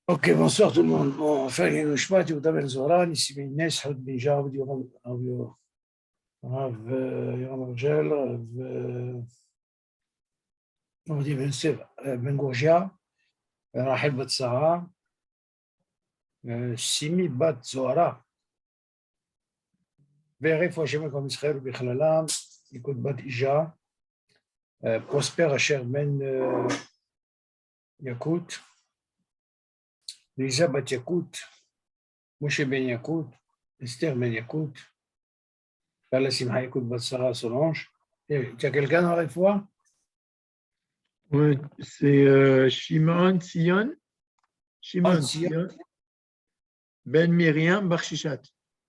Ok, bonsoir tout le monde. Bon, فعلا نشبعتي وطبعا زهران يسمي الناس حد بيجاوب يوم أو راب يوم الرجال ودي بن سيف بن جورجيا راحل بات سارة سيمي بات زهرة بعرف واش يكون يسخر بخلالام يكون بات إيجا بروسبير أشير من ياكوت ليزا بات ياكوت مش بن ياكوت استير من ياكوت قال سيمحا يكون بات سارة سولانج. Tu as quelqu'un dans la foi? Ouais, c'est Shimon Tzion, Shimon Tzion. Tzion, Ben Miriam Bar Shishat.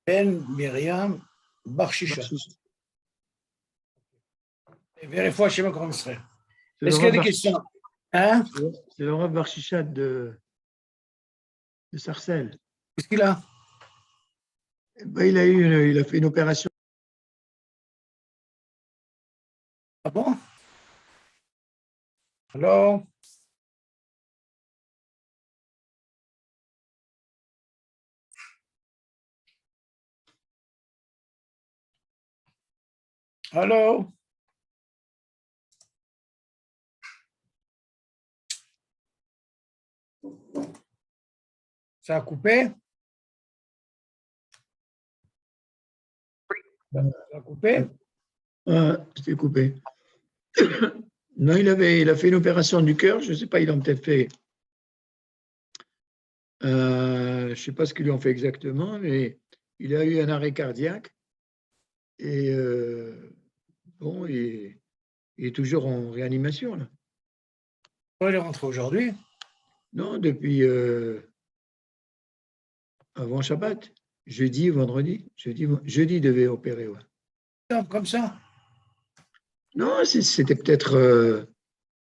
Ben Miriam Bar Shishat. Vérifie chez moi comment ce serait. Est-ce qu'il y a des questions? Hein? C'est le Rav Bar Shishat de Sarcelles. Qu'est-ce qu'il a? Ben, il a fait une opération. Ah bon? Alors? Allô? Ça a coupé? Ça a coupé? Ah, c'était coupé. Non, il a fait une opération du cœur, je ne sais pas, il a peut-être fait. Je ne sais pas ce qu'ils lui ont fait exactement, mais il a eu un arrêt cardiaque. Et bon, il est toujours en réanimation, là. Il est rentré aujourd'hui? Non, depuis avant Shabbat. Jeudi, vendredi. Jeudi, il devait opérer, ouais. Comme ça? Non, c'était peut-être.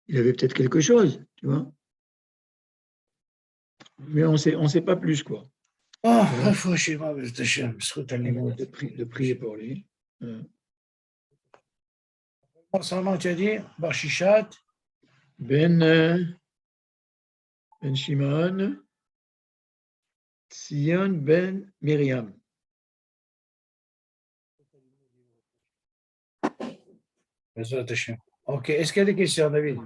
Il avait peut-être quelque chose, tu vois. Mais on sait pas plus, quoi. Oh, il faut chez moi, de prier pour lui. Seulement, tu as dit, Bar Shishat. Ben Shimon, Tzion Ben Miriam. Ok, est-ce qu'il y a des questions, David?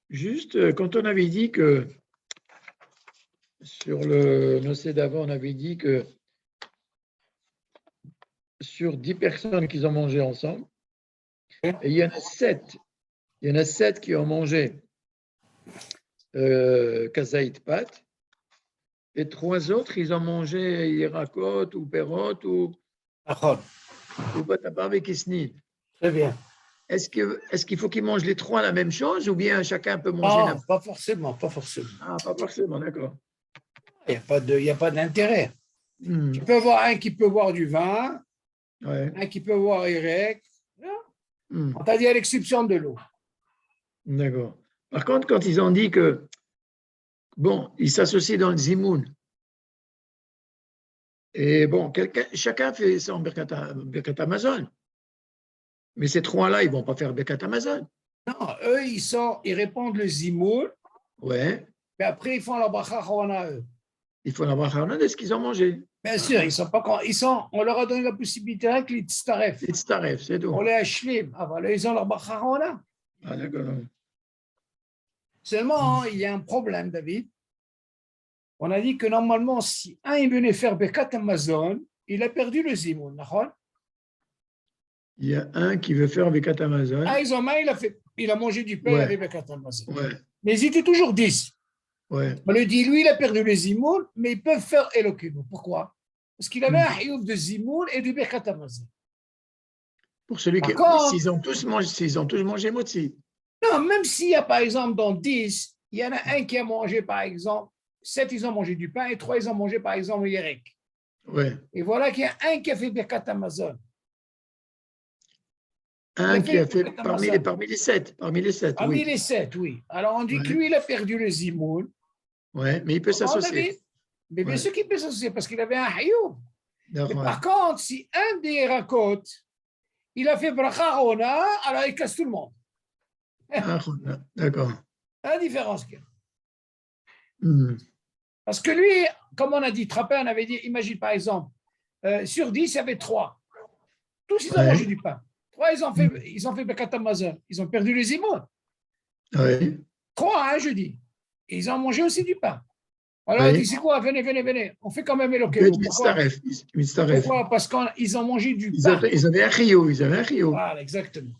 Juste, quand on avait dit que sur le Nosé d'avant, on avait dit que sur 10 personnes qui ont mangé ensemble, et il y en a 7 qui ont mangé kazaït pat, et 3 autres, ils ont mangé irakot ou perot ou batabar et kisnil. Très bien. Est-ce qu'il faut qu'ils mangent les 3 la même chose ou bien chacun peut manger Non, pas forcément, pas forcément. Ah, pas forcément, d'accord. Il n'y a pas d'intérêt. Tu peux avoir un qui peut boire du vin, un qui peut boire Irek. On t'a dit à l'exception de l'eau. D'accord. Par contre, quand ils ont dit que, bon, ils s'associent dans le zimoun, et bon, chacun fait son Birkat Amazon. Mais ces 3-là, ils ne vont pas faire Birkat Amazon. Non, eux, ils répondent le zimoun. Ouais. Mais après, ils font la bracha chorana, eux. Ils font la bracha chorana de ce qu'ils ont mangé. Bien sûr, on leur a donné la possibilité avec les tztaref. Les tztaref, c'est tout. On les hashlim. Ah, voilà, ils ont leur bracha chorana. Ah, d'accord. Seulement, il y a un problème, David. On a dit que normalement, si un est venu faire Birkat Amazon, il a perdu le zimoun. Il y a un qui veut faire Birkat Amazon. Ah, il a mangé du pain, il avait Birkat Amazon. Ouais. Mais ils étaient toujours 10. Ouais. On lui dit, lui, il a perdu le zimoun, mais ils peuvent faire Elokim. Pourquoi? Parce qu'il avait un hiouf de zimoun et du Birkat Amazon. Pour celui qui. S'ils ont tous mangé motzi. Non, même s'il y a, par exemple, dans 10, il y en a un qui a mangé, par exemple, 7, ils ont mangé du pain et 3, ils ont mangé, par exemple, Yerek. Ouais. Et voilà qu'il y a un qui a fait Birkat Amazon. Un qui a fait parmi les 7. Parmi les 7, oui. Alors, on dit que lui, il a perdu le zimoun. Oui, mais il peut s'associer. Mais bien sûr qu'il peut s'associer parce qu'il avait un hayoub. Par contre, si un des racotes, il a fait bracha ona, alors il casse tout le monde. D'accord. La différence qu'il y a. Parce que lui, comme on a dit, Trappé, on avait dit, imagine par exemple, sur 10, il y avait 3. Tous, ils ont mangé du pain. 3, ils ont fait Bekat Amazon. Ils ont perdu les imoines. 3, je dis. Et ils ont mangé aussi du pain. Alors, il dit, c'est quoi? Venez. On fait quand même Elokeinu. Pourquoi? Parce qu'ils ont mangé du pain. Ils avaient un rio. Voilà, exactement.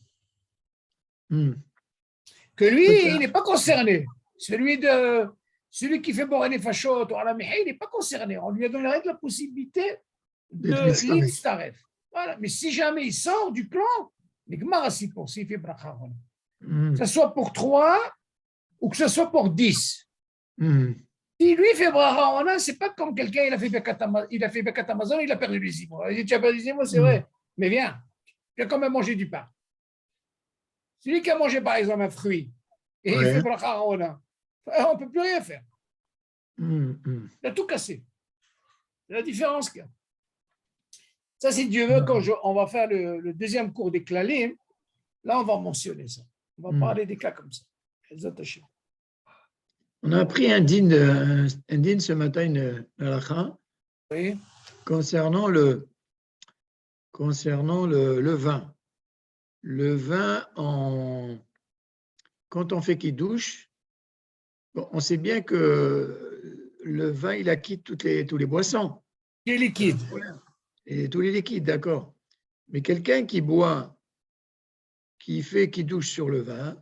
Que lui, il n'est pas concerné. Celui qui fait Boré Fachot ou Alamihé, il n'est pas concerné. On lui a donné la possibilité de l'Instaref. Voilà. Mais si jamais il sort du clan, il fait bracha. Que ce soit pour 3 ou que ce soit pour 10. Si lui fait bracha, c'est pas comme quelqu'un, il a fait Bekat Amazon, il a perdu les imots. Il dit, tu as perdu les imots, c'est vrai. Mais viens, tu as quand même mangé du pain. Celui qui a mangé, par exemple, un fruit, et il fait bracha, on ne peut plus rien faire. Il a tout cassé. C'est la différence qu'il y a. Ça, si Dieu veut, quand on va faire le deuxième cours des Klalim, là, on va mentionner ça. On va parler des cas comme ça. On a appris un din ce matin, une halakha, concernant le vin. Le vin, quand on fait Kiddush, on sait bien que le vin, il acquitte tous les boissons. Les liquides. Et tous les liquides, d'accord. Mais quelqu'un qui boit, qui fait Kiddush sur le vin,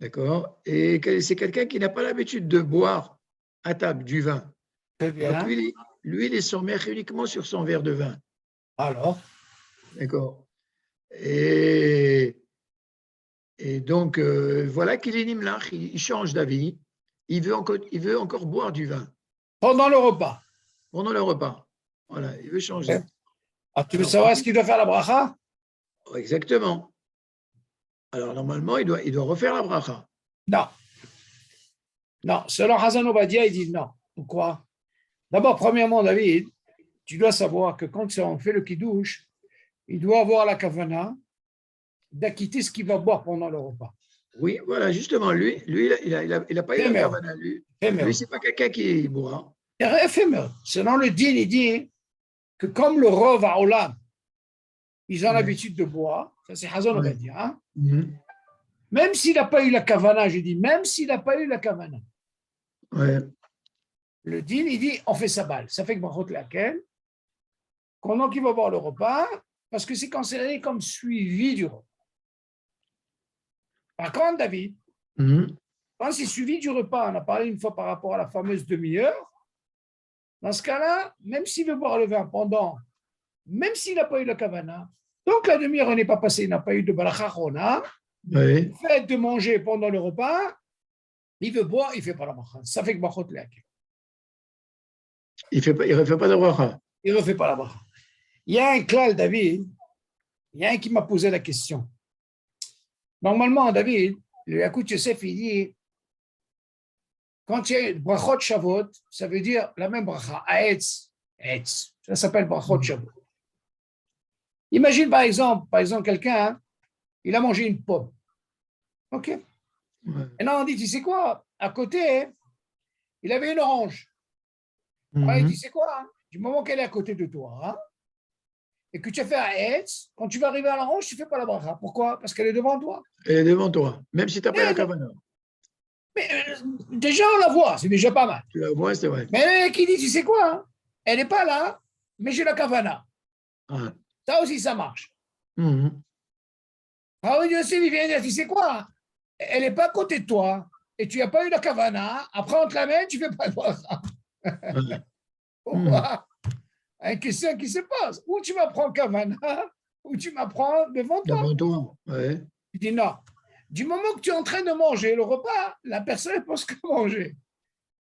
d'accord, et c'est quelqu'un qui n'a pas l'habitude de boire à table du vin. Donc lui, il est sommaire uniquement sur son verre de vin. Alors? D'accord. Et donc, voilà qu'il est nimlach, il change d'avis. Il veut encore boire du vin. Pendant le repas. Voilà, il veut changer. Tu veux savoir ce qu'il doit faire la bracha? Exactement. Alors, normalement, il doit refaire la bracha. Non. Selon Hazan Obadia, il dit non. Pourquoi? D'abord, premièrement, David, tu dois savoir que quand on fait le kiddush, il doit avoir la kavana d'acquitter ce qu'il va boire pendant le repas. Oui, voilà, justement, lui, il n'a pas eu la kavana. Lui, c'est pas quelqu'un qui boit. Éphémère. Selon le din, il dit que comme le rov à Olam, ils ont l'habitude de boire, ça c'est Hazan Obadia, même s'il n'a pas eu la kavana, je dis, même s'il n'a pas eu la kavana. Le din, il dit, on fait sa balle. Ça fait que Brachot laquelle, pendant qu'il va boire le repas, parce que c'est considéré comme suivi du repas. Par contre, David, quand c'est suivi du repas, on a parlé une fois par rapport à la fameuse demi-heure, dans ce cas-là, même s'il veut boire le vin pendant, même s'il n'a pas eu la kavana, tant que la demi-heure n'est pas passée, il n'a pas eu de balachachona, le fait de manger pendant le repas, il veut boire, il ne fait pas la bracha. Ça fait que Brachot laquelle. Il ne refait pas de bracha. Il ne refait pas la bracha. Il y a un klal, David, il y a un qui m'a posé la question. Normalement, David, le Yakout Yosef, il dit, quand il y a brachot Shavuot, ça veut dire la même bracha, Aetz. Ça s'appelle brachot Shavuot. Imagine par exemple quelqu'un, il a mangé une pomme. OK? Et là, on dit, tu sais quoi? À côté, il avait une orange. Alors, il dit, c'est quoi? Du moment qu'elle est à côté de toi, et que tu as fait un Hetz, quand tu vas arriver à l'orange, tu ne fais pas la bracha. Pourquoi? Parce qu'elle est devant toi. Elle est devant toi, même si tu n'as pas la kavana. Mais déjà, on la voit, c'est déjà pas mal. Tu la vois, c'est vrai. Mais qui dit, tu sais quoi? Elle n'est pas là, mais j'ai la kavana. Ça aussi, ça marche. Alors, il vient dire, tu sais quoi? Elle n'est pas à côté de toi, et tu n'as pas eu la kavana. Après, on te l'amène, tu ne fais pas de bracha. Pourquoi? Une question qui se pose. Ou tu m'apprends kavana, ou tu m'apprends devant toi. Devant toi, ouais. Tu dis non. Du moment que tu es en train de manger le repas, la personne ne pense que manger.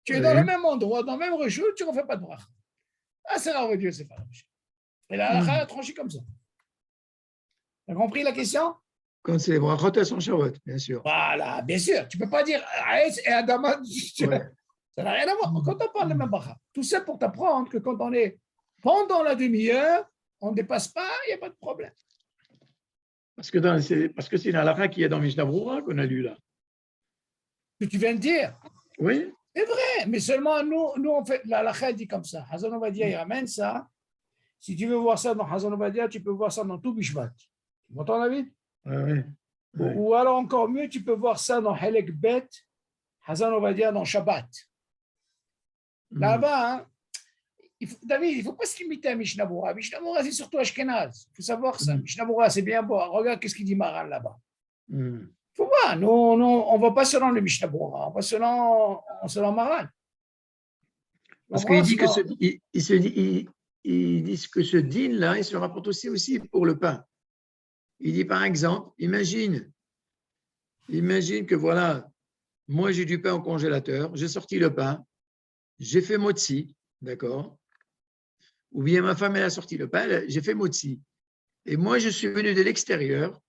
Tu es dans le même endroit, dans le même rechou, tu ne refais pas de bracha. Ah, c'est la Dieu, c'est pas la bracha. Et la halakha a tranché comme ça. Tu as compris la question? Quand c'est les brachot, elles sont Shavuot, bien sûr. Voilà, bien sûr. Tu ne peux pas dire Aetz et Adama. Ça n'a rien à voir. Quand on parle de même bracha, tout ça pour t'apprendre que quand on est pendant la demi-heure, on ne dépasse pas, il n'y a pas de problème. Parce que c'est la halakha qui est dans Mishnah Brura qu'on a lu là. Que tu viens de dire. Oui. C'est vrai, mais seulement nous on fait, la halakha dit comme ça. Hazan Ovadia, il ramène ça. Si tu veux voir ça dans Hazan Ovadia, tu peux voir ça dans tout Bishvat. Tu m'entends, David? Oui. Ou alors encore mieux, tu peux voir ça dans Helek Bet, Hazan Ovadia dans Shabbat. Là-bas, hein, David, il ne faut pas se limiter à Mishnah Bora. Mishnah Bora, c'est surtout Ashkenaz. Il faut savoir ça. Mishnah Bora, c'est bien beau. Regarde qu'est-ce qu'il dit Maran là-bas. Il faut voir. Nous, on ne va pas selon le Mishnah Bora. On va selon Maran. Parce qu'il dit ils disent que ce din-là, il se rapporte aussi pour le pain. Il dit par exemple, imagine que voilà, moi j'ai du pain au congélateur, j'ai sorti le pain, j'ai fait motzi, d'accord? Ou bien ma femme, elle a sorti le pain, j'ai fait motzi. Et moi, je suis venu de l'extérieur,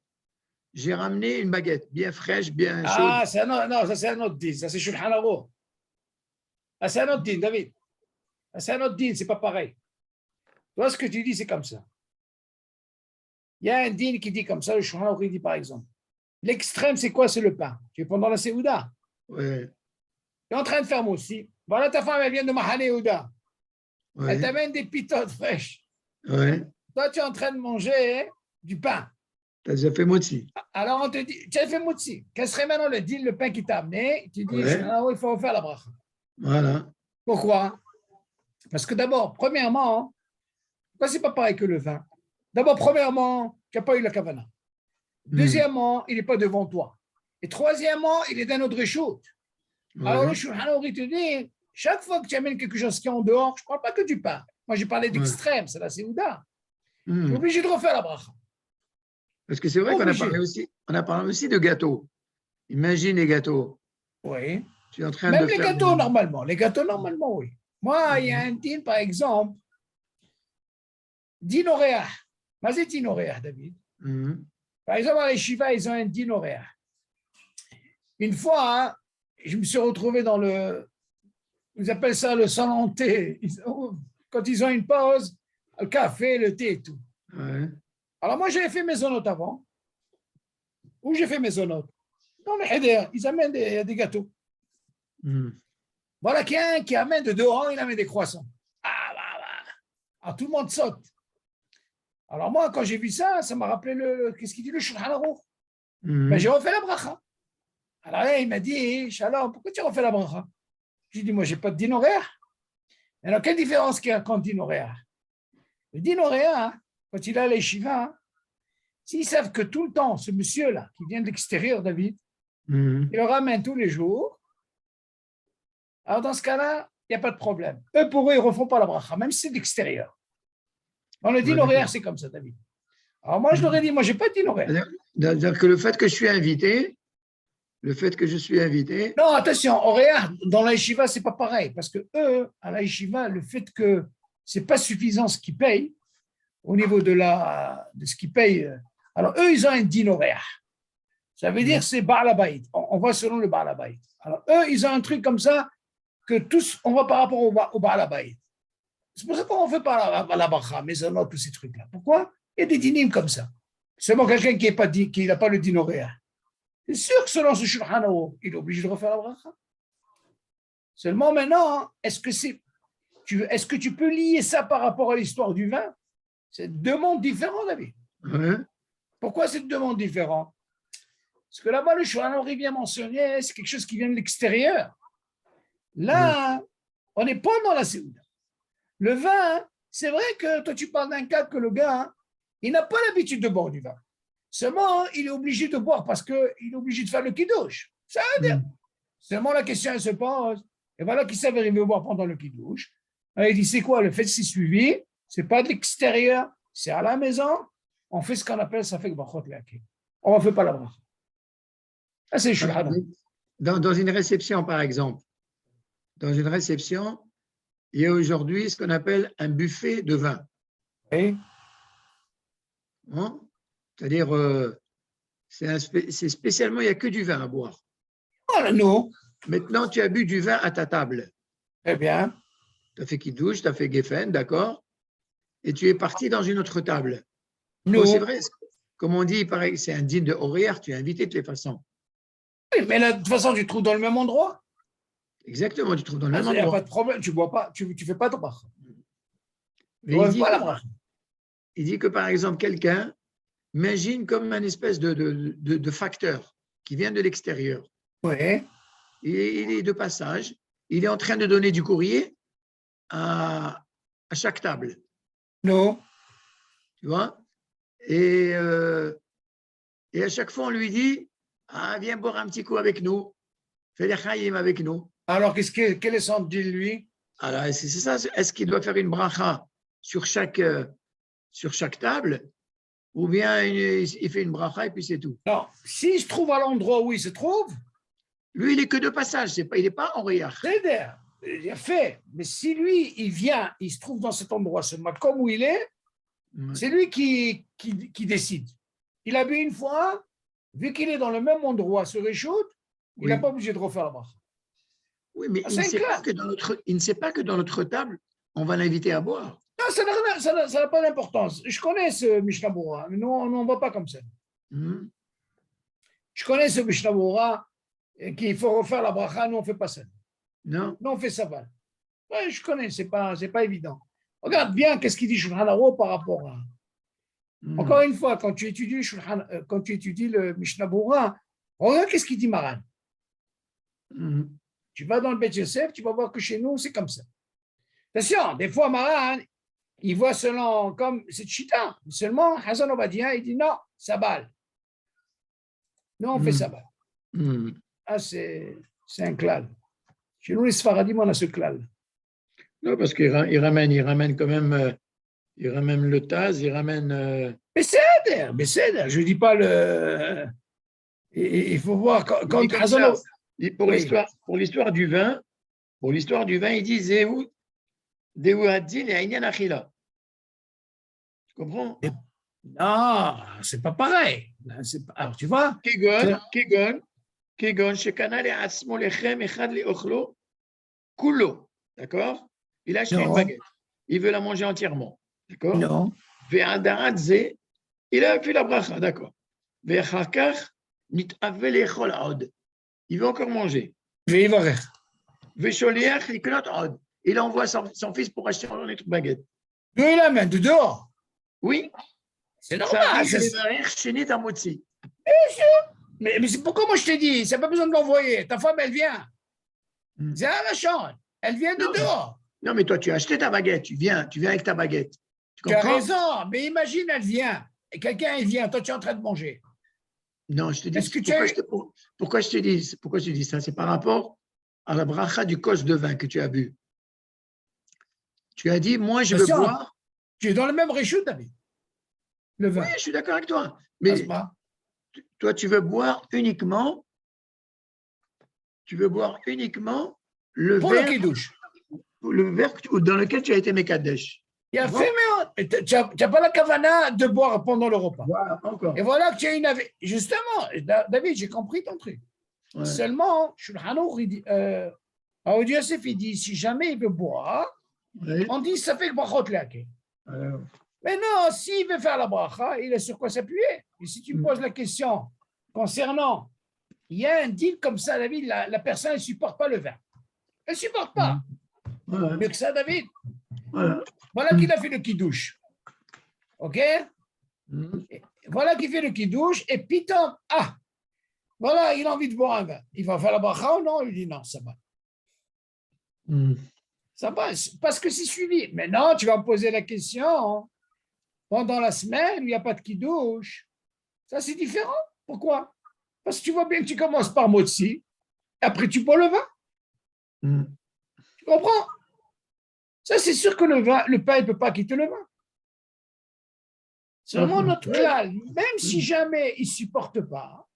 j'ai ramené une baguette bien fraîche, bien chaude. Ah, non, ça c'est un autre din, ça c'est Shulchan Aruch. Ah, c'est un autre din, David. C'est un autre din, c'est pas pareil. Toi, ce que tu dis, c'est comme ça. Il y a un din qui dit comme ça, le Shulchan Aruch dit par exemple. L'extrême, c'est quoi? C'est le pain. Tu es pendant la Séouda. Ouais. Tu es en train de faire aussi. Voilà, ta femme, elle vient de Mahane Yehuda. Ouais. Elle t'amène des pitotes fraîches. Ouais. Toi, tu es en train de manger du pain. Tu as déjà fait motzi. Alors, on te dit, tu as fait motzi. Quel serait maintenant le pain qui t'a amené? Tu dis, Ouais. il faut refaire la bracha. Voilà. Pourquoi? Parce que d'abord, premièrement, pourquoi c'est pas pareil que le vin? D'abord, premièrement, tu n'as pas eu la kavana. Deuxièmement, il n'est pas devant toi. Et troisièmement, il est dans notre réchaud. Ouais. Alors, le Shulchan Aruch te dit, chaque fois que tu amènes quelque chose qui est en dehors, je ne parle pas que du pain. Moi, j'ai parlé d'extrême, c'est la Séouda. Tu es obligé de refaire la bracha. Parce que c'est vrai qu'on a parlé aussi de gâteaux. Imagine les gâteaux. Oui. Tu es en train Même de les faire gâteaux, normalement. Les gâteaux, normalement, oui. Moi, il y a un din, par exemple, din horaire. Mais c'est din horaire, David. Par exemple, à l'Eshiva, ils ont un din horaire. Une fois, hein, je me suis retrouvé dans ils appellent ça le salon thé. Quand ils ont une pause, le café, le thé et tout. Ouais. Alors moi, j'avais fait mes zonotes avant. Où j'ai fait mes zonotes? Dans le Heder, ils amènent des gâteaux. Voilà qui amène de dehors, il amène des croissants. Alors tout le monde saute. Alors moi, quand j'ai vu ça, ça m'a rappelé qu'est-ce qu'il dit le Shulchan Aruch. Ben, j'ai refait la bracha. Alors là, il m'a dit, Shalom, pourquoi tu refais la bracha? J'ai dit, moi, je n'ai pas de din horaire. Alors, quelle différence qu'il y a quand din horaire? Le din horaire, quand il a les yeshiva, s'ils savent que tout le temps, ce monsieur-là, qui vient de l'extérieur, David, il le ramène tous les jours, alors dans ce cas-là, il n'y a pas de problème. Eux, pour eux, ils ne refont pas la bracha, même si c'est de l'extérieur. Dans le din horaire, c'est comme ça, David. Alors moi, je leur ai dit, moi, je n'ai pas de din horaire. C'est-à-dire que le fait que je suis invité, Non, attention, horaire, dans la yeshiva, ce n'est pas pareil. Parce que eux, à la yeshiva, le fait que ce n'est pas suffisant ce qu'ils payent, au niveau de ce qu'ils payent, alors eux, ils ont un din horaire. Ça veut dire que c'est Baal Habayit. On va selon le Baal Habayit. Alors eux, ils ont un truc comme ça que tous, on va par rapport au Baal Habayit. C'est pour ça qu'on ne fait pas la bracha, Mezonot, tous ces trucs-là. Pourquoi? Il y a des dinim comme ça. Seulement quelqu'un qui n'a pas le din horaire. C'est sûr que selon ce Shulchan Aruch, il est obligé de refaire la bracha. Seulement maintenant, est-ce que tu peux lier ça par rapport à l'histoire du vin? C'est deux mondes différents, David. Pourquoi c'est deux mondes différents? Parce que là-bas, le Shulchan Aruch vient mentionner, c'est quelque chose qui vient de l'extérieur. Là, on n'est pas dans la Séouda. Le vin, c'est vrai que toi, tu parles d'un cas que le gars, il n'a pas l'habitude de boire du vin. Seulement, il est obligé de boire parce qu'il est obligé de faire le kiddush. Ça veut dire. Seulement, la question, elle se pose. Et voilà qu'il s'avère, il veut boire pendant le kiddush. Alors, il dit, c'est quoi? Le fait, c'est suivi. Ce n'est pas de l'extérieur. C'est à la maison. On fait ce qu'on appelle, ça fait que bachot le'akim. On ne fait pas la bracha. Ça, c'est Shulchan Aruch. Dans une réception, par exemple, dans une réception, il y a aujourd'hui ce qu'on appelle un buffet de vin. Oui. Hein? C'est-à-dire, c'est spécialement, il n'y a que du vin à boire. Oh, non. Maintenant, tu as bu du vin à ta table. Eh bien. Tu as fait kiddush, tu as fait geffen, d'accord? Et tu es parti dans une autre table. Non. Oh, c'est vrai. comme on dit, pareil, c'est un dîner de horaire, tu es invité de toutes les façons. Oui, mais là, de toute façon, tu te trouves dans le même endroit. Exactement, tu te trouves dans le même Il n'y a endroit. pas de problème, tu bois pas, tu fais pas de bracha. Mais il dit, Pas la que, bracha. il dit que, par exemple, quelqu'un imagine comme un espèce de facteur qui vient de l'extérieur. Oui. Il est de passage, il est en train de donner du courrier à chaque table. Non. Tu vois? Et à chaque fois, on lui dit, ah, viens boire un petit coup avec nous, fais les chaïm avec nous. Alors, quel est son deal, lui? Alors, c'est ça, est-ce qu'il doit faire une bracha sur chaque table, ou bien il fait une bracha et puis c'est tout? Non, s'il se trouve à l'endroit où il se trouve, Lui, il est que de passage, il n'est pas en riach. c'est il a fait. Mais si lui, il vient, il se trouve dans cet endroit seulement, comme où il est, c'est lui qui décide. Il a bu une fois, vu qu'il est dans le même endroit sur Réchoute, il n'a pas obligé de refaire la bracha. Oui, mais il ne sait pas que dans notre table, on va l'inviter à boire. Non, ça n'a pas d'importance. Je connais ce Mishnah Berurah, mais nous, on n'en va pas comme ça. Je connais ce Mishnah Berurah qu'il faut refaire la bracha, nous, on ne fait pas ça. Non. Nous, on fait ça. Ouais, je connais, c'est pas évident. Regarde bien qu'est-ce qu'il dit Shulchan Aruch par rapport à... Encore une fois, quand tu étudies le Mishnah Berurah, regarde qu'est-ce qu'il dit Maran. Tu vas dans le Beth Yosef, tu vas voir que chez nous, c'est comme ça. Attention, des fois, Maran, il voit selon, comme c'est chita. Seulement, Hassan Obadia, il dit non, ça balle. Nous, on fait ça balle. Ah, c'est un klal. Chez nous, les Sfaradim, on a ce klal. Non, parce qu'il ramène quand même, il ramène le Taz, il ramène... Besséder, je ne dis pas le... Il faut voir quand Hassan... Pour l'histoire du vin, il dit Zéhou Haddin et Aïnian Achila. Tu comprends? Non, c'est pas pareil. Alors, tu vois? Kegon, Shekana le Asmo Lechem Echad le Ochlo, Kulo. D'accord? Il a acheté une baguette. Il veut la manger entièrement. D'accord? Non. Ve'adaradze, il a fait la bracha. D'accord? Ve'chakach, nit'ave lechol aod. Il veut encore manger. Ve'sholiach, liknot aod. Il envoie son fils pour acheter une autre baguette. D'où il amène? De dehors? Oui. C'est normal. Mais c'est pourquoi moi je t'ai dit, c'est pas besoin de l'envoyer. Ta femme, elle vient. C'est à la chambre. Elle vient de dehors. Non, mais toi, tu as acheté ta baguette. Tu viens avec ta baguette. Tu as raison, mais imagine, elle vient. Et quelqu'un, il vient. Toi, tu es en train de manger. Non, je te dis, pourquoi je te dis ça? C'est par rapport à la bracha du kos de vin que tu as bu. Tu as dit, moi, je veux boire. Tu es dans le même réchute, David. Le vin. Oui, je suis d'accord avec toi. Mais toi, tu veux boire uniquement le verre dans lequel tu as été Mekadesh. Il a fait, mais tu n'as pas la kavana de boire pendant le repas. Voilà, encore. Et voilà que tu as une... Justement, David, j'ai compris ton truc. Ouais. Seulement, Aoudi Yosef, il dit, si jamais il veut boire, on dit, ça fait que brachot leake. Mais non, s'il veut faire la bracha, il a sur quoi s'appuyer. Et si tu me poses la question concernant, il y a un deal comme ça, David, la personne, elle ne supporte pas le vin. Elle ne supporte pas. Mieux que ça, David. Voilà qu'il a fait le kidouche. OK? Voilà qu'il fait le kidouche, et piton, voilà, il a envie de boire un vin. Il va faire la bracha ou non? Il dit non, ça va. Ça va, parce que c'est suivi. Maintenant, tu vas me poser la question, pendant la semaine, il n'y a pas de kidouche. Ça, c'est différent. Pourquoi? Parce que tu vois bien que tu commences par motzi, et après tu bois le vin. Tu comprends? Ça, c'est sûr que le pain ne peut pas quitter le vin. C'est vraiment notre clal. Même si jamais il ne supporte pas,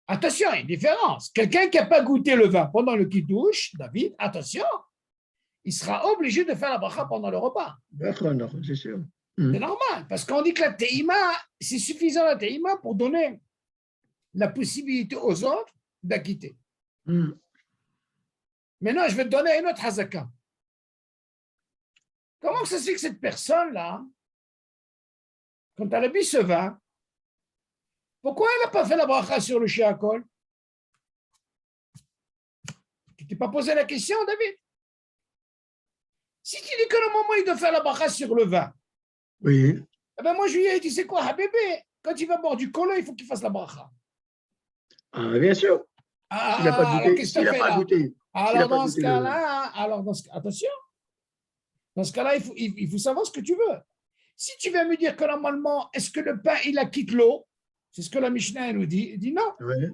attention, il y a une différence. Quelqu'un qui n'a pas goûté le vin pendant le kidouche, David, attention, il sera obligé de faire la bracha pendant le repas. C'est sûr. C'est normal, parce qu'on dit que la teima, c'est suffisant la teima pour donner la possibilité aux autres d'acquitter. Maintenant, je vais te donner une autre hazaka. Comment ça se fait que cette personne-là, quand elle a bu ce vin, Pourquoi elle n'a pas fait la bracha sur le shiakol? Tu t'es pas posé la question, David? Si tu dis que le moment il doit faire la bracha sur le vin, Oui. eh ben moi je lui ai dit, c'est quoi, Habibé? Quand il va boire du colo, il faut qu'il fasse la bracha. Ah, bien sûr. S'il n'a pas Alors goûté, qu'est-ce que tu s'il as n'a fait pas là? goûté, s'il n'a Alors pas dans ce goûté le. cas-là, attention, dans ce cas-là, il faut savoir ce que tu veux. Si tu viens me dire que normalement, est-ce que le pain, il acquitte l'eau? C'est ce que la Mishnah nous dit. Il dit non. Ouais.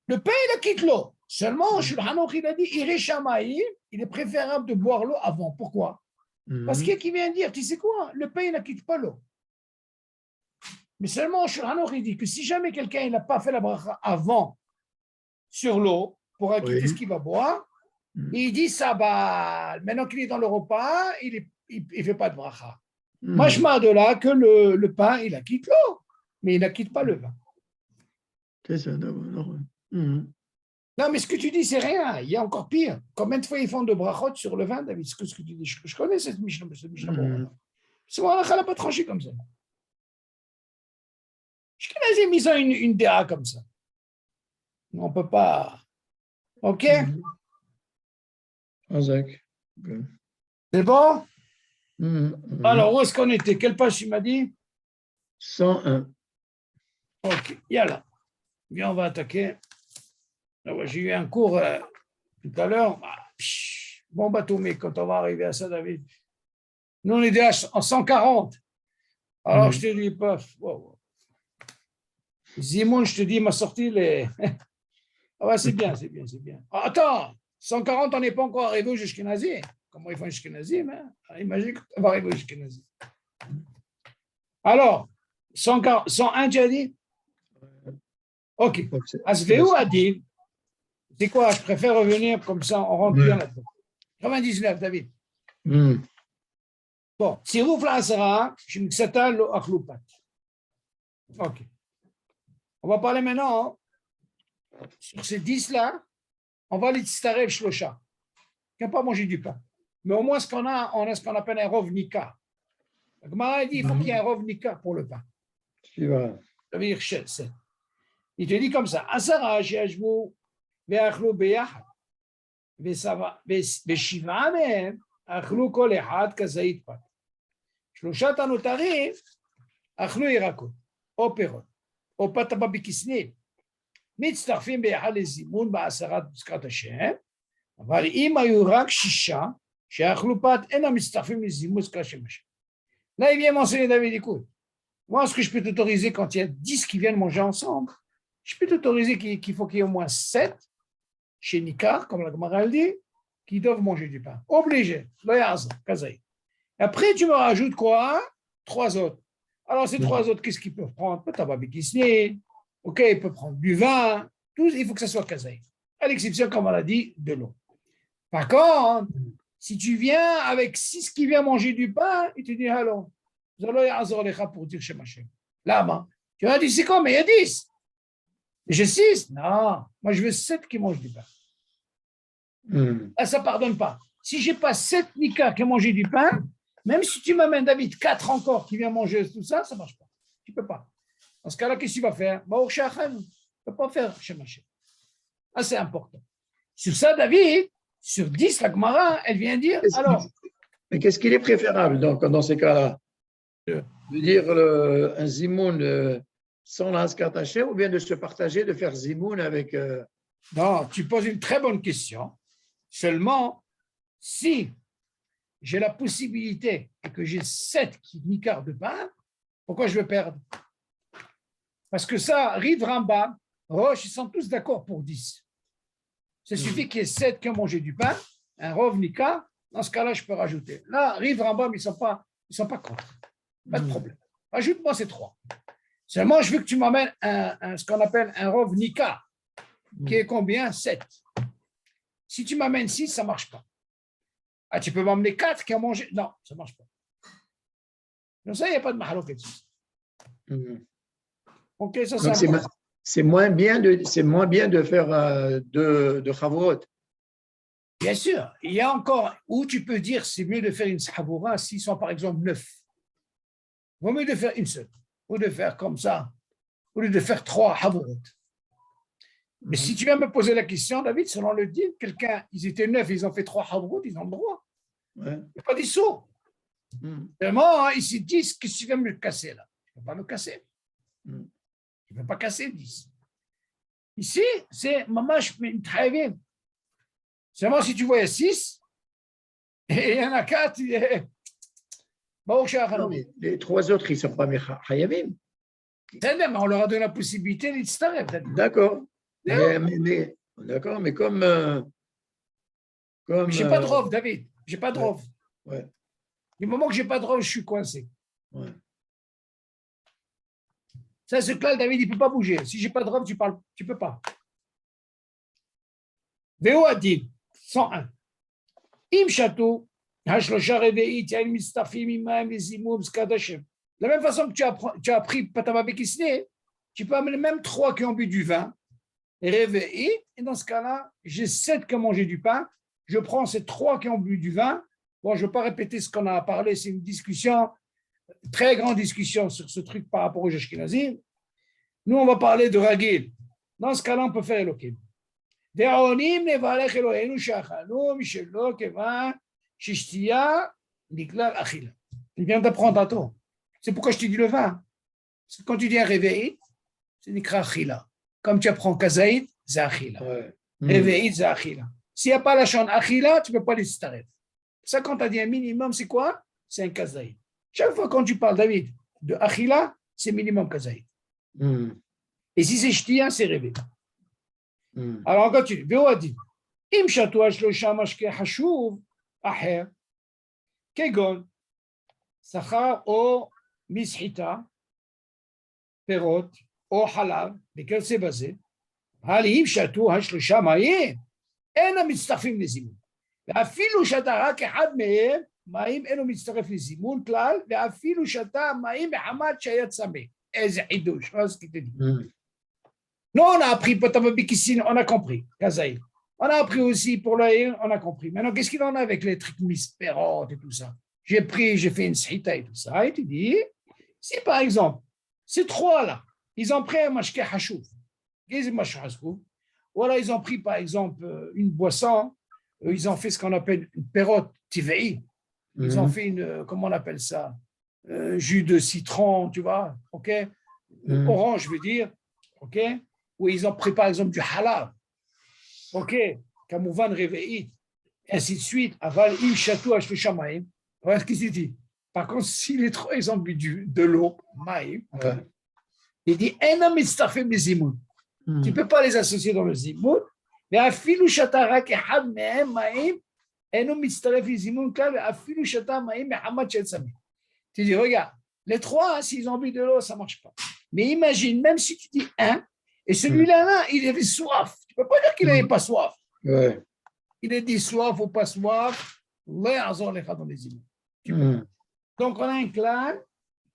Le pain, il acquitte l'eau. Seulement, Shulchan Aruch, il a dit, il est préférable de boire l'eau avant. Pourquoi? Parce qu'il y a qui vient dire, tu sais quoi, le pain, il n'acquitte pas l'eau. Mais seulement, Shulchan Aruch, il dit que si jamais quelqu'un n'a pas fait la bracha avant sur l'eau, pour acquitter ce qu'il va boire, il dit ça, bah, maintenant qu'il est dans le repas, il ne fait pas de bracha. Machma de là que le pain, il acquitte l'eau, mais il n'acquitte pas le vin. C'est ça, d'accord. Non, mais ce que tu dis, c'est rien. Il y a encore pire. Combien de fois ils font de brachot sur le vin, David? Ce que tu dis, je connais cette Mishnah. C'est moi, elle n'a pas tranché comme ça. Je connais, ils ont une DA comme ça. On ne peut pas. OK? C'est bon? Alors, où est-ce qu'on était? Quelle page tu m'as dit? 101. OK, yalla. Viens, on va attaquer. J'ai eu un cours tout à l'heure. Bon bateau, mais quand on va arriver à ça, David. Nous, on est déjà en 140. Alors, je te dis, paf. Wow. Zimoun, je te dis, m'a sorti les. Ah ouais, c'est bien, c'est bien, c'est bien. Ah, attends, 140, on n'est pas encore arrivé au Ashkenazi. Comment ils font Ashkenazi, hein? Imagine qu'on va arriver au Ashkenazi. Alors, 101, tu as dit? Ok. Asveu a dit, c'est quoi? Je préfère revenir comme ça, on rentre bien là-dedans. 99, David. Bon, Sirouf la Asara, Shimksata lo Achloupat. Ok. On va parler maintenant sur ces 10-là. On va les Tstarev Shlosha. Qui n'a pas mangé du pain. Mais au moins, on a ce qu'on appelle un Rov Nika. La Gemara dit il faut qu'il y ait un Rov Nika pour le pain. Ça veut dire c'est. Il te dit comme ça Asara, Shiashvu, Ve'achlu Beyahad, Ve'shiva Mehem, Achlu Kol Echad, Kazait Pat. Shloshat Anutarim, Achlu Irakot, O Perot, O Pataba Bikisnil. מצטרפים ביחד לזימון בעשרת בזכרת השם, אבל אם היו רק 6 שאכלו פת, אינם מצטרפים לזימון בזכרת השם. Là, il vient mentionner David, écoute, moi, ce que je peux t'autoriser quand il y a 10 qui viennent manger ensemble, je peux t'autoriser qu'il faut qu'il y ait au moins 7 chez Nikar, comme la Gemara le dit, qui doivent manger du pain. Obligé. Après, tu me rajoutes quoi? 3 autres. Alors, ces 3 autres, qu'est-ce qu'ils peuvent prendre? Peut-être Babikisni. OK, il peut prendre du vin, tout, il faut que ça soit kazaï. À l'exception, comme on l'a dit, de l'eau. Par contre, si tu viens avec 6 qui viennent manger du pain, il te dit, alors, pour dire chez Machem. Là, tu vas dire, c'est quoi, mais il y a 10. J'ai 6. Non, moi je veux 7 qui mangent du pain. Là, ça ne pardonne pas. Si je n'ai pas 7 Nika qui ont mangé du pain, même si tu m'amènes, David, 4 encore qui viennent manger tout ça, ça ne marche pas. Tu ne peux pas. Dans ce cas-là, qu'est-ce que tu vas faire? Tu ne peux pas faire chez Machem. Ah, c'est important. Sur ça, David, sur 10, la Gemara, elle vient dire, alors. Mais qu'est-ce qu'il est préférable donc, dans ces cas-là? De dire un zimoun sans l'askat Hashem ou bien de se partager, de faire zimoun avec. Non, tu poses une très bonne question. Seulement, si j'ai la possibilité et que j'ai 7 nikards de pain, pourquoi je veux perdre? Parce que ça, Riv Rambam, Roche, ils sont tous d'accord pour 10. Ça suffit qu'il y ait 7 qui ont mangé du pain, un Rov Nika, dans ce cas-là, je peux rajouter. Là, Riv Rambam, ils ne sont pas contre. Pas de problème. Ajoute-moi ces 3. Seulement, je veux que tu m'amènes ce qu'on appelle un Rov Nika, qui est combien? 7. Si tu m'amènes 6, ça ne marche pas. Ah, tu peux m'emmener 4 qui ont mangé? Non, ça ne marche pas. Donc ça, il n'y a pas de mahalouk dessus. Okay, ça, c'est moins bien de faire de chavorot. Bien sûr, il y a encore où tu peux dire c'est mieux de faire une chavora s'ils sont par exemple 9. Il vaut mieux de faire une seule, ou de faire comme ça, au lieu de faire 3 havorot. Mais si tu viens me poser la question, David, selon le din, quelqu'un, ils étaient 9, ils ont fait 3 havorot, ils ont le droit. Ouais. Il n'y a pas d'issue. Vraiment, hein, ici 10, qu'est-ce que tu viens me casser là? Tu ne peux pas me casser. Tu ne peux pas casser 10. Ici, c'est mamash mithaïvin. Seulement si tu vois 6, et il y en a 4, non, mais les 3 autres, ils ne sont pas Hayavim. On leur a donné la possibilité d'Itztaref. D'accord. D'accord, mais comme je n'ai pas de rov, David. Je n'ai pas de rov. Ouais. Du moment que je n'ai pas de rov, je suis coincé. Ouais. Ça, ce clal, David, il ne peut pas bouger. Si je n'ai pas de rov, tu ne peux pas. Véo a dit 101. Im chatou, hashlocha reve'it, yael mistafim imaim lezimum skadashem. De la même façon que tu as appris Patamabekisne, tu peux amener même 3 qui ont bu du vin, réveillé, et dans ce cas-là, j'ai 7 qui ont mangé du pain, je prends ces 3 qui ont bu du vin. Bon, je ne vais pas répéter ce qu'on a parlé, c'est une discussion, très grande discussion sur ce truc par rapport aux Ashkenazim. Nous, on va parler de Ragil. Dans ce cas-là, on peut faire Elohim. Ve'onim nevarech Eloheinu shachanu mishelo kevan shishtia niklal achila. Tu viens d'apprendre à toi. C'est pourquoi je te dis le vin. Parce que quand tu dis un réveil, c'est nikra achila. Comme tu apprends kazaïd, c'est achila. Réveil, c'est achila. S'il n'y a pas la chaîne achila, tu ne peux pas les starer. Ça, quand tu as dit un minimum, c'est quoi? C'est un kazaïd. Chaque fois quand tu parles, David, de achila, c'est minimum kazaïd. Et si c'est shtia, c'est réveil. Alors on continue. Véo a dit, im shatou shlosha mashke hashuv aher kegon sachar o misхита פירות או חלב, וכיוצא בזה, אבל אם שתו השלושה מים, אין המצטרפים לזימון. ואפילו שתה רק אחד מהם, מים אינו מצטרף לזימון כלל, ואפילו שתה מים מחמת שהיה צמא. איזה חידוש, מה זה כתוב? Nous, on a appris, on a compris, Kazaï. On a appris aussi pour l'aïr, on a compris. Maintenant, qu'est-ce qu'il en a avec les trucs mispérantes et tout ça? J'ai fait une shrita et tout ça, et tu dis, si par exemple, ces 3-là, ils ont pris un mashke hashouf, voilà, ils ont pris par exemple une boisson, ils ont fait ce qu'on appelle une perote tivei, ils ont fait une, comment on appelle ça, jus de citron, tu vois, ok, orange, je veux dire, ok, ou ils ont pris par exemple du halal, ok, kamouvan réveillé, ainsi de suite, aval im chatou ashve shamaim. Voilà ce qu'il s'est dit. Par contre, si les 3 ils ont bu de l'eau, maïm, il dit enam mitztafim lezimoun. Tu ne peux pas les associer dans le zimoun. Mais afilu shata rak ehad mehem maïm, enam mitztaref lezimoun klal, afilu shata maïm mehamad shel samim. Tu dis, regarde, les 3, s'ils ont bu de l'eau, ça ne marche pas. Mais imagine, même si tu dis 1, et celui-là, il avait soif. Tu ne peux pas dire qu'il n'avait pas soif. Ouais. Il a dit soif ou pas soif, Allah azor lecha dans les îles. Donc, on a un clan,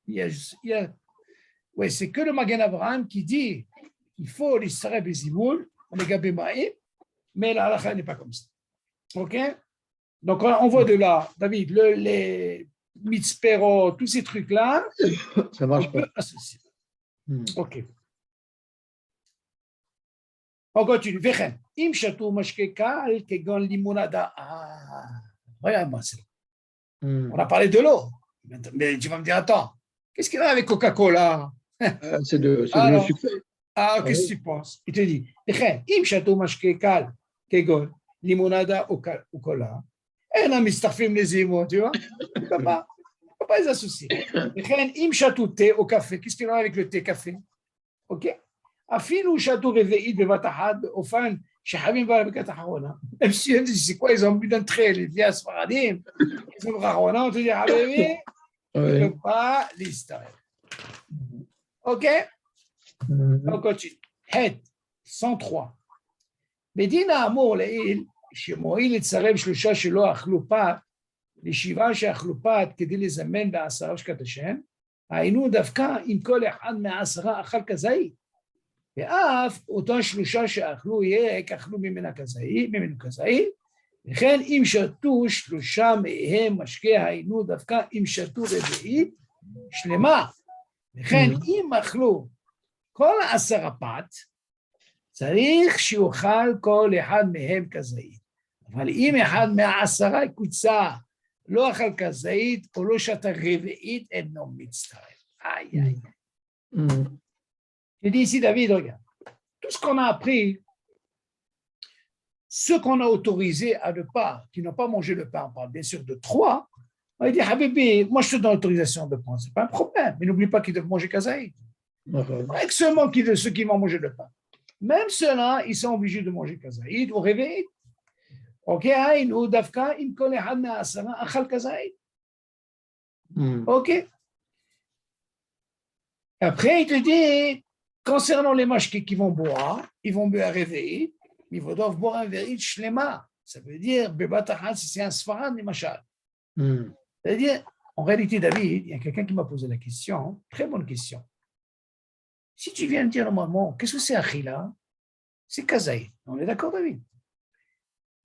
ouais, c'est que le Magen Avraham qui dit qu'il faut les sareb et zimoul, on est gabé maïm, mais la halakha n'est pas comme ça. OK? Donc, on voit de là, David, les mitzpero, tous ces trucs-là, ça marche pas. Associer. OK. On continue. Vechen, im shatou mashke kal kegon limonada. Ah, regarde-moi ça. On a parlé de l'eau. Mais tu vas me dire, attends, qu'est-ce qu'il y a avec Coca-Cola? C'est de l'eau sucrée. Ah, qu'est-ce que tu penses? Il te dit, im shatou mashke kal kegon limonada ou cola. Et non, mistafim les émois, tu vois? On ne peut pas les associer. Im shatou thé au café. Qu'est-ce qu'il y a avec le thé café? OK? אפילו שתו רביעית בבת אחת באופן שחייבים בה ברכת אחרונה. הם סיימו, c'est quoi, ils ont bu d'un trait, les vieux ספרדים, ils ont אחרונה, on te dit, חביבי, ils ne peuvent pas l'histoire. OK? On continue. ח' 103. בדין האמור לעיל, שמועיל לצרב 3 שלא אכלו פת, ל7 שאכלו פת כדי לזמן ב10 שkat השם, היינו דווקא אם כל אחד מה10 אכל כזית. ואף אותם 3 שאכלו ירק, אכלו ממנו כזית, וכן אם שתו 3 מהם משקה היינו דווקא אם שתו רביעית שלמה, וכן אם אכלו כל 10 פת, צריך שיאכל כל אחד מהם כזית. אבל אם אחד מה10 קבוצה לא אכל כזית, או לא שתה רביעית, אינו מצטרף. Aïe, aïe. Je dis ici, David, regarde, tout ce qu'on a appris, ceux qu'on a autorisés à ne pas, qui n'ont pas mangé le pain, on parle bien sûr de 3, on va dire, Habibi, moi je te donne l'autorisation de prendre, ce n'est pas un problème, mais n'oublie pas qu'ils doivent manger kazaïd. Avec seulement ceux qui vont manger le pain. Même ceux-là, ils sont obligés de manger kazaïd au réveil. Ok, ou dafka, im kol echad me'asara, achal kazaïd. Ok. Après, il te dit, concernant les mashkis qui vont boire, ils vont boire un réveil, ils doivent boire un réveil shlema. Ça veut dire, bebatahad, c'est un sfarad, les machal. C'est-à-dire, en réalité, David, il y a quelqu'un qui m'a posé la question, très bonne question. Si tu viens me dire normalement, qu'est-ce que c'est achila? C'est kazaïd. On est d'accord, David?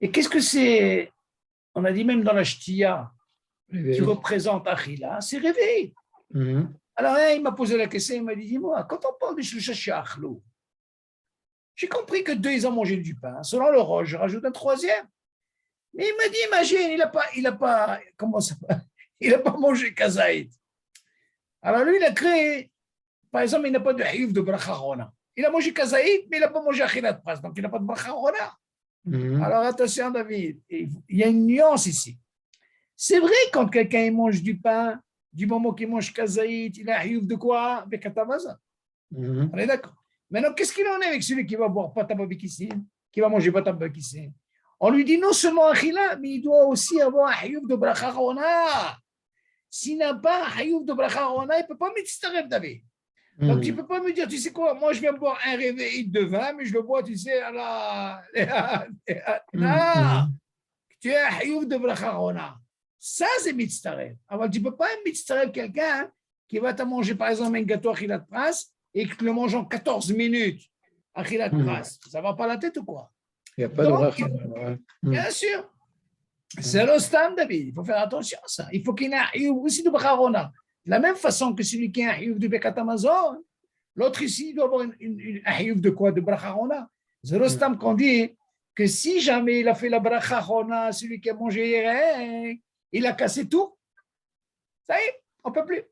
Et qu'est-ce que c'est? On a dit même dans la shtiya, qui représente achila, c'est réveil. Alors, il m'a posé la question, il m'a dit, dis-moi, quand on parle de shlusha she'achlou, j'ai compris que 2, ils ont mangé du pain. Selon le roche, je rajoute un 3e. Mais il m'a dit, imagine, il n'a pas mangé kazaïd. Alors lui, il a créé, par exemple, il n'a pas de hiyuf de bracha rona. Il a mangé kazaïd, mais il n'a pas mangé achilat pras, donc il n'a pas de bracha rona. Alors attention, David, il y a une nuance ici. C'est vrai, quand quelqu'un mange du pain, du moment qu'il mange kazaïd, il a hiyuf de quoi? Bekatamaza. On est d'accord. Maintenant, qu'est-ce qu'il en est avec celui qui va boire patababikissin, qui va manger patababikissin? On lui dit non seulement achila, mais il doit aussi avoir un hiyuf de bracha rona. S'il n'a pas un hiyuf de bracha rona, il ne peut pas mitzaref, David. Donc, tu ne peux pas me dire, tu sais quoi, moi je viens boire un réveil de vin, mais je le bois, tu sais, à la. Non, tu as un hiyuf de bracha rona. Ça, c'est mitzaref. Alors, tu ne peux pas mitzaref quelqu'un qui va te manger, par exemple, un gâteau achilat pras et que tu le manges en 14 minutes achilat pras. Ça ne va pas la tête ou quoi? Il n'y a pas de bracha. Bien sûr. C'est l'ostam, David. Il faut faire attention à ça. Il faut qu'il y ait un hiyuf aussi de bracha rona. De la même façon que celui qui a un hiyuf de Bekat Amazon, l'autre ici doit avoir un hiyuf de quoi? De bracha rona. C'est l'ostam qu'on dit que si jamais il a fait la bracha rona, celui qui a mangé hier, il a cassé tout. Ça y est, on ne peut plus.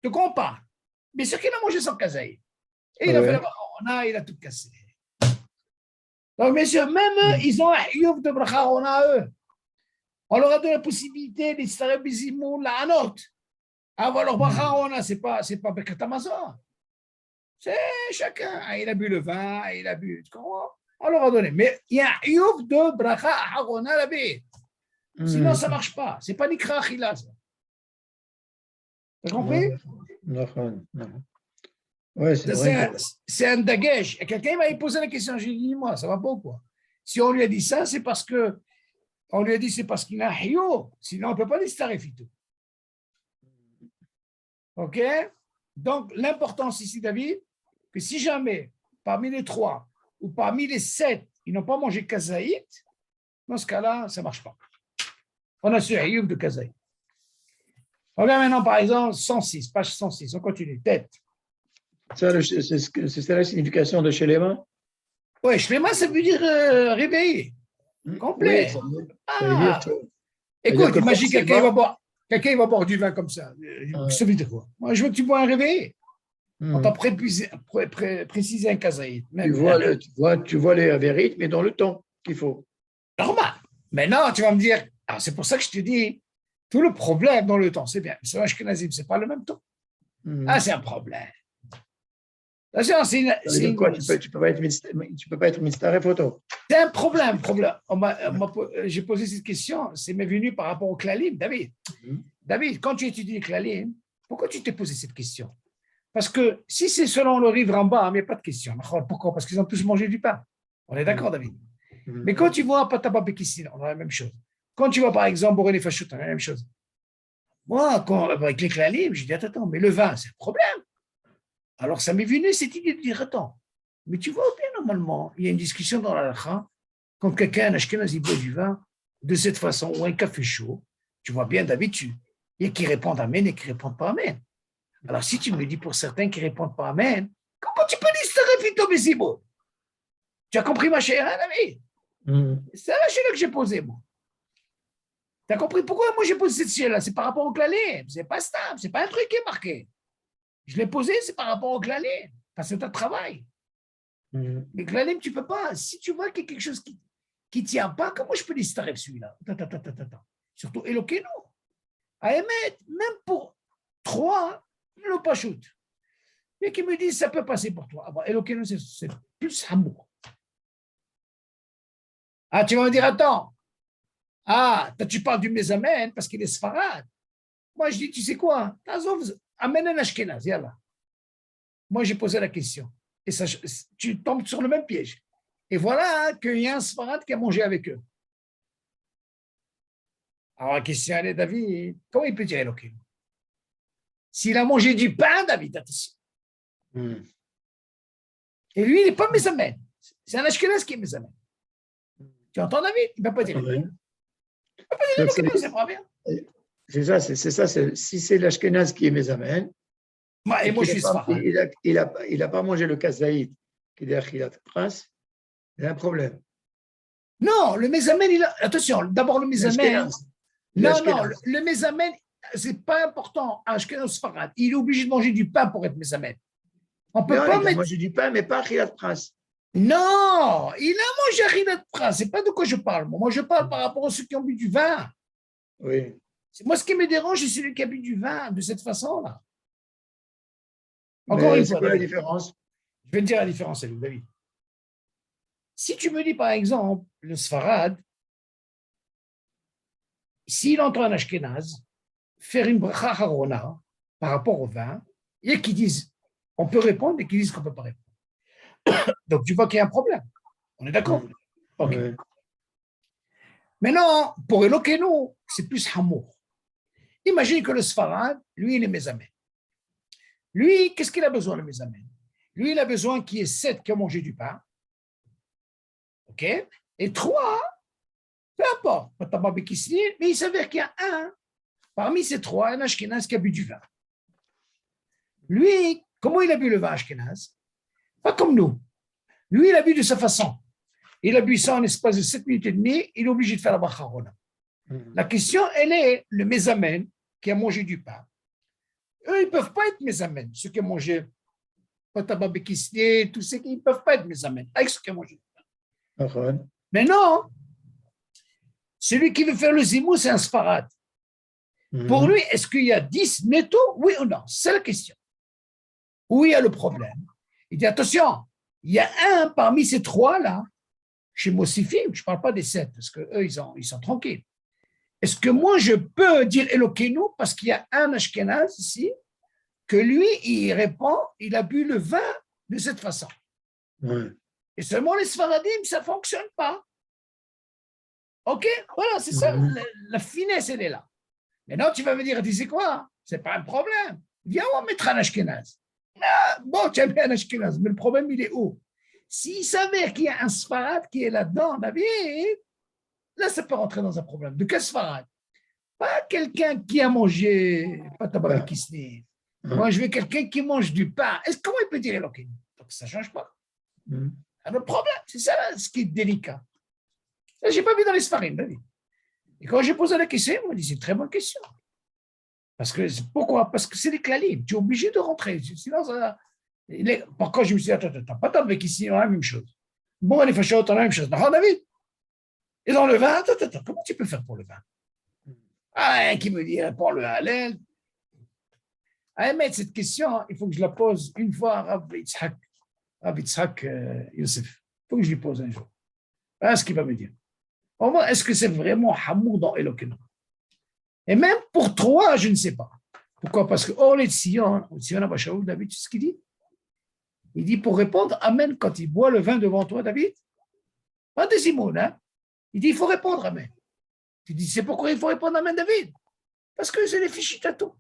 De quoi on parle? Bien sûr qu'il a mangé son kazaïd. Et il a fait la bracha rona, il a tout cassé. Donc, bien sûr, même eux, ils ont un hiyuf de bracha rona eux. On leur a donné la possibilité d'Istareb Bizimou, la Hanot. Avoir leur bracha rona, c'est pas Bekat Amazon. C'est chacun. Il a bu le vin, il a bu. On leur a donné. Mais il y a un hiyuf de bracha rona la vie. Sinon, ça ne marche pas. Ce n'est pas nikra achila, ça. Tu as compris? Non. Ouais, c'est un dagesh. Et quelqu'un m'a posé la question, j'ai dit, moi, ça va pas ou quoi? Si on lui a dit ça, c'est parce que on lui a dit c'est parce qu'il a un hiyuf. Sinon, on ne peut pas l'istarifier tout. OK? Donc, l'importance ici, David, que si jamais, parmi les 3 ou parmi les 7, ils n'ont pas mangé kazaïd, dans ce cas-là, ça ne marche pas. On a ce hiyuf de kazaïd. Regarde maintenant, par exemple, 106, page 106, on continue, tête. C'est la signification de shelema? Oui, shelema, ça veut dire réveillé, complet. Oui, écoute, imagine quelqu'un va boire du vin comme ça. Ça veut dire quoi? Moi, je veux que tu bois un réveillé. On t'a précisé un kazaïd. Tu vois les vérités, mais dans le temps qu'il faut. Normal. Maintenant, tu vas me dire, c'est pour ça que je te dis, tout le problème dans le temps, c'est bien. C'est Ashkenazim, c'est pas le même temps. C'est un problème. Tu peux pas être mitzaref photo. C'est un problème. J'ai posé cette question, c'est m'est venu par rapport au klalim, David. David, quand tu étudies le klalim, pourquoi tu t'es posé cette question? Parce que si c'est selon le livre en bas, il n'y a pas de question. Pourquoi? Parce qu'ils ont tous mangé du pain. On est d'accord, David? Mais quand tu vois Patababekissin, on a la même chose. Quand tu vois, par exemple, Boré Fashut, on a la même chose. Moi, avec les klalim, j'ai dit, attends, mais le vin, c'est un problème. Alors, ça m'est venu cette idée de dire, attends, mais tu vois bien, normalement, il y a une discussion dans la halakha, quand quelqu'un, un ashkenazi, boit du vin, de cette façon, ou un café chaud, tu vois bien d'habitude, il y a qui répondent Amen et qui ne répondent pas Amen. Alors, si tu me dis pour certains qui ne répondent pas Amen, comment tu peux Ito Bezimo. Tu as compris ma chère, hein, David? C'est la chère que j'ai posée, moi. Tu as compris pourquoi moi j'ai posé cette chère-là? C'est par rapport au clalet. C'est pas stable, c'est pas un truc qui est marqué. Je l'ai posé, c'est par rapport au clalet. Parce que tu as travail. Mais clalet, tu peux pas. Si tu vois qu'il y a quelque chose qui ne tient pas, comment je peux distraire celui-là? Surtout Elokeno. À émettre, même pour 3, ne pas shoot. Et qui me disent ça peut passer pour toi. Elokeno, c'est plus amour. Ah, tu vas me dire, attends. Ah, toi, tu parles du Mésamène parce qu'il est Sfarad. Moi, je dis, tu sais quoi? Amène un Ashkenaz, yallah. Moi, j'ai posé la question. Et ça, tu tombes sur le même piège. Et voilà qu'il y a un Sfarad qui a mangé avec eux. Alors, la question, elle est, David, comment il peut dire Elohim? S'il a mangé du pain, David, attention. Et lui, il n'est pas Mésamène. C'est un Ashkenaz qui est Mésamène. Tu entends, David? Il ne va pas dire Elohim. Il ne va pas dire Elohim, c'est pas bien. C'est ça. Si c'est l'Ashkenaz qui est Mésamène, et moi, je suis Sfarad. Il n'a pas mangé le kazaït, qui est Achilat Prince, il y a un problème. Non, le Mésamène, attention, d'abord le Mésamène. Non, le Mésamène, ce n'est pas important. Ashkenaz Sfarad, il est obligé de manger du pain pour être Mésamène. On peut pas mettre. Manger du pain, mais pas Achilat Prince. Non, il a mangé Achilat Prince. C'est pas de quoi je parle. Moi, je parle par rapport à ceux qui ont bu du vin. Oui. Moi, ce qui me dérange, c'est celui qui a bu du vin de cette façon-là. Encore une fois. C'est quoi la différence? Je vais te dire la différence, David. Si tu me dis, par exemple, le Sfarad, s'il entend un Ashkenaz faire une bracha harona par rapport au vin, il y a qui disent on peut répondre et qui disent qu'on ne peut pas répondre. Donc, tu vois qu'il y a un problème. On est d'accord? Ok. Ouais. Maintenant, pour Elokenu, c'est plus hamour. Imagine que le Sfarad, lui, il est Mésamène. Lui, qu'est-ce qu'il a besoin, le Mésamène? Lui, il a besoin qu'il y ait 7 qui ont mangé du pain. OK? Et 3, peu importe, mais il s'avère qu'il y a un, parmi ces 3, un Ashkenaz qui a bu du vin. Lui, comment il a bu le vin Ashkenaz? Pas comme nous. Lui, il a bu de sa façon. Il a bu ça en espace de 7 minutes et demie, il est obligé de faire la bracha harona. La question, elle est le Mésamène qui a mangé du pain. Eux, ils ne peuvent pas être Mésamène. Ceux qui ont mangé pataba bekisné, tous ceux qui ne peuvent pas être Mésamène avec ceux qui ont mangé du pain. Mais non, celui qui veut faire le zimou, c'est un Sfarad. Pour lui, est-ce qu'il y a 10 netto, oui ou non? C'est la question. Où il y a le problème? Il dit, attention, il y a un parmi ces 3-là, chez Mossifim, je ne parle pas des 7, parce qu'eux, ils sont tranquilles. Est-ce que moi, je peux dire Elokenu parce qu'il y a un Ashkenaz ici, que lui, il répond, il a bu le vin de cette façon. Et seulement les Sfaradim, ça ne fonctionne pas. OK? Voilà, c'est ça, la finesse, elle est là. Maintenant, tu vas me dire, tu sais quoi? Ce n'est pas un problème. Viens, on va mettre un Ashkenaz. Ah, bon, tu as mis un Ashkenaz, mais le problème, il est où? S'il s'avère qu'il y a un Sfarad qui est là-dedans, David, là, ça peut rentrer dans un problème. De quel Sfarad? Pas quelqu'un qui a mangé pataba bekisné. Moi, je veux quelqu'un qui mange du pain. Comment il peut dire Elohim? Donc, ça ne change pas. Le problème, c'est ça ce qui est délicat. Ça, je n'ai pas vu dans les Sfarim, David. Et quand j'ai posé la question, on m'a dit, c'est une très bonne question. Pourquoi? Parce que c'est les clalim. Tu es obligé de rentrer. Sinon, pourquoi je me suis dit, attends, pas tant ici, on a la même chose. Bon, les fachos, on a la même chose. Non, David. Et dans le vin, attends, comment tu peux faire pour le vin? Un qui me dit, pour le halal. À émettre cette question, il faut que je la pose une fois à Rav Yitzhak Youssef. Il faut que je lui pose un jour. Voilà ce qu'il va me dire. Au moins, est-ce que c'est vraiment hamour dans Elokenu? Et même pour 3, je ne sais pas. Pourquoi? Parce que Orlet Sion, David, tu sais ce qu'il dit? Il dit pour répondre Amen quand il boit le vin devant toi, David. Pas des imounes, hein? Il dit il faut répondre Amen. Tu dis c'est pourquoi il faut répondre Amen, David? Parce que c'est les fichitato.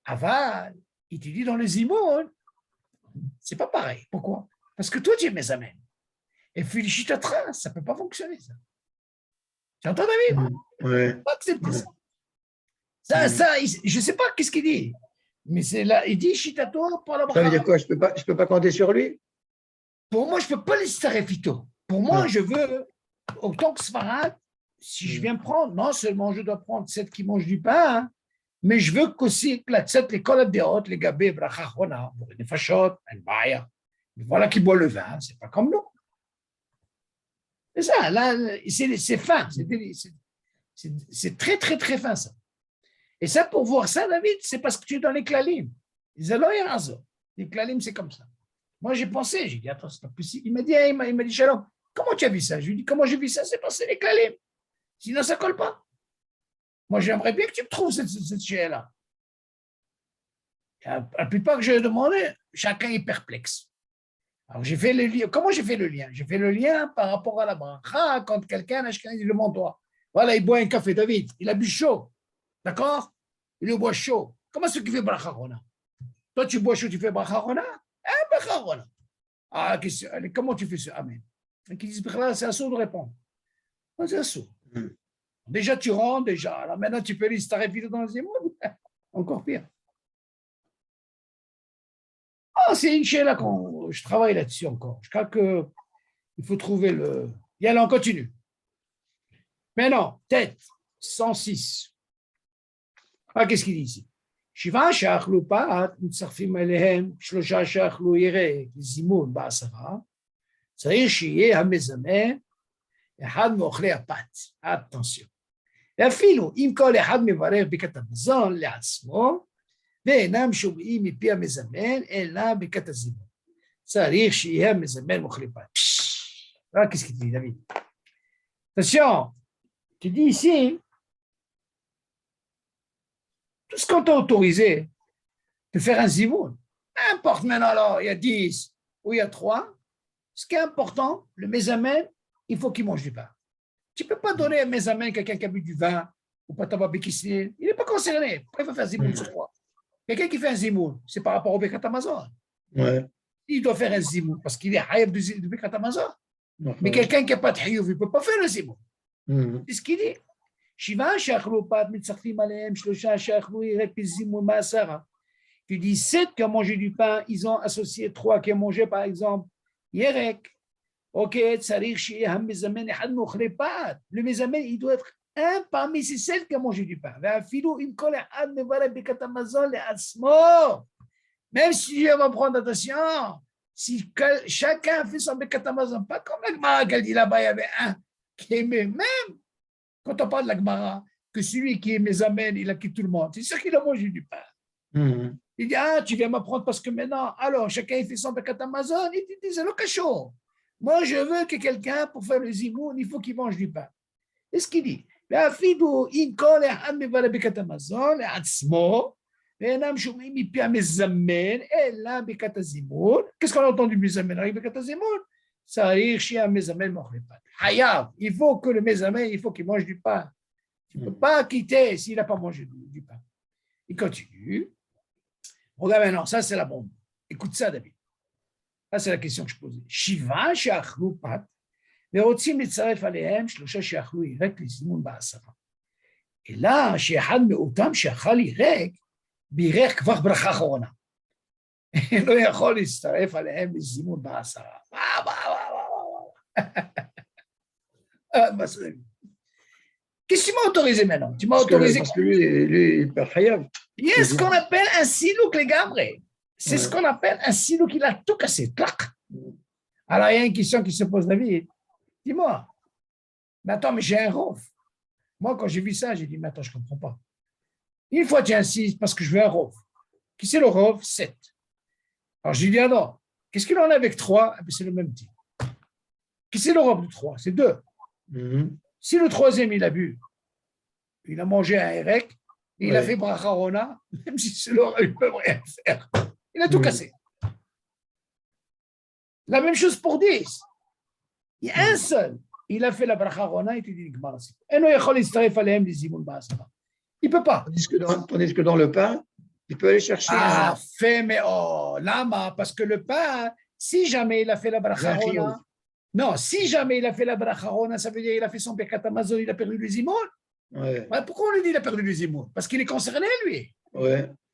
Aval, il te dit dans les imounes, c'est pas pareil. Pourquoi? Parce que toi, tu es mes Amen. Et fichitatra, ça ne peut pas fonctionner, ça. Tu entends, David? Ouais. Pas accepter ça. Ça, je ne sais pas qu'est-ce qu'il dit, mais c'est là, il dit Chitato pour la bracha. Ça veut dire quoi? Je peux pas compter sur lui? Pour moi, je ne peux pas les starefito. Pour moi, je veux, autant que Sfarad, si je viens prendre, non seulement je dois prendre celle qui mange du pain, hein, mais je veux qu'aussi la tête, les cols des hautes, les gabés, brachachona, les fachot, el baya. Voilà qui boit le vin, c'est pas comme nous. C'est ça, là, c'est fin, c'est très, très, très fin, ça. Et ça, pour voir ça, David, c'est parce que tu es dans les klalim. Les klalim, c'est comme ça. Moi, j'ai pensé, j'ai dit, attends, c'est pas possible. Il m'a dit, Shalom, comment tu as vu ça? Je lui ai dit, comment j'ai vu ça? C'est parce que c'est les klalim. Sinon, ça ne colle pas. Moi, j'aimerais bien que tu me trouves cette chaîne-là. La plupart que j'ai demandé, chacun est perplexe. Alors, j'ai fait le lien. Comment j'ai fait le lien? J'ai fait le lien par rapport à la bracha, quand quelqu'un, il demande toi. Voilà, il boit un café, David. Il a bu chaud. D'accord? Il le boit chaud. Comment est-ce qu'il fait bracha rona? Toi, tu bois chaud, tu fais bracha rona? Bracha rona. Ah, comment tu fais ça? Amen. Donc, ils disent, c'est un saut de répondre. C'est un saut. Déjà, tu rentres, déjà. Alors maintenant, tu peux aller t'arrêter dans le deuxième monde. Encore pire. Ah, c'est une chaîne là que je travaille là-dessus encore. Je crois qu'il faut trouver le. Et alors, on continue. Maintenant, tête, 106. Ah, qu'est-ce qu'il dit ici? שבעה שאכלו פת, מצרפים אליהם 3 שאכלו ירק, זימון ב10, צריך שיהיה המזמן אחד מאוכלי הפת. אטנסיון. ואפילו אם כל אחד מברך ברכת המזון לעצמו, ואינם שומעים מפי המזמן, אלא ברכת הזימון. צריך שיהיה המזמן מאוכלי פת. Qu'est-ce qu'il dit, David? Attention, tu dis ici, tout ce qu'on t'a autorisé de faire un zimoun, importe maintenant, alors il y a 10 ou il y a 3, ce qui est important, le mésamène, il faut qu'il mange du pain. Tu ne peux pas donner un mésamène à quelqu'un qui a bu du vin ou pas tabac béquissé, il n'est pas concerné. Pourquoi il faut faire un zimoun sur toi? Quelqu'un qui fait un zimoun, c'est par rapport au Bekat Amazon. Ouais. Il doit faire un zimoun parce qu'il est haïf du Bekat Amazon. Mais quelqu'un qui n'a pas de haïf, il ne peut pas faire le zimoun. C'est ce qu'il dit. שבעה שאכלו פת מצרפים עליהם 3 שאכלו ירק בזימון מעשרה. Tu dis 7 qui ont mangé du pain, ils ont associé 3 qui ont mangé par exemple ירק. Ok, צריך שיהיה המזמן אחד מאוכלי פת. Le mézamène, il doit être un parmi ces 7 qui ont mangé du pain. ואפילו אם כל אחד מברך ברכת המזון לעצמו. Même si on va prendre attention, si chacun fait son ברכת המזון, pas comme la Gemara qu'elle dit là-bas, il y avait un qui aimait même. Quand on parle de la Gemara, que celui qui est mésamène, il a quitté tout le monde, c'est sûr qu'il a mangé du pain. Il dit, tu viens m'apprendre parce que maintenant, alors, chacun il fait son Bekat Amazon, il dit, c'est le cachot. Moi, je veux que quelqu'un, pour faire le zimoun, il faut qu'il mange du pain. C'est ce qu'il dit. Qu'est-ce qu'on a entendu du mésamène avec Bekat Zimoun? Il faut que le mésamène, il faut qu'il mange du pain. Tu ne peux pas quitter s'il n'a pas mangé du pain. Il continue. Regarde maintenant, ça c'est la bombe. Écoute ça, David. Ça c'est la question que je posais. Shiva she'achlu pat, ורוצים לצרף עליהם 3 שאכלו ירק לזימון ב10. אלא שאחד מאותם שאכל ירק, בירך כבר ברכה אחרונה. לא יכול להצטרף עליהם לזימון ב10. Qu'est-ce que tu m'as autorisé maintenant? Tu m'as autorisé. Parce que lui, il perd Hayav. Il y a ce qu'on appelle un silouk, les gars. C'est ce qu'on appelle un silouk, il a tout cassé. Alors, il y a une question qui se pose, David. Dis-moi, mais attends, mais j'ai un rov. Moi, quand j'ai vu ça, j'ai dit, mais attends, je ne comprends pas. Une fois, tu insistes parce que je veux un rov. Qui c'est le rov? 7. Alors, je lui dis, alors, qu'est-ce qu'il en a avec 3? C'est le même type. Qui c'est le rov de 3? C'est 2. Si le troisième, il a bu, il a mangé un érec, et il a fait bracharona, même si c'est l'or, il ne peut rien faire. Il a tout cassé. La même chose pour 10. Il y a un seul. Il a fait la bracharona, il te dit, il ne peut pas. Tandis que dans le pain, il peut aller chercher lama, parce que le pain, si jamais il a fait la bracharona, non, si jamais il a fait la bracharona, ça veut dire qu'il a fait son Bekat Amazon, il a perdu le zimoun. Pourquoi on lui dit qu'il a perdu le zimoun? Parce qu'il est concerné, lui.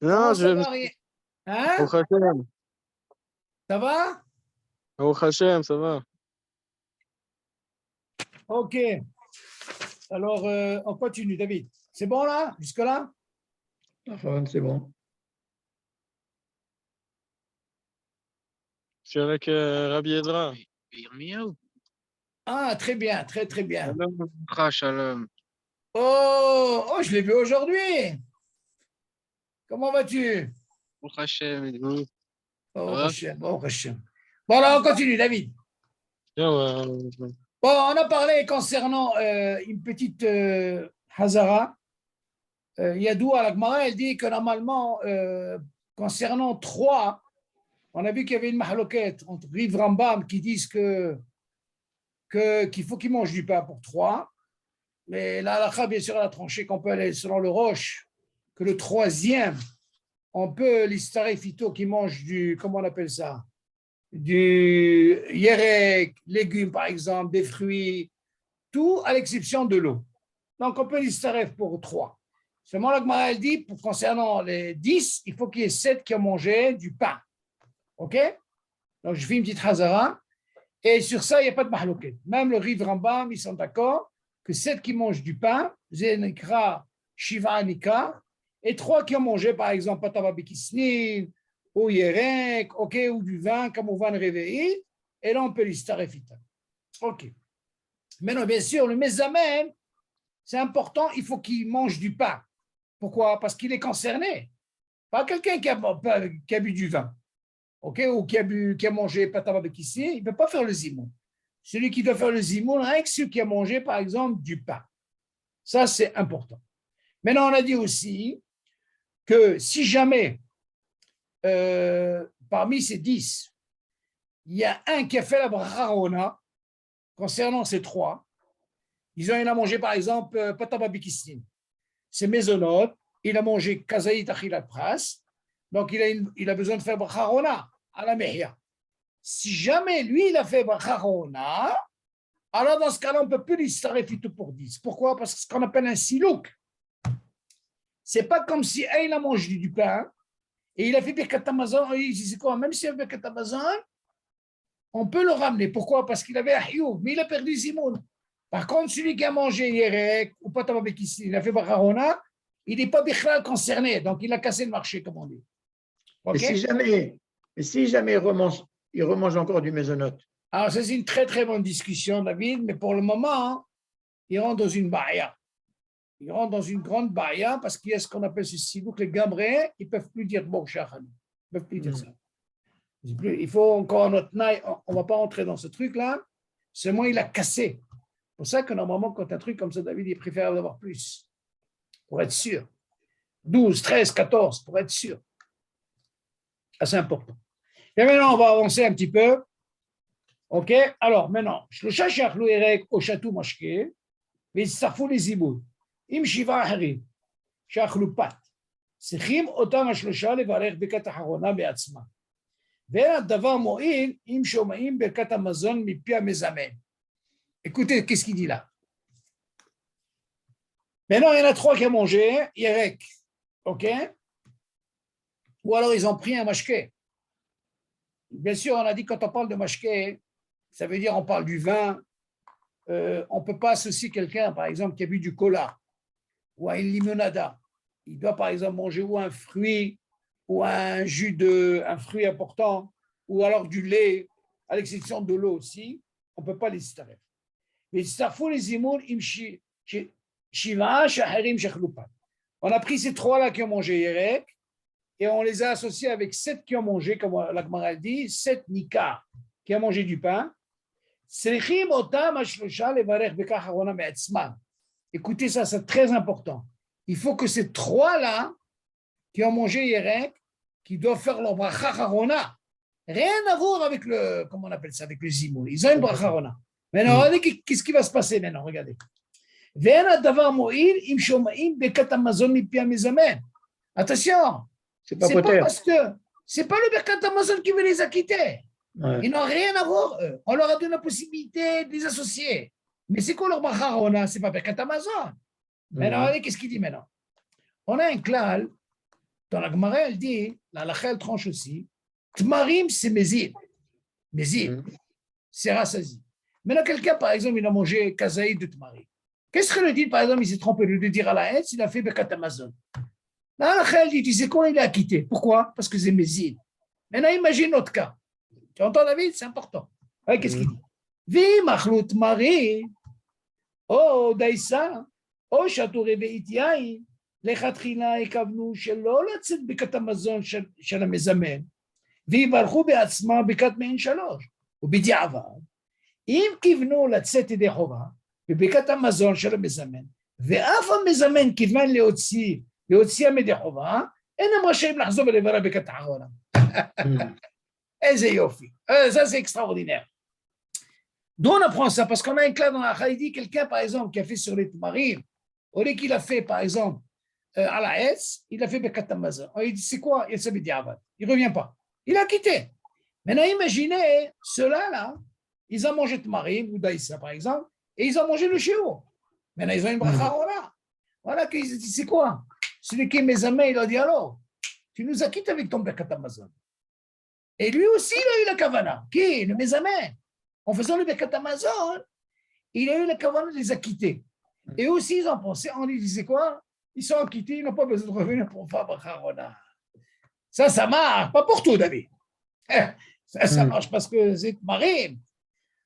Non, Ça va rien. Hein? Au Hachem. Ça va? Au Hachem, ça va. Ok. Alors, on continue, David. C'est bon là? Jusque-là? Enfin, c'est bon. Je suis avec Rabbi Ezra. Ah, très bien, très, très bien. Shalom. Oh, je l'ai vu aujourd'hui. Comment vas-tu? Au Hachem, et vous? Oh, va? Hachem, oh, Hachem. Bon, alors, on continue, David. Bien, ouais. Bon, on a parlé concernant une petite Hazara. Yadou à la Gemara, elle dit que normalement, concernant 3, on a vu qu'il y avait une mahloquette entre Riv Rambam qui disent qu'il faut qu'ils mangent du pain pour 3. Mais la halakha, bien sûr, elle a tranché qu'on peut aller selon le Roche, que le 3e, on peut l'istarer fito qui mange du, comment on appelle ça? Du yerek, légumes par exemple, des fruits, tout à l'exception de l'eau. Donc on peut l'istarer pour 3. Seulement la Gemara elle dit, pour concernant les 10, il faut qu'il y ait 7 qui ont mangé du pain. OK? Donc je fais une petite hazara. Et sur ça, il n'y a pas de mahlouket. Même le Riv Rambam, ils sont d'accord que 7 qui mangent du pain, Zenikra, Shiva Anika, et 3 qui ont mangé, par exemple, Patava Bikisnin, ou Yerek, ok, ou du vin, comme au vin réveillé, et là, on peut l'istarefita. Ok. Maintenant, bien sûr, le mesamen, c'est important, il faut qu'il mange du pain. Pourquoi? Parce qu'il est concerné. Pas quelqu'un qui a bu du vin, ok, ou qui a mangé Patava Bikisnin, il ne peut pas faire le zimon. Celui qui doit faire le zimoun, rien que celui qui a mangé, par exemple, du pain. Ça, c'est important. Maintenant, on a dit aussi que si jamais, parmi ces 10, il y a un qui a fait la brachara concernant ces 3, il a mangé, par exemple, pataba bikistin. C'est mésonote, il a mangé kazaït achilat pras, donc il a besoin de faire brachara à la mehia. Si jamais lui, il a fait brachara, alors dans ce cas-là, on ne peut plus l'istaref tout pour 10. Pourquoi? Parce que ce qu'on appelle un silouk, ce n'est pas comme si il a mangé du pain et il a fait Birkat Hamazon, il dit quoi? Même s'il a fait Birkat Hamazon, on peut le ramener. Pourquoi? Parce qu'il avait Ahioub, mais il a perdu Zimoun. Par contre, celui qui a mangé Yerek ou Patababekissi, il a fait Barahona, il n'est pas Bichral concerné, donc il a cassé le marché, comme on dit. Okay? Mais si jamais il remange encore du mésonote. Alors, ça, c'est une très, très bonne discussion, David, mais pour le moment, il rentre dans une baïa. Il rentre dans une grande baïa parce qu'il y a ce qu'on appelle ce silouk, les gamrés, ils ne peuvent plus dire bon, Shachan. Ils ne peuvent plus dire ça. Il faut encore notre naï, on ne va pas entrer dans ce truc-là, seulement il a cassé. C'est pour ça que normalement, quand un truc comme ça, David, il préfère d'avoir plus, pour être sûr. 12, 13, 14, pour être sûr. C'est important. Et maintenant, on va avancer un petit peu. OK? Alors, maintenant, שלושה שאכלו ירק או שתו משקה, והצטרפו לזיבוד, עם 7 אחרים שאכלו פת, צריכים אותם השלושה לברך ברכת אחרונה בעצמם. ואין הדבר מועיל אם שומעים ברכת המזון מפי המזמן. Écoutez, qu'est-ce qu'il dit là? Maintenant, il y en a 3 qui ont mangé Yerek. OK? Ou alors, ils ont pris un mashké. Bien sûr, on a dit quand on parle de mashké, ça veut dire on parle du vin. On ne peut pas associer quelqu'un, par exemple, qui a bu du cola ou à une limonada. Il doit, par exemple, manger ou un fruit ou un jus un fruit important ou alors du lait, à l'exception de l'eau aussi. On ne peut pas les starer. Mais on a pris ces 3-là qui ont mangé Yerek et on les a associés avec 7 qui ont mangé, comme la Gemara dit, 7 Nika qui ont mangé du pain. Écoutez ça, c'est très important. Il faut que ces 3-là qui ont mangé Yerek, qui doivent faire leur bracha harona, rien à voir avec le, comment on appelle ça, avec le zimoun. Ils ont une bracha harona. Maintenant, regardez qu'est-ce qui va se passer maintenant, regardez. Attention, c'est pas parce que c'est pas le Birkat Hamazon qui veut les acquitter. Ouais. Ils n'ont rien à voir. On leur a donné la possibilité de les associer. Mais c'est quoi leur bracha harona? C'est pas Birkat Hamazon. Maintenant, regardez qu'est-ce qu'il dit maintenant. On a un klal Dans la Gemara, elle dit, la halakha, elle tranche aussi, Tmarim, c'est Mézid. Mézid, c'est rassasi. Maintenant, quelqu'un, par exemple, il a mangé kazaïd de Tmarim. Qu'est-ce que le dit, par exemple, il s'est trompé de dire à la haine, il a fait Bekat Amazon. La halakha, elle dit, tu sais quoi, il est acquitté. Pourquoi? Parce que c'est Mézid. Maintenant, imagine notre cas. Tu entends, David? C'est important. Ouais, qu'est-ce qu'il dit? Vi machlut mari, oh daïsa, oh chatouré veitiaï, לכתחילה הכוונו שלא לצאת ברכת המזון של המזמן, ויברכו בעצמם ברכת מעין שלוש, ובדיעבד, אם כיוונו לצאת ידי חובה בברכת המזון של המזמן, ואף המזמן כיוון להוציאם ידי חובה, אינם רשאים לחזור ולברר ברכת האחרונה. איזה יופי, ça c'est extraordinaire. D'où on apprend ça? Parce qu'on a un cas dans la Haïdi, quelqu'un par exemple qui a fait sur les Tmarim, au lieu qu'il a fait par exemple à la S, il a fait Bekat Amazon. Il dit c'est quoi? Il ne revient pas. Il a quitté. Maintenant imaginez ceux-là là, ils ont mangé Tmarim ou Daïssa par exemple, et ils ont mangé le Shéo. Maintenant ils ont une bracha. Voilà qu'ils disent c'est quoi? Celui qui est mes amis, il a dit alors, tu nous as quitté avec ton Bekat Amazon. Et lui aussi il a eu la kavana. Qui? Le Mézamé. En faisant le Bekat Amazon, il a eu la kavana de les acquitter. Et aussi, ils ont pensé, on lui disait quoi? Ils sont acquittés, ils n'ont pas besoin de revenir pour faire Bacharona. Ça marche, pas pour tout, David. Ça marche parce que c'est marine.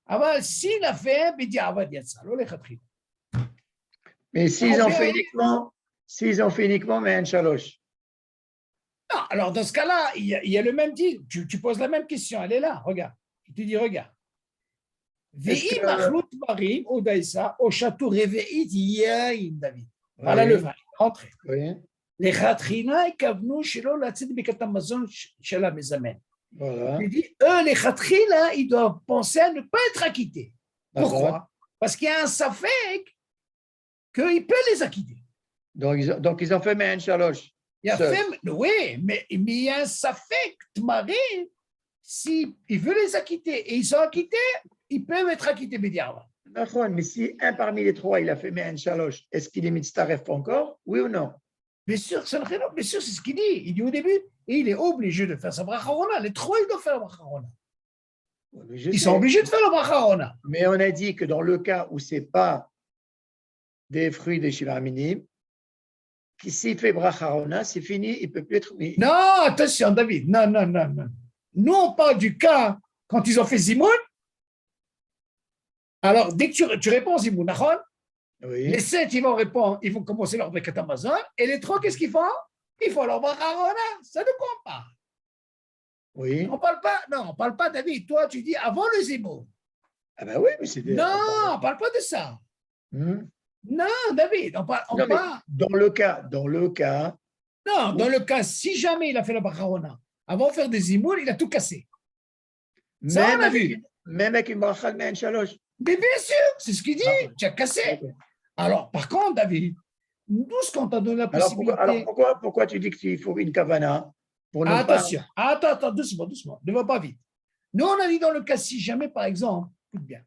Alors, s'il a fait, mais s'ils ont fait uniquement, mais un chaloche. Non, alors dans ce cas-là, il y a le même dit. Tu poses la même question, elle est là, regarde. Tu te dis, regarde. Ve'i machlut marim ou daïsa au château réveillé yaïn David. Voilà le vin. Entrez. Les khatrina et kavnou shelo latzit bekat Amazon shel hamezamen. Voilà. Il dit eux les khatrina ils doivent penser à ne pas être acquittés. Pourquoi? Parce qu'il y a un safek qu'il peut les acquitter. Donc ils ont fait mais un chaloche. Il a fait, oui, mais il y a un safek tmarim si il veut les acquitter et ils sont acquittés. Ils peuvent être acquittés médialement. Mais si un parmi les trois, il a fait un chaloche, est-ce qu'il est mitzaref encore? Oui ou non? Bien sûr, c'est ce qu'il dit. Il dit au début, et il est obligé de faire sa bracharona. Les trois, ils doivent faire la bracharona. Ils sont obligés de faire la bracharona. Mais on a dit que dans le cas où ce n'est pas des fruits des Shiva Minim, s'il fait bracharona, c'est fini, il ne peut plus être mis. Non, attention, David. Non. Nous, on parle du cas quand ils ont fait Zimoun. Alors, dès que tu réponds Zimoun, les 7, ils vont répondre, ils vont commencer leur Bekat Amazon, et les 3, qu'est-ce qu'ils font? Ils font leur bracharona. Ça de quoi on parle? Oui. On ne parle pas, David. Toi, tu dis avant le Zimoun. Ah ben oui, mais c'est Non, on ne parle pas de ça. Non, David, on parle. Dans le cas. Non, dans le cas, si jamais il a fait la bracharona, avant de faire des Zimoun, il a tout cassé. Ça, on a vu. Même avec une bracha de un chaloche. Mais bien sûr, c'est ce qu'il dit, tu as cassé. Okay. Alors, par contre, David, nous, ce qu'on t'a donné la possibilité… Alors, pourquoi tu dis qu'il faut une kavana pour ne Attention, attends, doucement, ne va pas vite. Nous, on a dit dans le cas, si jamais, par exemple, écoute bien,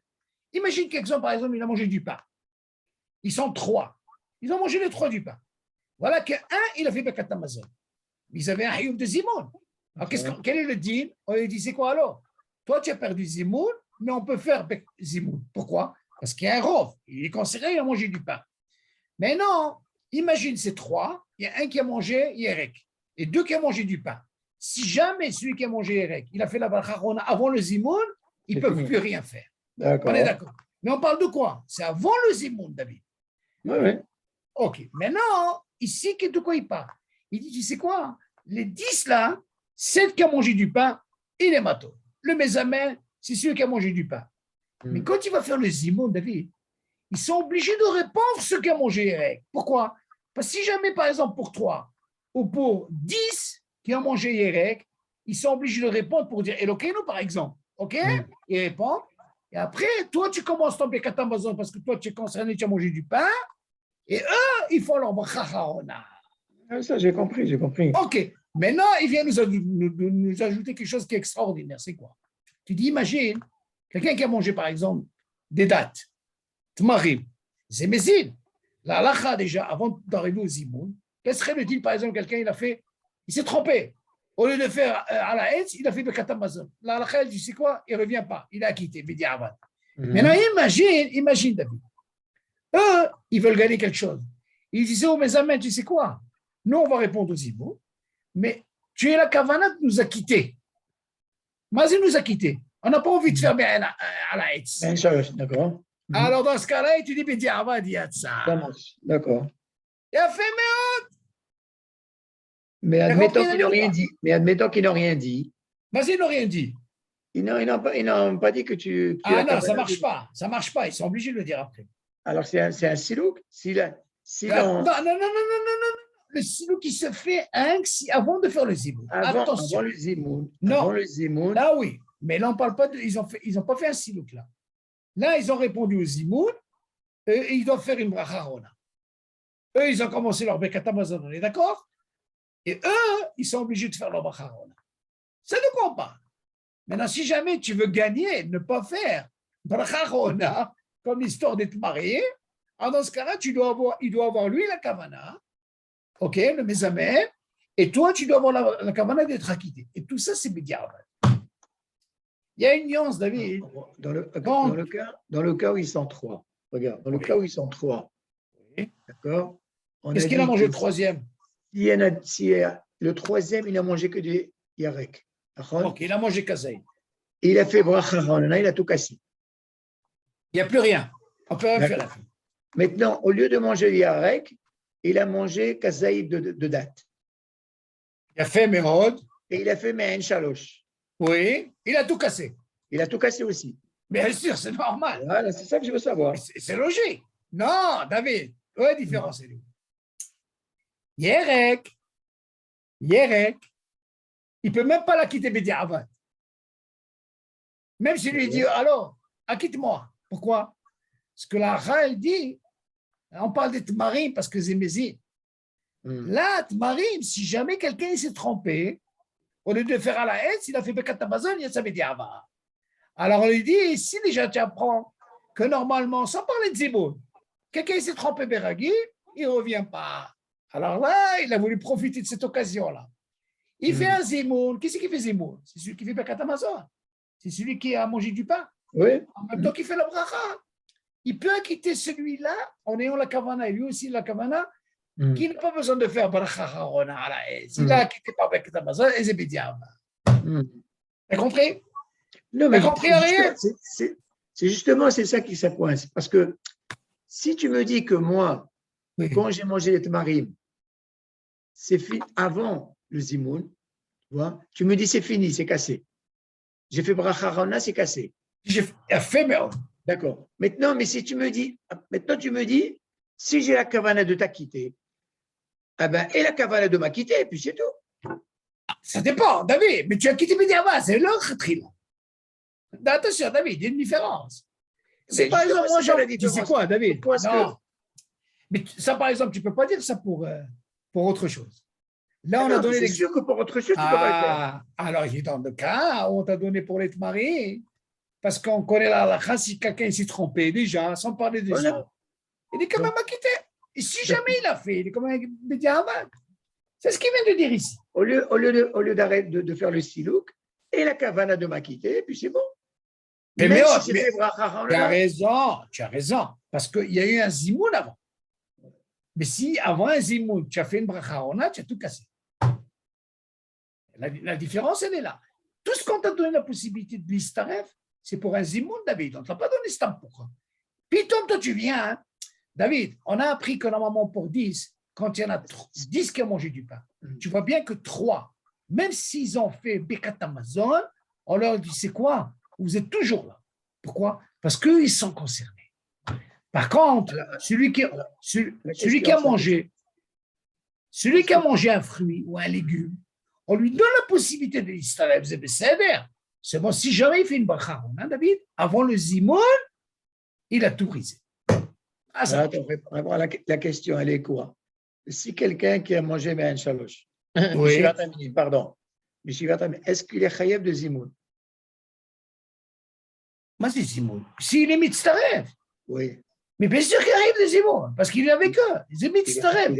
imagine quelqu'un, par exemple, il a mangé du pain. Ils sont 3. Ils ont mangé les 3 du pain. Voilà qu'un, il a fait Bekat Amazon. Ils avaient un hayoum de Zimoun. Alors, quel est le deal? On lui dit, c'est quoi alors? Toi, tu as perdu Zimoun, mais on peut faire Zimoun. Pourquoi? Parce qu'il y a un rov. Il est considéré, il a mangé du pain. Mais non, imagine ces 3, il y a un qui a mangé Yerek et 2 qui ont mangé du pain. Si jamais celui qui a mangé Yerek, il a fait la bracharona avant le Zimoun, ils ne peuvent plus rien faire. D'accord. On est d'accord. Mais on parle de quoi? C'est avant le Zimoun, David. Oui. Ok. Maintenant, ici, de quoi il parle? Il dit, tu sais quoi? Les 10 là, 7 qui ont mangé du pain, il est mato. Le Mézamé, c'est celui qui a mangé du pain. Mais quand il va faire le Zimoun, David, ils sont obligés de répondre ceux qui ont mangé Yerek. Pourquoi? Parce que si jamais, par exemple, pour 3 ou pour 10 qui ont mangé Yerek, ils sont obligés de répondre pour dire Elokeinu, par exemple. OK? Ils répondent. Et après, toi, tu commences ton Bekat Amazon parce que toi, tu es concerné, tu as mangé du pain. Et eux, ils font leur bracharona. Ça, j'ai compris. OK. Maintenant, il vient nous ajouter quelque chose qui est extraordinaire. C'est quoi? Tu dis, imagine, quelqu'un qui a mangé, par exemple, des dattes, tmarim, zémézine. La halakha, déjà, avant d'arriver au zimoun, quel serait le deal, par exemple, quelqu'un, il a fait il s'est trompé. Au lieu de faire à la Hetz, il a fait Bekat Amazon. La halakha, tu sais quoi? Il ne revient pas. Il a acquitté, Bediavad. Maintenant, imagine, David. Eux, ils veulent gagner quelque chose. Ils disaient, oh, mes amis, tu sais quoi? Nous, on va répondre aux Zibou, mais tu es la Kavana de nous a quittés. Mazé nous a quittés. On n'a pas envie de faire bien à la Hetz. D'accord. Alors, dans ce cas-là, tu dis, Bediavad, il y a de ça. Ça marche. D'accord. Il a fait, Mais admettons qu'ils n'ont rien dit. Mazé n'ont rien dit. Ils n'ont pas dit que tu Ah non, ça ne marche pas. Ça ne marche pas. Ils sont obligés de le dire après. Alors, c'est un silouk. Non. Le silouk qui se fait avant de faire le zimoun. Attention. Avant le zimoun. Non. Avant le zimoun. Là, oui. Mais là, on ne parle pas de. Ils n'ont pas fait un silouk là. Là, ils ont répondu au zimoun et ils doivent faire une bracharona. Eux, ils ont commencé leur Bekat Amazon, on est d'accord? Et eux, ils sont obligés de faire leur bracharona. C'est de quoi on parle. Maintenant, si jamais tu veux gagner, ne pas faire bracharona, comme l'histoire d'être marié, alors dans ce cas-là, il doit avoir lui la kavana, ok, le mésamé, et toi, tu dois avoir la kavana d'être acquitté. Et tout ça, c'est Bediavad. Il y a une nuance, David. Dans le cas où ils sont trois. Regarde, dans le cas où ils sont trois. Oui. D'accord. Qu'est-ce qu'il a mangé le troisième? Le troisième, il n'a mangé que du yarek. Ok, il a mangé kazaï. Il a fait bracharona, il a tout cassé. Il n'y a plus rien. On peut rien faire. Maintenant, au lieu de manger le yarek, il a mangé kazaï de date. Il a fait Mehod. Et il a fait Me'en Shalosh. Oui, il a tout cassé. Il a tout cassé aussi. Bien sûr, c'est normal. Voilà, c'est ça que je veux savoir. C'est logique. Non, David, la différence est où? Yerek, il ne peut même pas la quitter Bediavad. Même s'il lui dit, alors, acquitte-moi. Pourquoi? Parce que la Ra, dit, on parle de Tmarim parce que c'est Mézine. Là, Tmarim, si jamais quelqu'un s'est trompé, au lieu de faire à la haine, s'il a fait Bekat Amazon, il y a ça Bediavad. Alors on lui dit, si déjà tu apprends que normalement, sans parler de Zimoun, quelqu'un s'est trompé Beragui, il ne revient pas. Alors là, il a voulu profiter de cette occasion-là. Il fait un Zimoun. Qui c'est qui fait Zimoun? C'est celui qui fait Bekat Amazon. C'est celui qui a mangé du pain. Oui. En même temps qu'il fait la bracha. Il peut acquitter celui-là en ayant la kavana, et lui aussi la kavana, qui n'a pas besoin de faire bracha harona à la haine. Il a acquitté par Bekat Amazon et c'est Bediavad. T'as compris? Non, mais c'est justement ça qui ça coince. Parce que si tu me dis que moi, quand j'ai mangé les tamarim, c'est fini avant le zimoun, tu me dis c'est fini, c'est cassé. J'ai fait bracharona, c'est cassé. J'ai fait, mais d'accord. Maintenant, mais si tu me dis, si j'ai la kavana de t'acquitter, et la kavana de m'acquitter, et puis c'est tout. Ça dépend, David, mais tu as quitté Bediavad, c'est l'autre tril. Attention, David, il y a une différence. C'est par exemple, moi, tu sais quoi, David? Non. Mais ça, par exemple, tu ne peux pas dire ça pour autre chose. Là, on a donné c'est sûr que pour autre chose, tu ne peux pas le faire. Alors, il est dans le cas où on t'a donné pour l'être marié, parce qu'on connaît la halakha, si quelqu'un s'est trompé déjà, sans parler des autres, il est quand même acquitté. Et si jamais il a fait, il est quand même Bediavad. C'est ce qu'il vient de dire ici. Au lieu d'arrêter de faire le silouk, et la kavana de m'acquitter, et puis c'est bon. Mais tu as raison, parce qu'il y a eu un zimoun avant. Mais si avant un zimoun, tu as fait une bracharona, tu as tout cassé. La différence, elle est là. Tout ce qu'on t'a donné la possibilité de l'istaref, c'est pour un zimoun, David. On ne t'a pas donné stam pourquoi. Puis toi, tu viens, hein. David, on a appris que normalement pour 10, quand il y en a 10 qui ont mangé du pain, tu vois bien que 3, même s'ils ont fait Bekat Amazon, on leur dit, c'est quoi? Vous êtes toujours là. Pourquoi? Parce qu'eux, ils sont concernés. Par contre, celui qui a mangé un fruit ou un légume, on lui donne la possibilité de l'istaref zebeseder. C'est bon, si jamais il fait une bracharona, David, avant le zimoun, il a tout brisé. La question, elle est quoi? Si quelqu'un qui a mangé Me'en Shalosh, pardon, est-ce qu'il est chayav de zimoun? Mais c'est zimoun. S'il est mitzaref. Oui. Mais bien sûr qu'il arrive de zimoun, parce qu'il est avec eux. Il est mitzaref.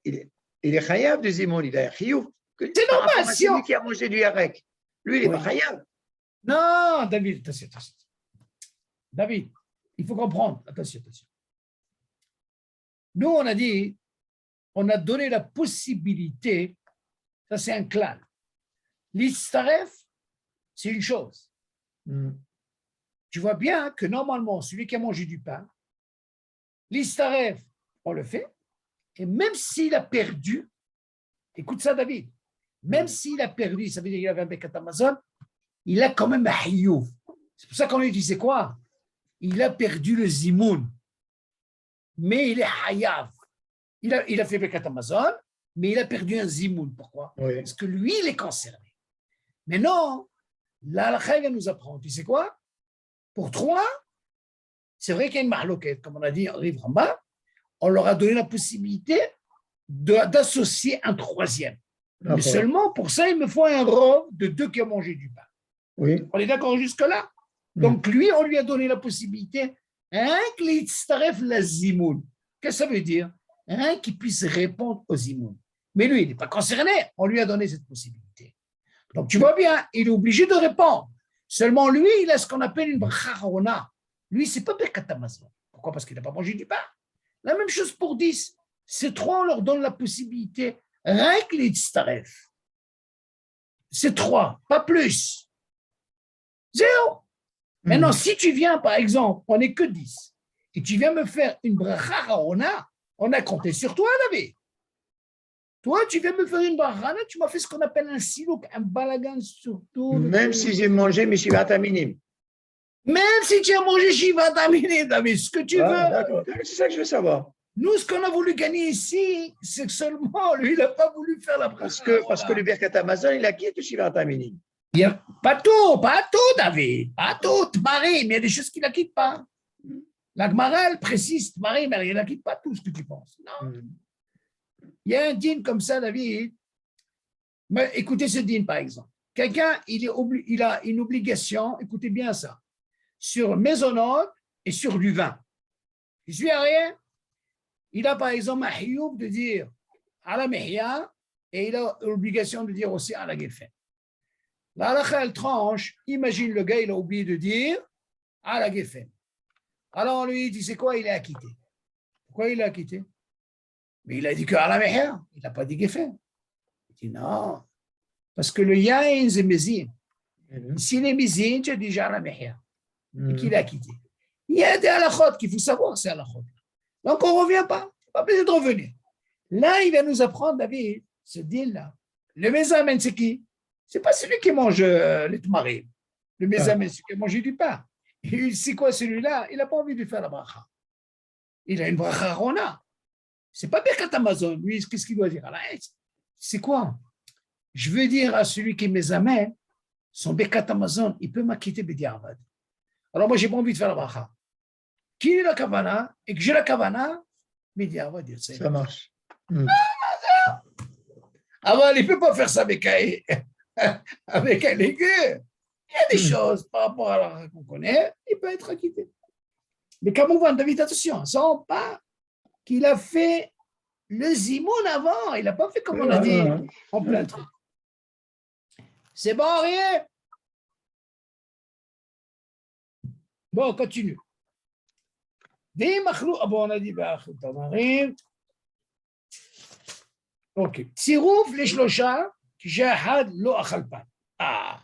Il est chayav de zimoun, il a chiyuv. C'est par normal, rapport à si on... celui qui a mangé du yarek. Lui, il est Oui. pas chayav. Non, David, attention. David, il faut comprendre. Attention. Nous, on a dit, on a donné la possibilité, ça c'est un clan. L'istaref, c'est une chose. Tu vois bien que normalement, celui qui a mangé du pain, l'istaref, on le fait, et même s'il a perdu, écoute ça, David, même s'il a perdu, ça veut dire qu'il avait un Bekat Amazon, il a quand même un Hayouf. C'est pour ça qu'on lui dit, c'est quoi? Il a perdu le Zimoun, mais il est Hayav. Il a fait Bekat Amazon, mais il a perdu un Zimoun. Pourquoi? Oui. Parce que lui, il est concerné. Mais non, la halakha nous apprend, tu sais quoi? Pour 3, c'est vrai qu'il y a une mahloquette, comme on a dit en Rive Ramba, on leur a donné la possibilité d'associer un 3e. Mais seulement pour ça, il me faut un rov de 2 qui ont mangé du pain. Oui. On est d'accord jusque-là? Donc lui, on lui a donné la possibilité, un qui s'taref la zimoun. Qu'est-ce que ça veut dire? Un qui puisse répondre aux zimoun. Mais lui, il n'est pas concerné. On lui a donné cette possibilité. Donc tu vois bien, il est obligé de répondre. Seulement lui, il a ce qu'on appelle une bracharona. Lui, c'est pas Birkat Hamazon. Pourquoi? Parce qu'il n'a pas mangé du pain. La même chose pour 10. Ces 3, on leur donne la possibilité, rien que les tztaref. C'est 3, pas plus. 0. Maintenant, si tu viens, par exemple, on n'est que 10, et tu viens me faire une bracha, on a compté sur toi, David. Toi, tu viens me faire une bracha, tu m'as fait ce qu'on appelle un silouk, un balagan surtout. Même si j'ai mangé mes shivat minim. Même si tu as mangé shivat minim, David, ce que tu veux. C'est ça que je veux savoir. Nous, ce qu'on a voulu gagner ici, c'est que seulement lui, il n'a pas voulu faire la bracha. Parce que le Birkat Hamazon, il a quitté le shivat minim. Pas tout, David, pas tout, Marie, mais il y a des choses qui ne la quittent pas. La Gemara, elle précise, Marie, mais elle ne la quitte pas tout ce que tu penses. Non. Il y a un dîne comme ça, David. Mais écoutez ce dîne, par exemple. Quelqu'un, il a une obligation, écoutez bien ça, sur mésonote et sur du vin. Je suis à rien. Il a, par exemple, un hioub de dire à la mehia et il a l'obligation de dire aussi à la geffen. La halakha, elle tranche. Imagine le gars, il a oublié de dire à la geffen. Alors on lui dit, c'est quoi? Il est acquitté. Pourquoi il est acquitté? Mais il a dit que à la mehia. Il n'a pas dit geffen. Il dit non. Parce que le yain, c'est mézine. S'il est mézine, tu as déjà à la mehia. Et qu'il est acquitté. Il y a des halakhot qu'il faut savoir, c'est halakhot. Donc on ne revient pas. Pas besoin de revenir. Là, il va nous apprendre, David, ce deal-là. Le mézamen, c'est qui? Ce n'est pas celui qui mange les tmarim. Le mézamen, c'est celui qui a mangé du pain. Et c'est quoi celui-là? Il n'a pas envie de faire la bracha. Il a une bracha rona. Ce n'est pas Birkat Hamazon. Lui, qu'est-ce qu'il doit dire? C'est quoi? Je veux dire à celui qui est mézamen, son Birkat Hamazon, il peut m'acquitter B'diavad. Alors moi, je n'ai pas envie de faire la bracha. Qui est la kavana? Et que j'ai la kavana, B'diavad, dire ça. Ça marche. Alors, il ne peut pas faire ça avec un légume. Il y a des choses par rapport à la qu'on connaît, il peut être acquitté. Mais comme on voit, David, attention, ça on pas qu'il a fait le zimoun avant, il n'a pas fait comme on a dit en plein truc. C'est bon, rien? Bon, on continue. Bon, on a dit, ok. Tsirouf les shlosha, qui j'ai had lo achalpan. Ah,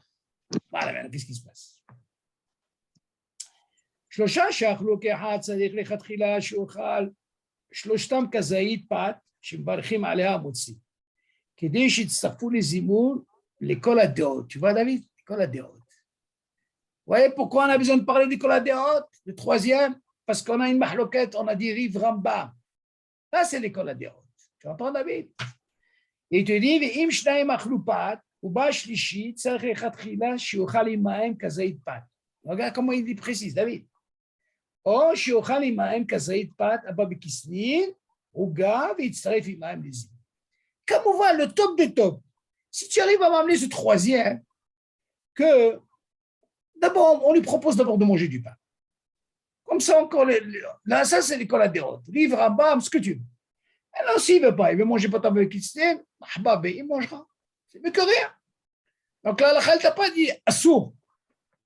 voilà, qu'est-ce qui se passe? שלושה שאכלו כאחד צריך לכתחילה שאוכל שלושתם כזית פת שמברכים עליה המוציא כדי שיצטרפו לזימון לכל הדעות. Tu vois David? לכל הדעות. Vous voyez pourquoi on a besoin de parler de כל הדעות? Le troisième, parce qu'on a une mahloquette, on a dit Rive Rambam. Là c'est לכל הדעות. Tu entends David? Et il te dit ואם שניים אכלו פת ובא שלישי צריך לכתחילה שאוכל עמהם כזית פת. Regarde comment il dit précise David. או שיאכל עמהם כזית פת הבא בכסלין, עוגה ויצטרף עמהם לזימון. Kmouvan, le top des tops. Si tu arrives à m'amener ce troisième, que d'abord, on lui propose d'abord de manger du pain. Comme ça, encore, là, ça, c'est l'école à déroute. Livre à bam, ce que tu veux. Alors, s'il ne veut pas, il veut manger pas avec Kistin, il mangera. C'est mieux que rien. Donc la halakha, elle t'a pas dit assour.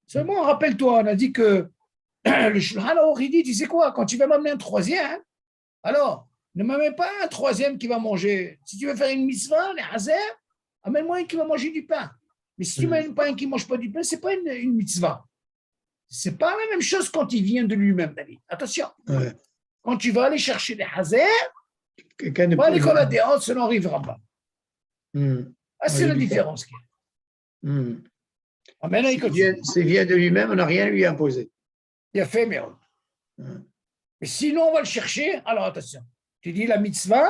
Seulement, rappelle-toi, on a dit que le Shulchan Aruch, il dit, tu sais quoi, quand tu vas m'amener un troisième, alors, ne m'amène pas un troisième qui va manger. Si tu veux faire une mitzvah, les hazer, amène-moi un qui va manger du pain. Mais si tu m'amènes pas un qui ne mange pas du pain, ce n'est pas une mitzvah. Ce n'est pas la même chose quand il vient de lui-même, David. Attention. Ouais. Quand tu vas aller chercher les hazer, Quelqu'un ne pas peut- l'école à déhante, ça n'arrivera pas. Hmm. Ah, c'est Ouais, la il dit différence qu'il y a. Hmm. Ah, maintenant, il continue. C'est vient de lui-même, on n'a rien lui imposé. Il a fait, mais mais sinon, on va le chercher. Alors, attention. Tu dis la mitzvah.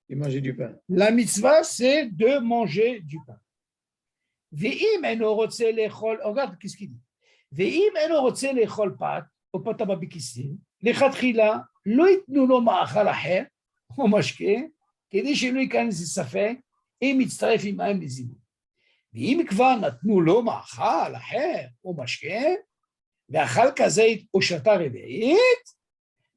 Il mangeait du pain. La mitzvah, c'est de manger du pain. Ve'im eno rotze lechol, regarde qu'est-ce qu'il dit. Ve'im eno rotze lechol pat, או פת הבבקיסים, לכתחילה לא ייתנו לו מאכל אחר או משקה, כדי שלא ייכנס לספק אם יצטרף עמהם לזימון. ואם כבר נתנו לו מאכל אחר או משקה, ואכל כזה או שתה רביעית,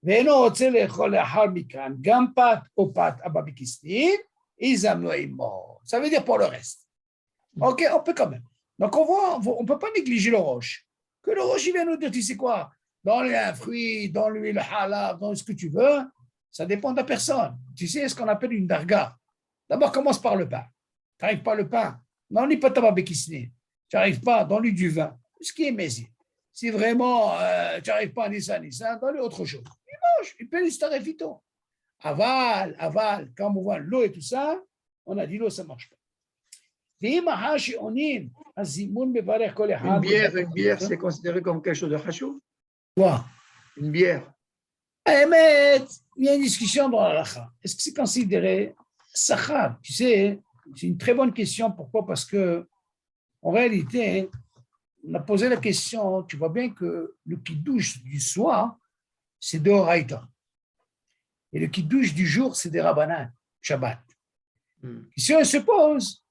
ואינו רוצה לאכול לאחר מכאן גם פת או פת הבבקיסים, יזמנו עמו. Ça veut dire pour le reste. Ok, on peut quand même. Donc on ne peut pas négliger le roche. Que le roche, il vient nous dire, tu sais quoi, donne-lui un fruit, donne-lui le halal, donne ce que tu veux, ça dépend de la personne. Tu sais ce qu'on appelle une darga. D'abord, commence par le pain. Tu n'arrives pas le pain, donne-lui pas ta béquisnée. Tu n'arrives pas, donne-lui du vin. Ce qui est mésé. Si vraiment tu n'arrives pas ni ça, donne-lui autre chose. Il mange, il peut lui starefito. Aval, quand on voit l'eau et tout ça, on a dit l'eau, ça ne marche pas. Une bière, c'est considéré comme quelque chose de chachou. Quoi? Une bière. Mais il y a une discussion dans la halakha. Est-ce que c'est considéré sachar? Tu sais, c'est une très bonne question. Pourquoi? Parce que en réalité, on a posé la question, tu vois bien que le kiddush du soir, c'est de Horaïta. Et le kiddush du jour, c'est des Rabbanan, Shabbat. Si on se pose,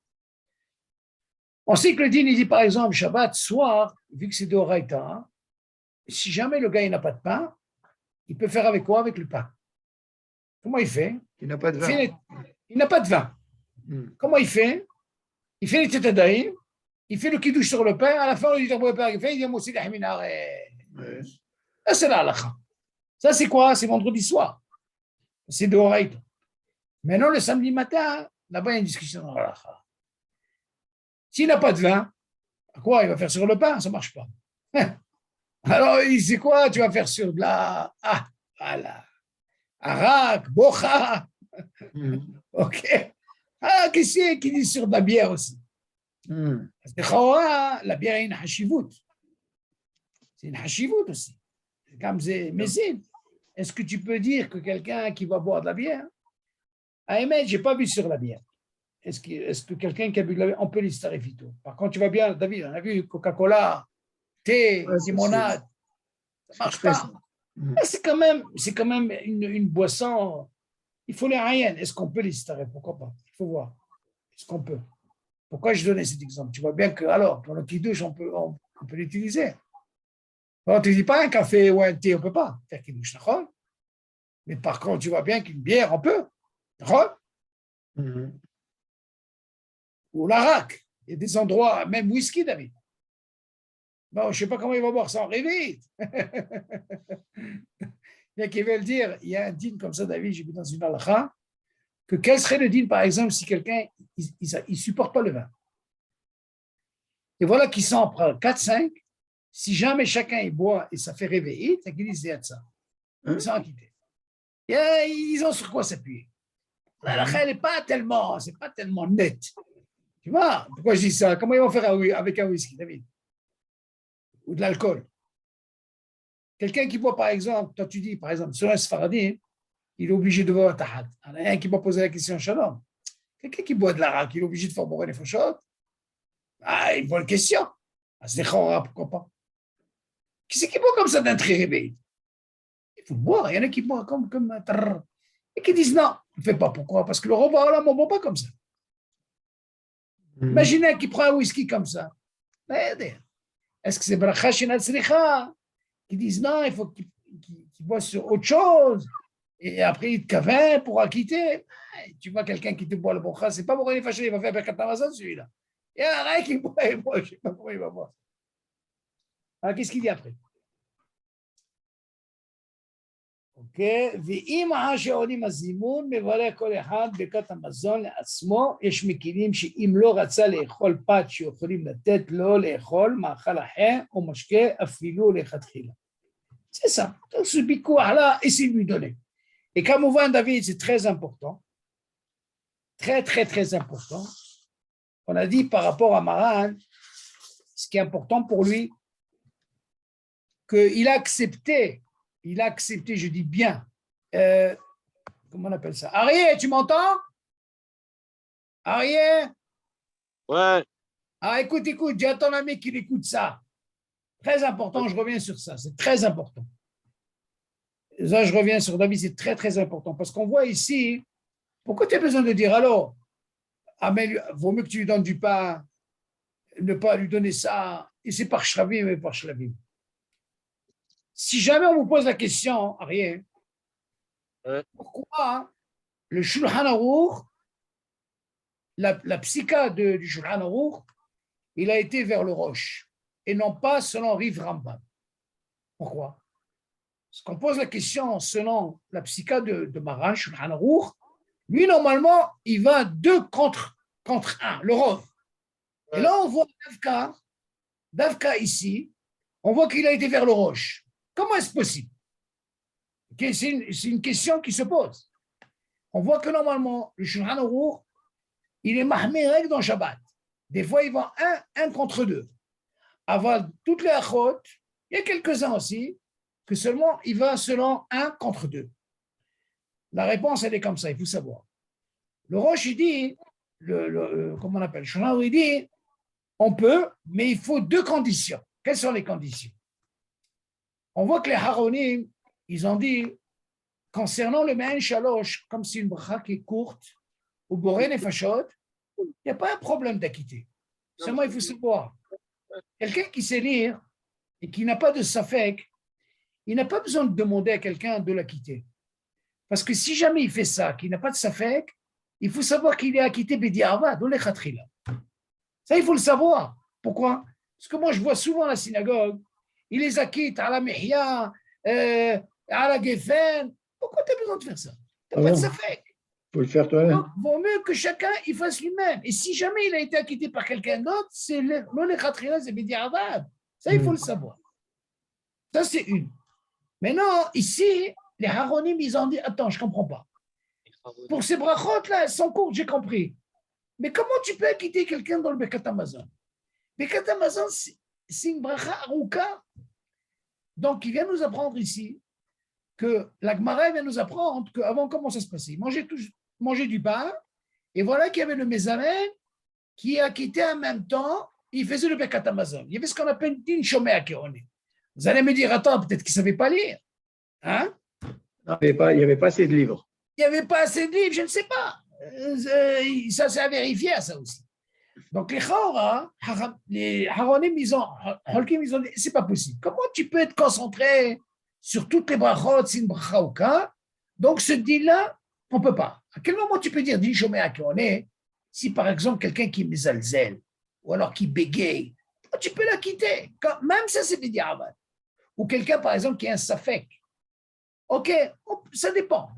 on sait que le din, il dit par exemple, Shabbat, soir, vu que c'est de Horaïta, si jamais le gars n'a pas de pain, il peut faire avec quoi? Avec le pain. Comment il fait? Il n'a pas de vin. Il n'a pas de vin. Comment il fait? Il fait les tetadaïm, il fait le kiddush sur le pain, à la fin, on lui dit, il fait, il dit, Moussi d'Ahminar. Ça, c'est la halakha. Ça, c'est quoi? C'est vendredi soir. C'est de Horaïta. Maintenant, le samedi matin, là-bas, il y a une discussion dans la halakha. S'il n'a pas de vin, quoi? Il va faire sur le pain? Ça ne marche pas. Alors, il sait quoi? Tu vas faire sur de la... Ah, voilà. Arak, bocha. OK. Ah, qu'est-ce qu'il dit sur de la bière aussi? Parce que la bière est une hashivut. C'est une hashivut aussi. C'est comme c'est mézine. Est-ce que tu peux dire que quelqu'un qui va boire de la bière, à Ahmed, je n'ai pas vu sur la bière. Est-ce que quelqu'un qui a bu de la bière, on peut l'histarifito? Par contre, tu vas bien, David, on a vu Coca-Cola, thé, limonade, ça ne marche pas. C'est quand même une boisson, il faut les rayennes. Est-ce qu'on peut l'histarifiter? Pourquoi pas? Il faut voir. Est-ce qu'on peut? Pourquoi je donnais cet exemple? Tu vois bien que, alors, dans le kiddush, on peut l'utiliser. Alors, tu ne dis pas un café ou un thé, on ne peut pas faire kiddush, d'accord? Mais par contre, tu vois bien qu'une bière, on peut. D'accord? Ou l'arak. Il y a des endroits, même whisky, David. Bon, je ne sais pas comment il va boire ça en réveil. Il y a qui veulent dire, il y a un din comme ça, David, j'ai vu dans une halakha, que quel serait le din, par exemple, si quelqu'un, il ne supporte pas le vin. Et voilà qu'il s'en prend 4-5, si jamais chacun il boit et ça fait réveiller, c'est qu'ils disent ça. Ils sont quittés. Et ils ont sur quoi s'appuyer. La halakha, c'est pas tellement net. Tu vois, pourquoi je dis ça? Comment ils vont faire avec un whisky, David? Ou de l'alcool? Quelqu'un qui boit, par exemple, toi tu dis, par exemple, sur un Sfaradi, il est obligé de boire tahat. Il y en a un qui m'a posé la question, Shalom. Quelqu'un qui boit de l'arak, il est obligé de faire boire les fauchottes. Ah, il me pose une question. Ah, c'est chora, pourquoi pas? Qui c'est qui boit comme ça d'un très réveillé? Il faut le boire. Il y en a qui boivent comme un tarr. Et qui disent non, on ne fait pas. Pourquoi? Parce que le repas, là, on ne boit pas comme ça. Imaginez un qui prend un whisky comme ça. Est-ce que c'est bracha shenat sricha? Qui disent non, il faut qu'il boit sur autre chose. et après il te cavait pour acquitter. Tu vois quelqu'un qui te boit le bracha, c'est pas pour aller fâcher, il va faire Birkat Hamazon celui-là. Il y a un qui boit, je ne sais pas pourquoi il va boire. Alors qu'est-ce qu'il dit après? Ok, ואם שעולים הזימון, מברך כל אחד ברכת המזון לעצמו, יש מכירים שאם לא רצה לאכול פת שיכולים לתת לו לאכול מאכל אחר או משקה אפילו לכתחילה. C'est ça. Donc ce bikouah-là, essaye de lui donner. Et comme on voit David, c'est très important. Très, très, très important. On a dit par rapport à Maran, ce qui est important pour lui, qu'il a accepté, je dis bien, comment on appelle ça? Arié, tu m'entends? Arié? Ouais. Ah, écoute, dis à ton ami qu'il écoute ça. Très important, je reviens sur ça, c'est très important. Là, je reviens sur David, c'est très, très important, parce qu'on voit ici, pourquoi tu as besoin de dire, alors, Amel, vaut mieux que tu lui donnes du pain, ne pas lui donner ça, et c'est par shlavim et par shlavim. Si jamais on vous pose la question, Arié, pourquoi le Shulchan Aruch, la psycha du Shulchan Aruch, il a été vers le Roche, et non pas selon Riv Rambam. Pourquoi? Parce qu'on pose la question selon la psycha de Maran, Shulchan Aruch, lui, normalement, il va 2 contre 1, le Rov. Et là, on voit Davka ici, on voit qu'il a été vers le Roche. Comment est-ce possible? C'est une question qui se pose. On voit que normalement, le Shulchan Aruch, il est mahmé règle dans Shabbat. Des fois, il va 1 contre 2. Avant toutes les achot, il y a quelques-uns aussi, que seulement il va selon 1 contre 2. La réponse, elle est comme ça, il faut savoir. Le Roche, il dit, comment on appelle, le Shulchan Aruch, il dit, on peut, mais il faut 2 conditions. Quelles sont les conditions? On voit que les Haronim, ils ont dit, concernant le Me'en Shalosh, comme c'est une bracha qui est courte, ou Boré Nefashot, il n'y a pas un problème d'acquitter. Seulement, il faut savoir, quelqu'un qui sait lire et qui n'a pas de safek, il n'a pas besoin de demander à quelqu'un de l'acquitter. Parce que si jamais il fait ça, qu'il n'a pas de safek, il faut savoir qu'il est acquitté Bedi'avad, ou Lechatrila. Ça, il faut le savoir. Pourquoi? Parce que moi, je vois souvent à la synagogue, il les acquitte à la Mehia, à la Geffen. Pourquoi tu as besoin de faire ça? Tu n'as pas de safek. Il faut le faire toi-même. Donc, il vaut mieux que chacun il fasse lui-même. Et si jamais il a été acquitté par quelqu'un d'autre, c'est le Lechatrila, c'est Bedi'avad. Ça, il faut le savoir. Ça, c'est une. Maintenant, ici, les Haronim, ils ont dit, attends, je ne comprends pas. Pour ces brachot-là, elles sont courtes, j'ai compris. Mais comment tu peux acquitter quelqu'un dans le Birkat Hamazon? Birkat Hamazon, c'est une bracha arouka. Donc, il vient nous apprendre ici que la Gemara vient nous apprendre qu'avant, comment ça se passait? Manger du pain, et voilà qu'il y avait le Mézamen qui acquittait en même temps, il faisait le Birkat Hamazon. Il y avait ce qu'on appelle Din Shomei Akeroné. Vous allez me dire, attends, peut-être qu'il ne savait pas lire. Hein? Non, il n'y avait pas assez de livres. Il n'y avait pas assez de livres, je ne sais pas. Ça, c'est à vérifier, ça aussi. Donc, les Haronim, ils ont dit, c'est pas possible. Comment tu peux être concentré sur toutes les brachot, c'est une bracha ou cas? Donc, ce deal-là, on ne peut pas. À quel moment tu peux dire, dis Shomei Akeroné, si par exemple quelqu'un qui mezalzel, ou alors qui bégaye, tu peux la quitter. Même ça, c'est Bedi'avad. Ou quelqu'un, par exemple, qui a un safek. Ok, ça dépend.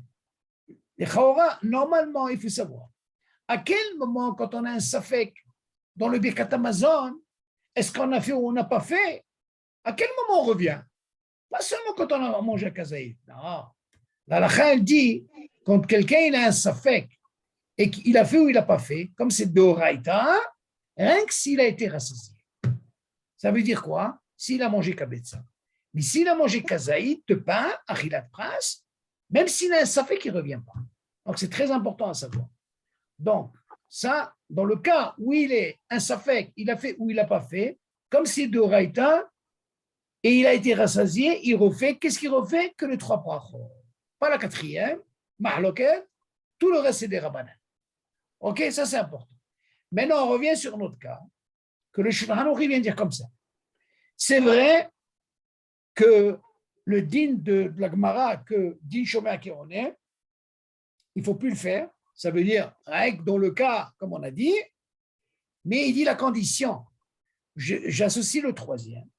Les Chaora, normalement, il faut savoir. À quel moment, quand on a un safek dans le Birkat Hamazon, est-ce qu'on a fait ou on n'a pas fait? À quel moment on revient? Pas seulement quand on a mangé un kazaïd. Non. La halakha, elle dit, quand quelqu'un il a un safek et qu'il a fait ou il n'a pas fait, comme c'est d'Oraïta, rien que s'il a été rassasié. Ça veut dire quoi? S'il a mangé kabetza. Mais s'il a mangé kazaïd, de pain, achilat pras, même s'il a un safek, il ne revient pas. Donc, c'est très important à savoir. Donc, ça, dans le cas où il est un safek, il a fait ou il n'a pas fait, comme c'est de Raïta, et il a été rassasié, il refait. Qu'est-ce qu'il refait? Que les 3 brachot. Pas la 4e, mahloket, tout le reste, c'est des rabbanan. Ok, ça, c'est important. Maintenant, on revient sur notre cas, que le Shulchan Aruch vient dire comme ça. C'est vrai que le din de la Gemara que din Shomé Akeroné, il ne faut plus le faire. Ça veut dire, règle dans le cas, comme on a dit, mais il dit la condition. J'associe le troisième,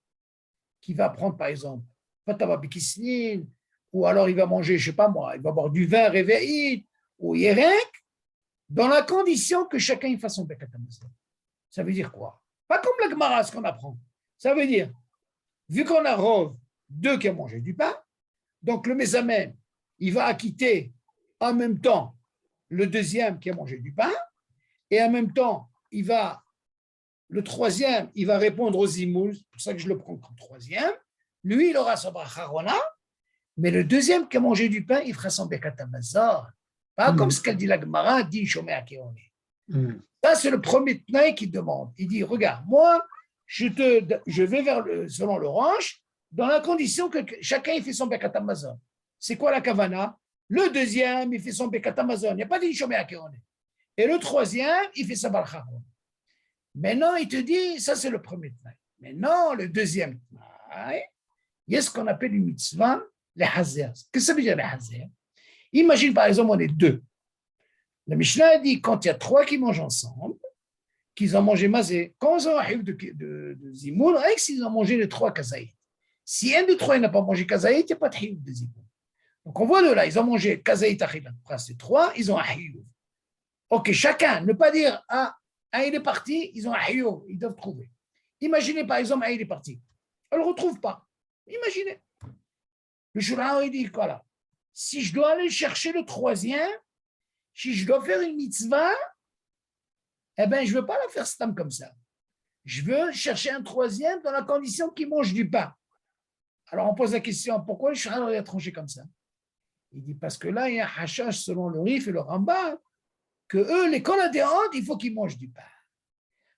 qui va prendre, par exemple, Patava Bikisnin, ou alors il va manger, je ne sais pas moi, il va boire du vin réveillé, ou Yerek, dans la condition que chacun y fasse son Bekat Hamazon. Ça veut dire quoi? Pas comme la Gemara, ce qu'on apprend. Ça veut dire, vu qu'on a Rov, 2 qui ont mangé du pain, donc le Mésamem, il va acquitter en même temps le deuxième qui a mangé du pain, et en même temps, le troisième, il va répondre aux imouls, c'est pour ça que je le prends comme troisième. Lui, il aura son bracharona, mais le deuxième qui a mangé du pain, il fera son Bekat Hamazon. Pas comme ce qu'elle dit la Gemara, dit Shomé Akeroné. Ça, c'est le premier tnaï qui demande. Il dit, regarde, moi, je vais selon le ranch, dans la condition que chacun il fait son Bekat Hamazon. C'est quoi la kavana? Le deuxième, il fait son Bekat Hamazon. Il n'y a pas dit Shomé Akeroné. Et le troisième, il fait sa Balcharon. Maintenant, il te dit, ça c'est le premier tnaï. Maintenant, le deuxième tnaï, il y a ce qu'on appelle une mitzvah, les hazer. Qu'est-ce que ça veut dire les hazer? Imagine par exemple, on est 2. La Mishnah dit quand il y a 3 qui mangent ensemble, qu'ils ont mangé mazé, quand ils ont un de zimoun, avec s'ils ont mangé les 3 kazaït. Si un des 3 n'a pas mangé kazaït, il n'y a pas de hiyuv de zimoun. Donc on voit de là, ils ont mangé kazaït achilat. C'est 3, ils ont un hiyuv. Ok, chacun, ne pas dire un il est parti, ils ont un hiyuv, ils doivent trouver. Imaginez par exemple, un il est parti. On ne le retrouve pas. Imaginez. Le Shulchan il dit voilà. Si je dois aller chercher le troisième, si je dois faire une mitzvah, eh bien, je ne veux pas la faire stam comme ça. Je veux chercher un troisième dans la condition qu'il mange du pain. Alors, on pose la question, pourquoi le Shulchan a tranché comme ça? Il dit, parce que là, il y a un hashash selon le Rif et le Rambam, que eux, les coladéantes, il faut qu'ils mangent du pain.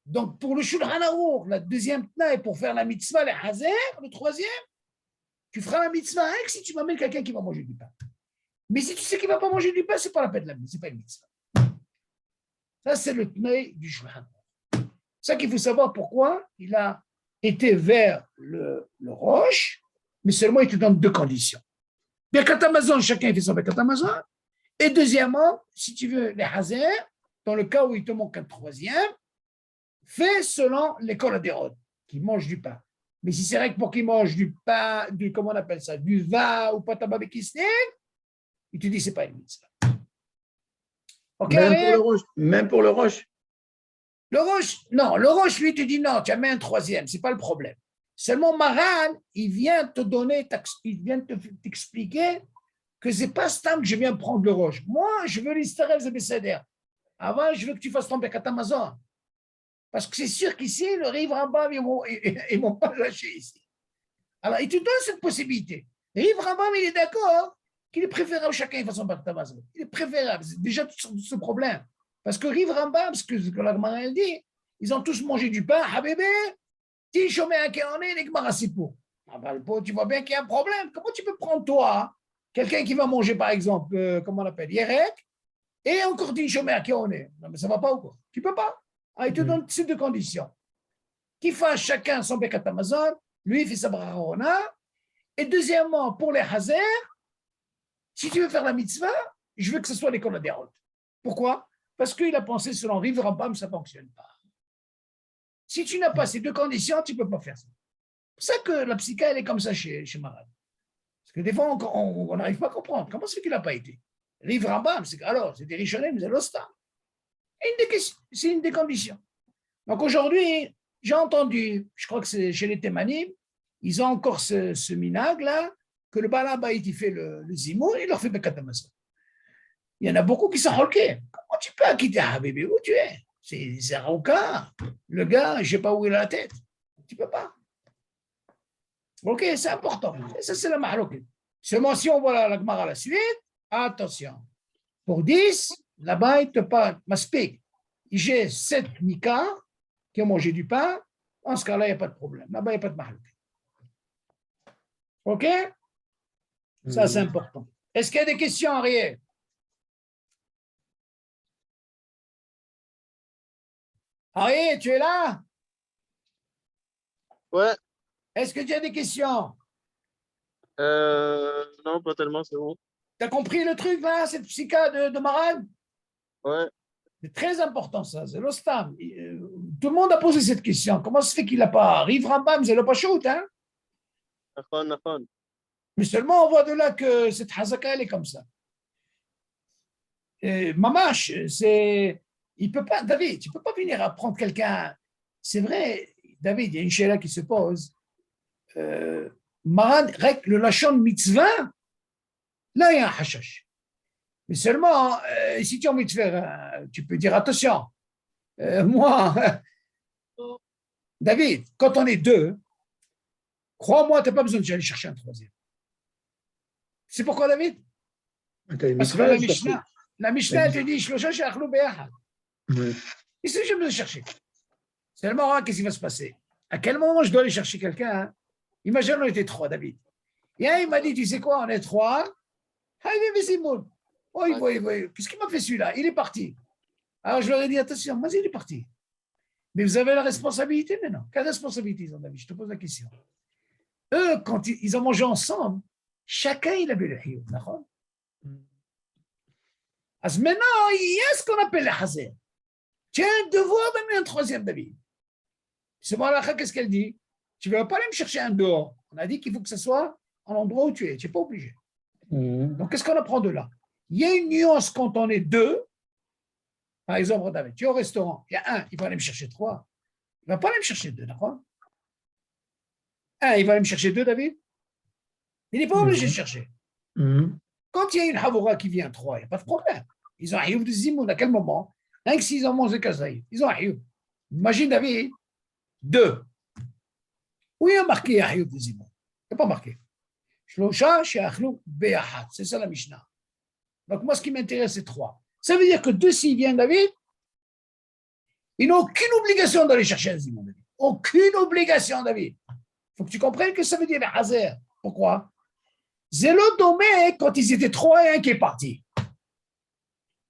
Donc, pour le Shulchan Arour, la deuxième tnaï, pour faire la mitzvah, les hazer, le troisième, tu feras la mitzvah avec si tu m'amènes quelqu'un qui va manger du pain. Mais si tu sais qu'il ne va pas manger du pain, ce n'est pas la peine de la mitzvah, ce n'est pas une mitzvah. Ça, c'est le tnaï du Shulchan. C'est ça qu'il faut savoir pourquoi il a été vers le roche, mais seulement il te donne 2 conditions. Bekat Hamazon, chacun fait son Bekat Hamazon. Et deuxièmement, si tu veux les hazer, dans le cas où il te manque un troisième, fais selon l'école adérode, qui mange du pain. Mais si c'est vrai que pour qu'il mange du pain, comment on appelle ça, du vin ou pataba bekisnin, il te dit c'est pas une mitzvah. Okay, même pour le roche. Le roche, non, le roche, lui, te dit non, tu as mis un troisième, c'est pas le problème. Seulement, Maran, il vient t'expliquer que c'est pas stam que je viens prendre le roche. Moi, je veux l'Istarel Zebeseder. Avant, je veux que tu fasses ton Bekat Hamazon. Parce que c'est sûr qu'ici, le Rive Rambam, ils ne vont pas lâcher ici. Alors, il te donne cette possibilité. Rive Rambam, il est d'accord qu'il est préférable chacun fasse son Bekat Hamazon. Il est préférable. C'est déjà tout ce problème. Parce que Rive Rambam, ce que la Gemara elle dit, ils ont tous mangé du pain. Habébé, ti chômé un kéané, les Gemara c'est pour. Tu vois bien qu'il y a un problème. Comment tu peux prendre toi, quelqu'un qui va manger par exemple, comment on appelle, Yerek, et encore ti chômé un kéané? Non, mais ça ne va pas ou quoi? Tu ne peux pas. Ah, il te donne ces 2 conditions. Qu'il fasse chacun son Bekat Hamazon, lui il fait sa brachona. Et deuxièmement, pour les hazer, si tu veux faire la mitzvah, je veux que ce soit l'école adérode. Pourquoi? Parce qu'il a pensé selon Rive Rambam, ça ne fonctionne pas. Si tu n'as pas ces 2 conditions, tu ne peux pas faire ça. C'est pour ça que la psycha, elle est comme ça chez Maran. Parce que des fois, on n'arrive pas à comprendre. Comment c'est qu'il n'a pas été? Rive Rambam, c'est des Rishonim, c'est l'Ostam. C'est une des conditions. Donc aujourd'hui, j'ai entendu, je crois que c'est chez les Thémanim, ils ont encore ce minag-là, que le Balabait, il fait le zimoun, il leur fait Bekat Hamazon. Il y en a beaucoup qui sont holkés. Comment tu peux quitter Habibi? Où tu es? C'est un rouquin. Le gars, je ne sais pas où il a la tête. Tu ne peux pas. Ok, c'est important. Et ça, c'est la mahaloukit. Seulement, si on voit la Gemara à la suite, attention. Pour 10, là-bas, il te parle, m'aspect. J'ai 7 nikas qui ont mangé du pain. En ce cas-là, il n'y a pas de problème. Là-bas, il n'y a pas de mahaloukit. Ok? Ça, c'est important. Est-ce qu'il y a des questions, Ariel? Ariel, tu es là? Ouais. Est-ce que tu as des questions? Non, pas tellement, c'est bon. Tu as compris le truc là, cette psycha de Maran? Ouais. C'est très important ça, c'est l'ostam. Tout le monde a posé cette question. Comment se fait qu'il n'a pas? Rive Rambam, c'est le pas chaud, hein? Nafan, nafan. Mais seulement on voit de là que cette hazaka, elle est comme ça. Mamash, c'est. Il peut pas, David, tu ne peux pas venir apprendre quelqu'un. C'est vrai, David, il y a une chéla qui se pose. Maran, le lachon mitzvah, là, il y a un hashash. Mais seulement, si tu as envie de faire, tu peux dire attention. Moi, David, quand on est deux, crois-moi, tu n'as pas besoin d'aller chercher un troisième. C'est pourquoi, David? Parce que la Mishnah, elle te dit, Shlosha she'achlou be'achad. Et c'est je me chercher. Seulement, qu'est-ce qui va se passer? À quel moment je dois aller chercher quelqu'un, hein? Imagine, on était trois, David. Et un, il m'a dit, tu sais quoi, on est trois. Oh, qu'est-ce qu'il m'a fait celui-là? Il est parti. Alors, je leur ai dit, attention, vas-y, il est parti. Mais vous avez la responsabilité maintenant. Quelle responsabilité ils ont, David? Je te pose la question. Eux, quand ils ont mangé ensemble, chacun, il avait le hiyou, d'accord? Alors maintenant, il y a ce qu'on appelle le hazer. Tu as un devoir d'amener un troisième, David. C'est moi, là, qu'est-ce qu'elle dit? Tu ne vas pas aller me chercher un dehors. On a dit qu'il faut que ce soit en l'endroit où tu es. Tu n'es pas obligé. Donc, qu'est-ce qu'on apprend de là? Il y a une nuance quand on est deux. Par exemple, David, tu es au restaurant, il y a un, il va aller me chercher trois. Il ne va pas aller me chercher deux, d'accord? Un, il va aller me chercher deux, David. Il n'est pas obligé de chercher. Quand il y a une havoura qui vient trois, il n'y a pas de problème. Ils ont un hiouf de zimoun. À quel moment? Rien que s'ils ont mangé kazaï, ils ont un hiouf. Imagine, David, deux. Où il y a marqué un hiouf de zimoun? Il n'y a pas marqué. Shlosha she'achlou be'achad. C'est ça la Mishnah. Donc, moi, ce qui m'intéresse, c'est trois. Ça veut dire que deux, s'ils viennent, David, ils n'ont aucune obligation d'aller chercher un zimoun, David. Aucune obligation, David. Il faut que tu comprennes que ça veut dire le hazer. Pourquoi? Zélo domé quand ils étaient trois et un qui est parti.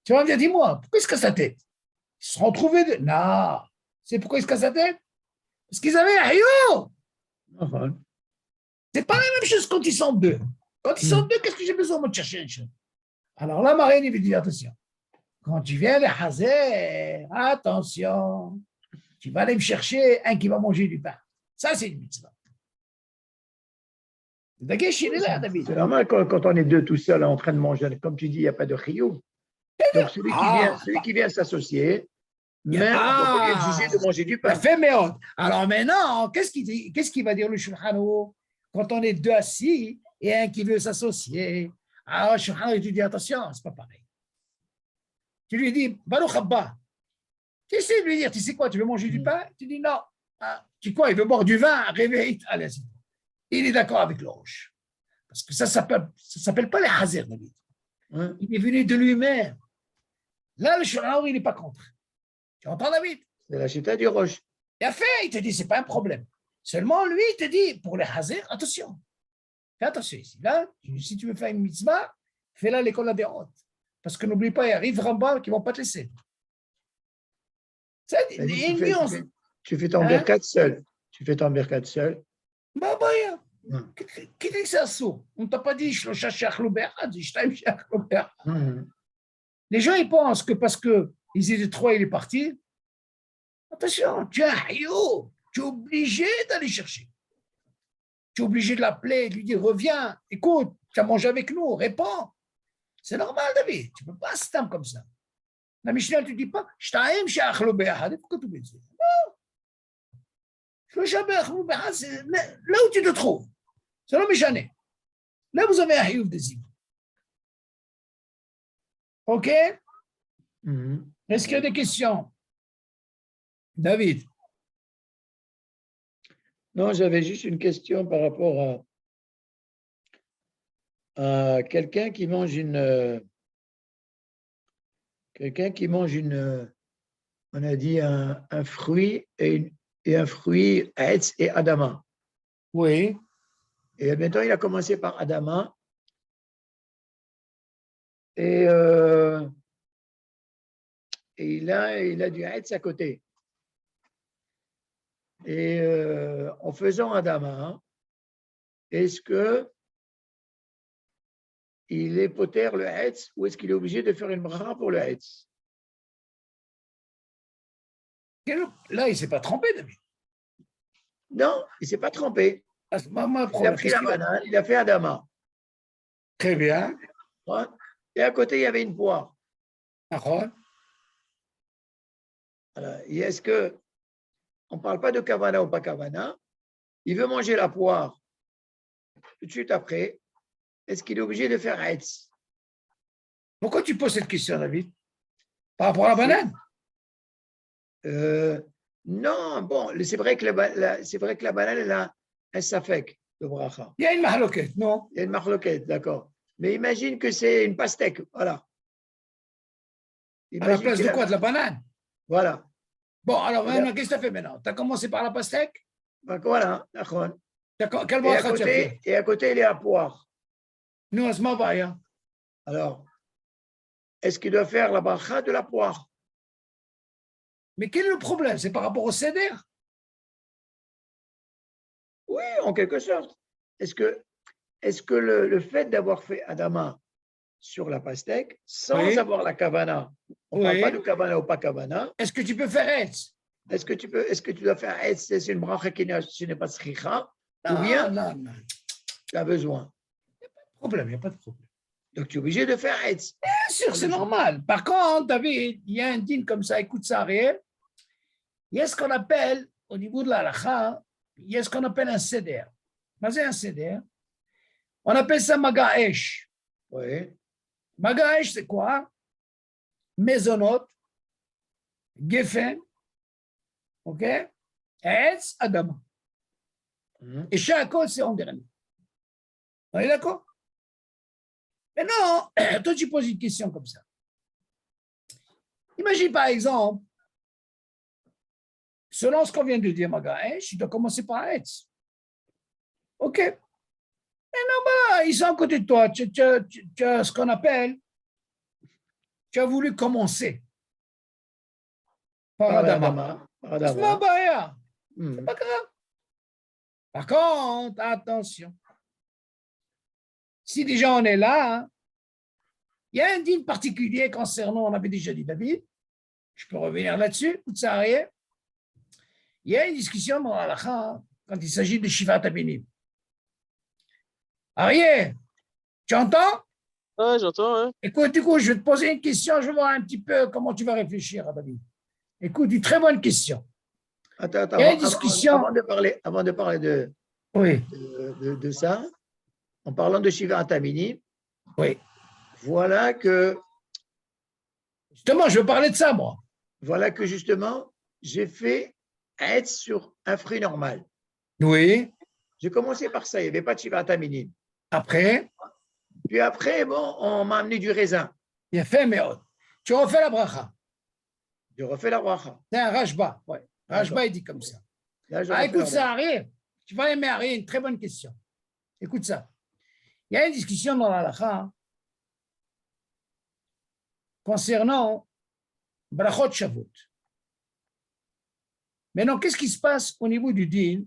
Tu vas me dire, dis-moi, pourquoi ils se cassent la tête? Ils se sont retrouvés de... Non. C'est pourquoi ils se cassent la tête? Parce qu'ils avaient un hio. C'est pas la même chose quand ils sont deux. Quand ils sont deux, qu'est-ce que j'ai besoin de chercher une chose? Alors là, Marine, il veut dire, attention. Quand tu viens les hazer, attention. Tu vas aller me chercher un qui va manger du pain. Ça, c'est une mitzvah. C'est normal quand on est deux tout seul en train de manger. Comme tu dis, il n'y a pas de chiyuv. Donc celui qui vient s'associer, même on ne peut pas lui exiger de manger du pain. Alors maintenant, qu'est-ce qu'il va dire le Shulchan Aruch quand on est deux assis et un qui veut s'associer? Alors le Shulchan Aruch te dit attention, c'est pas pareil. Tu lui dis Baruch Haba. Tu essaies de lui dire, tu sais quoi, tu veux manger du pain? Tu dis non. Ah, tu quoi, il veut boire du vin? Réveille. Allez, il est d'accord avec le roche. Parce que ça s'appelle pas les hazer, David. Il est venu de lui-même. Là, le Shulchan il n'est pas contre. Tu entends, David? C'est la chita du roche. Il a fait, il te dit, c'est pas un problème. Seulement, lui, il te dit, pour les hazer, attention. Fais attention ici. Là, si tu veux faire une mitzvah, fais-la à l'école des hautes. Parce que n'oublie pas, il arrive Rambam qui ne vont pas te laisser. Tu fais ton berkat seul. Tu fais ton berkat seul. Bah, qui dit que c'est un saut? On ne t'a pas dit Shlosha she'achlou be'achad, Shtayim she'achlou be'achad. Les gens, ils pensent que parce qu'ils étaient trois, il est parti. Attention, tu as un hio, tu es obligé d'aller chercher. Tu es obligé de l'appeler, de lui dire reviens, écoute, tu as mangé avec nous, réponds. C'est normal, David. Tu ne peux pas se taper comme ça. La Mishnah ne te dit pas Shtayim she'achlou be'achad. Pourquoi tu me dis ça? Non. Shlosha she'achlou be'achad, c'est là où tu te trouves. C'est le Mishnah. Là, vous avez un hiouf de zim. OK? Est-ce qu'il y a des questions? David? Non, j'avais juste une question par rapport à quelqu'un qui mange on a dit un fruit et un fruit Etz et Adama. Oui. Et maintenant, il a commencé par Adama. Et il a du Etz à côté. Et en faisant Adama, est-ce que il est poter le Hetz ou est-ce qu'il est obligé de faire une bracha pour le Hetz? Là, il ne s'est pas trompé, David. Non, il ne s'est pas trompé. Ah, c'est pas ma Il a problème. pris la banane, il a fait Adama. Très bien. Ouais. Et à côté, il y avait une poire. D'accord. Alors, et est-ce que, on ne parle pas de Kavana ou pas Kavana, il veut manger la poire tout de suite après, est-ce qu'il est obligé de faire Hetz? Pourquoi tu poses cette question, David? Par rapport à la banane? Non, bon, c'est vrai que la banane, elle a un safek de bracha. Il y a une mahloket, non? Il y a une marloquette, d'accord. Mais imagine que c'est une pastèque, voilà. À la Imagine place que de quoi? De la banane? Voilà. Bon, alors Voilà. maintenant, qu'est-ce que tu as fait maintenant? Tu as commencé par la pastèque? Donc, voilà, d'accord. Quel bracha tu as fait? Et à côté, il y a la poire. Nous, à ce moment-là, Alors, est-ce qu'il doit faire la bracha de la poire? mais quel est le problème? C'est par rapport au seder? Oui, en quelque sorte. Est-ce que le fait d'avoir fait Adama sur la pastèque, sans Oui. avoir la kavana, on ne Oui. parle pas de kavana ou pas kavana, Est-ce que tu peux faire Hetz? est-ce que tu dois faire Hetz, c'est une bracha qui n'est pas sricha, ou Non, bien non. tu as besoin? Problème, il n'y a pas de problème. Donc, tu es obligé de faire Hetz. Bien sûr, c'est normal. Par contre, David, il y a un dîne comme ça, écoute ça, Ariel. Il y a ce qu'on appelle, au niveau de la halakha, il y a ce qu'on appelle un seder. Mais c'est un seder. On appelle ça magaesh. Oui. Magaesh, c'est quoi? Maisonnot, geffen, ok? Etz, adama. Et chaque code, c'est en dernier. On est d'accord? Mais non, toi, tu poses une question comme ça. Imagine par exemple, selon ce qu'on vient de dire, Magaesh, tu dois commencer par Etz. OK. Mais non, bah, ils sont à côté de toi. Tu as ce qu'on appelle, tu as voulu commencer par Adama. C'est pas grave. C'est pas grave. Par contre, attention. Si déjà on est là, il y a un dîme particulier concernant, on avait déjà dit David, je peux revenir là-dessus, tout ça arrière. Il y a une discussion dans la halakha quand il s'agit de Shivat Aminim. Ariel, tu entends? Ouais, j'entends, hein. Écoute, du coup, je vais te poser une question, je vais voir un petit peu comment tu vas réfléchir à David. Écoute, une très bonne question. Attends, Il y a une discussion. Avant de parler Oui. de ça, en parlant de Shiva Tamini, Oui. Voilà que justement, je veux parler de ça, moi. Voilà que justement, j'ai fait être sur un fruit normal. Oui. J'ai commencé par ça, il n'y avait pas de Shiva Tamini. Après? Puis après, bon, on m'a amené du raisin. Il a fait, mais tu refais la bracha. Je refais la bracha. C'est un Rajba. Ouais. Rajba, il dit comme ça. Là, écoute ça, Ari. Tu vas aimer Ari, une très bonne question. Écoute ça. Il y a une discussion dans la halakha concernant Brachot Shavuot. Maintenant, qu'est-ce qui se passe au niveau du din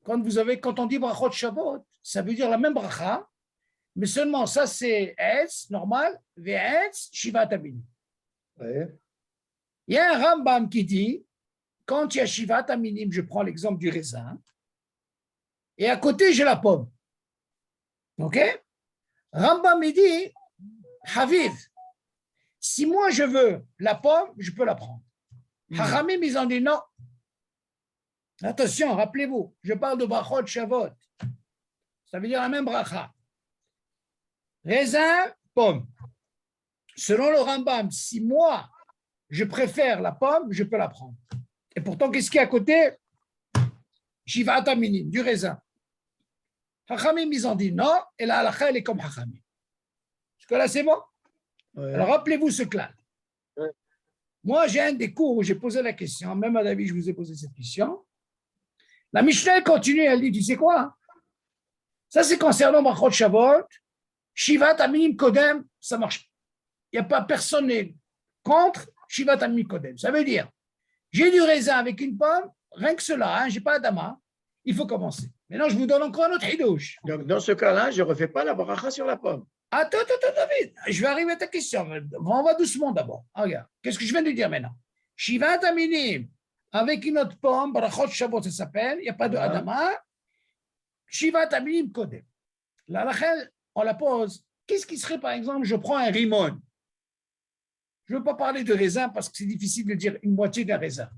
quand on dit Brachot Shavuot, ça veut dire la même bracha, mais seulement ça c'est Etz, normal, Ve'etz, Shivat Aminim. Ouais. Il y a un Rambam qui dit, quand il y a Shivat Aminim, je prends l'exemple du raisin, et à côté j'ai la pomme. Ok? Rambam il dit, Haviv, si moi je veux la pomme, je peux la prendre. Hachamim, ils ont dit non. Attention, rappelez-vous, je parle de Brachot Shavuot. Ça veut dire la même bracha. Raisin, pomme. Selon le Rambam, si moi, je préfère la pomme, je peux la prendre. Et pourtant, qu'est-ce qu'il y a à côté? Shivat Aminim, du raisin. Hachamim, ils ont dit non, et la halakha, elle est comme Hachamim. Jusque-là, c'est bon? Ouais. Alors, rappelez-vous ce clal. Ouais. Moi, j'ai un des cours où j'ai posé la question, même à David, je vous ai posé cette question. La Mishnah continue, elle dit, tu sais quoi? Ça, c'est concernant Brachot Shavuot, Shivat Aminim Kodem, ça marche. Il n'y a pas personne contre Shivat Aminim Kodem. Ça veut dire, j'ai du raisin avec une pomme, rien que cela, hein, je n'ai pas Adama, il faut commencer. Maintenant, je vous donne encore un autre hidouche. Donc, dans ce cas-là, je ne refais pas la bracha sur la pomme. Attends, David, je vais arriver à ta question. On va doucement d'abord. Regarde, qu'est-ce que je viens de dire maintenant? Shivat Aminim, avec une autre pomme, Barachot Shabbat, ça s'appelle, il n'y a pas de Adama. Shivat Aminim Kodem. La Rachel, on la pose. Qu'est-ce qui serait, par exemple, je prends un rimon. Je ne veux pas parler de raisin parce que c'est difficile de dire une moitié d'un raisin.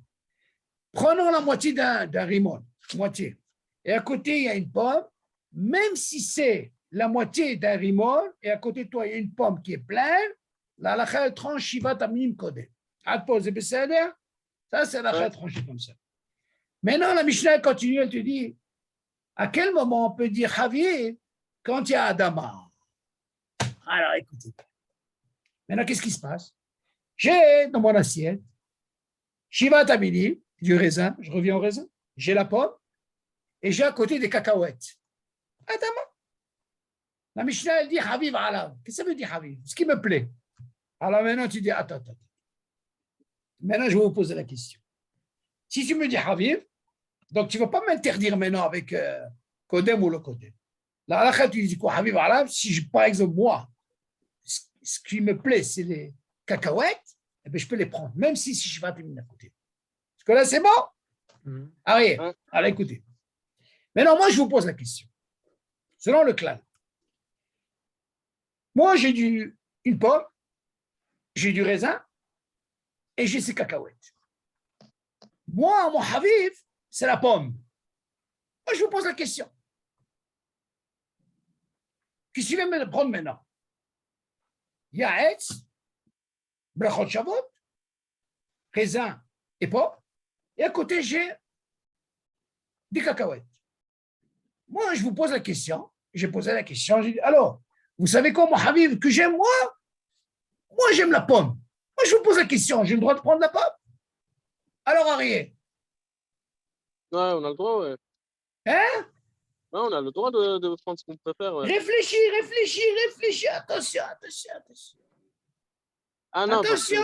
Prenons la moitié d'un rimon, moitié. Et à côté, il y a une pomme. Même si c'est la moitié d'un rimon, et à côté de toi, il y a une pomme qui est pleine, la halakha tranche shivat aminim kodem. À pause, ça, c'est la halakha tranchée comme ça. Maintenant, la Mishnah continue, elle te dit, à quel moment on peut dire Javier quand il y a Adama? Alors, écoutez. Maintenant, qu'est-ce qui se passe? J'ai dans mon assiette shivat aminim, du raisin, je reviens au raisin, j'ai la pomme, et j'ai à côté des cacahuètes. Adama. La Mishnah, elle dit Haviv alav. Qu'est-ce que ça veut dire Haviv? Ce qui me plaît. Alors maintenant, tu dis attends. Maintenant, je vais vous poser la question. Si tu me dis Haviv, donc tu ne vas pas m'interdire maintenant avec Kodem ou le Kodem. La halakha, tu dis quoi Haviv alav? Si, par exemple, moi, ce qui me plaît, c'est les cacahuètes, eh bien, je peux les prendre, même si je vais terminer à côté. Parce que là, c'est bon. Allez, écoutez. Maintenant, moi, je vous pose la question. Selon le clan, moi, j'ai une pomme, j'ai du raisin et j'ai ces cacahuètes. Moi, mon Haviv, c'est la pomme. Moi, je vous pose la question. Qu'est-ce que tu vas me prendre maintenant? Il y a Etz, Brachot Shabbat, raisin et pomme, et à côté, j'ai des cacahuètes. Moi, je vous pose la question. J'ai posé la question, j'ai dit, alors, vous savez quoi, mon Habib, que j'aime, moi? Moi, j'aime la pomme. Moi, je vous pose la question, j'ai le droit de prendre la pomme? Alors, Arié. Ouais, on a le droit, ouais. Hein? Ouais, on a le droit de prendre ce qu'on préfère, ouais. Réfléchis. Attention. Ah non, attention.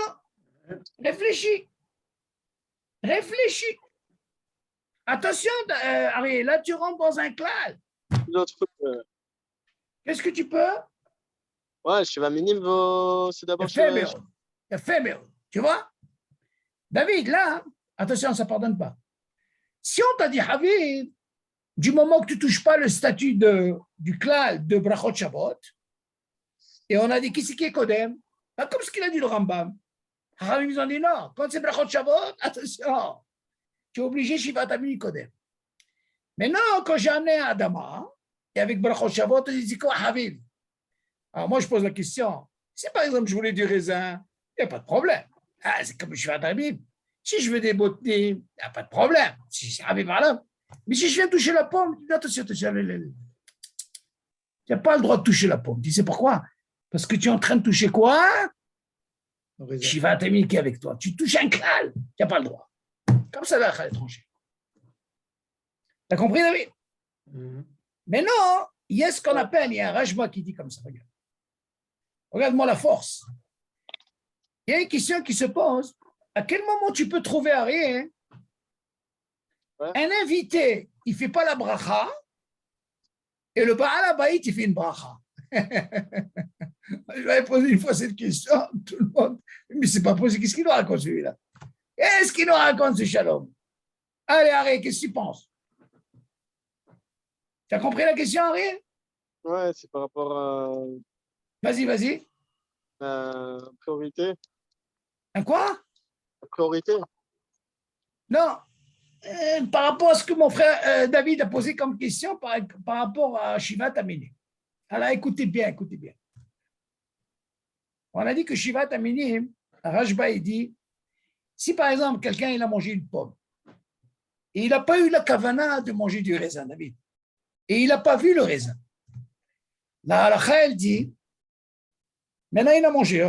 Réfléchis. Attention, Arié, là, tu rentres dans un clan. Qu'est-ce que tu peux? Ouais, Shiva Minim, c'est d'abord éphémère. Tu vois? David, là, attention, ça ne pardonne pas. Si on t'a dit, David, du moment que tu ne touches pas le statut du clan de Brachot Shabbat, et on a dit, qui c'est qui est Kodem? Pas comme ce qu'il a dit le Rambam. Ils ont dit non, quand c'est Brachot Shabbat, attention, tu es obligé, Shiva Tamini Kodem. Maintenant, quand j'ai amené à Adama, et avec Brachot Shabbat, il dit quoi, Habib? Alors moi, je pose la question. Si par exemple, je voulais du raisin, il n'y a pas de problème. C'est comme Shiva Tamini. Si je veux des botnées, il n'y a pas de problème. Si c'est Habib, voilà. Mais si je viens toucher la pomme, attention, tu n'as pas le droit de toucher la pomme. Tu sais pourquoi? Parce que tu es en train de toucher quoi? Shiva Tamini qui est avec toi. Tu touches un klal, tu n'as pas le droit. Comme ça, là, à l'étranger. T'as compris, David? Maintenant, il y a ce qu'on appelle, il y a un Rajma qui dit comme ça, regarde. Regarde-moi la force. Il y a une question qui se pose. À quel moment tu peux trouver à rien un invité, il ne fait pas la bracha, et le Baal Abayit, il fait une bracha. Je vais poser une fois cette question, tout le monde, mais ce n'est pas possible. Qu'est-ce qu'il nous raconte celui-là? Qu'est-ce qu'il nous raconte ce Shalom? Allez, Harry, qu'est-ce que tu penses? Tu as compris la question, Harry? Ouais, c'est par rapport à. Vas-y. Priorité. Un quoi? Priorité. Non. Par rapport à ce que mon frère David a posé comme question par rapport à Shiva Tamini. Alors, écoutez bien. On a dit que Shiva Tamini, Rajba, il dit, si par exemple, quelqu'un il a mangé une pomme, et il n'a pas eu la kavana de manger du raisin, David, et il n'a pas vu le raisin, la halakha, elle dit, maintenant il a mangé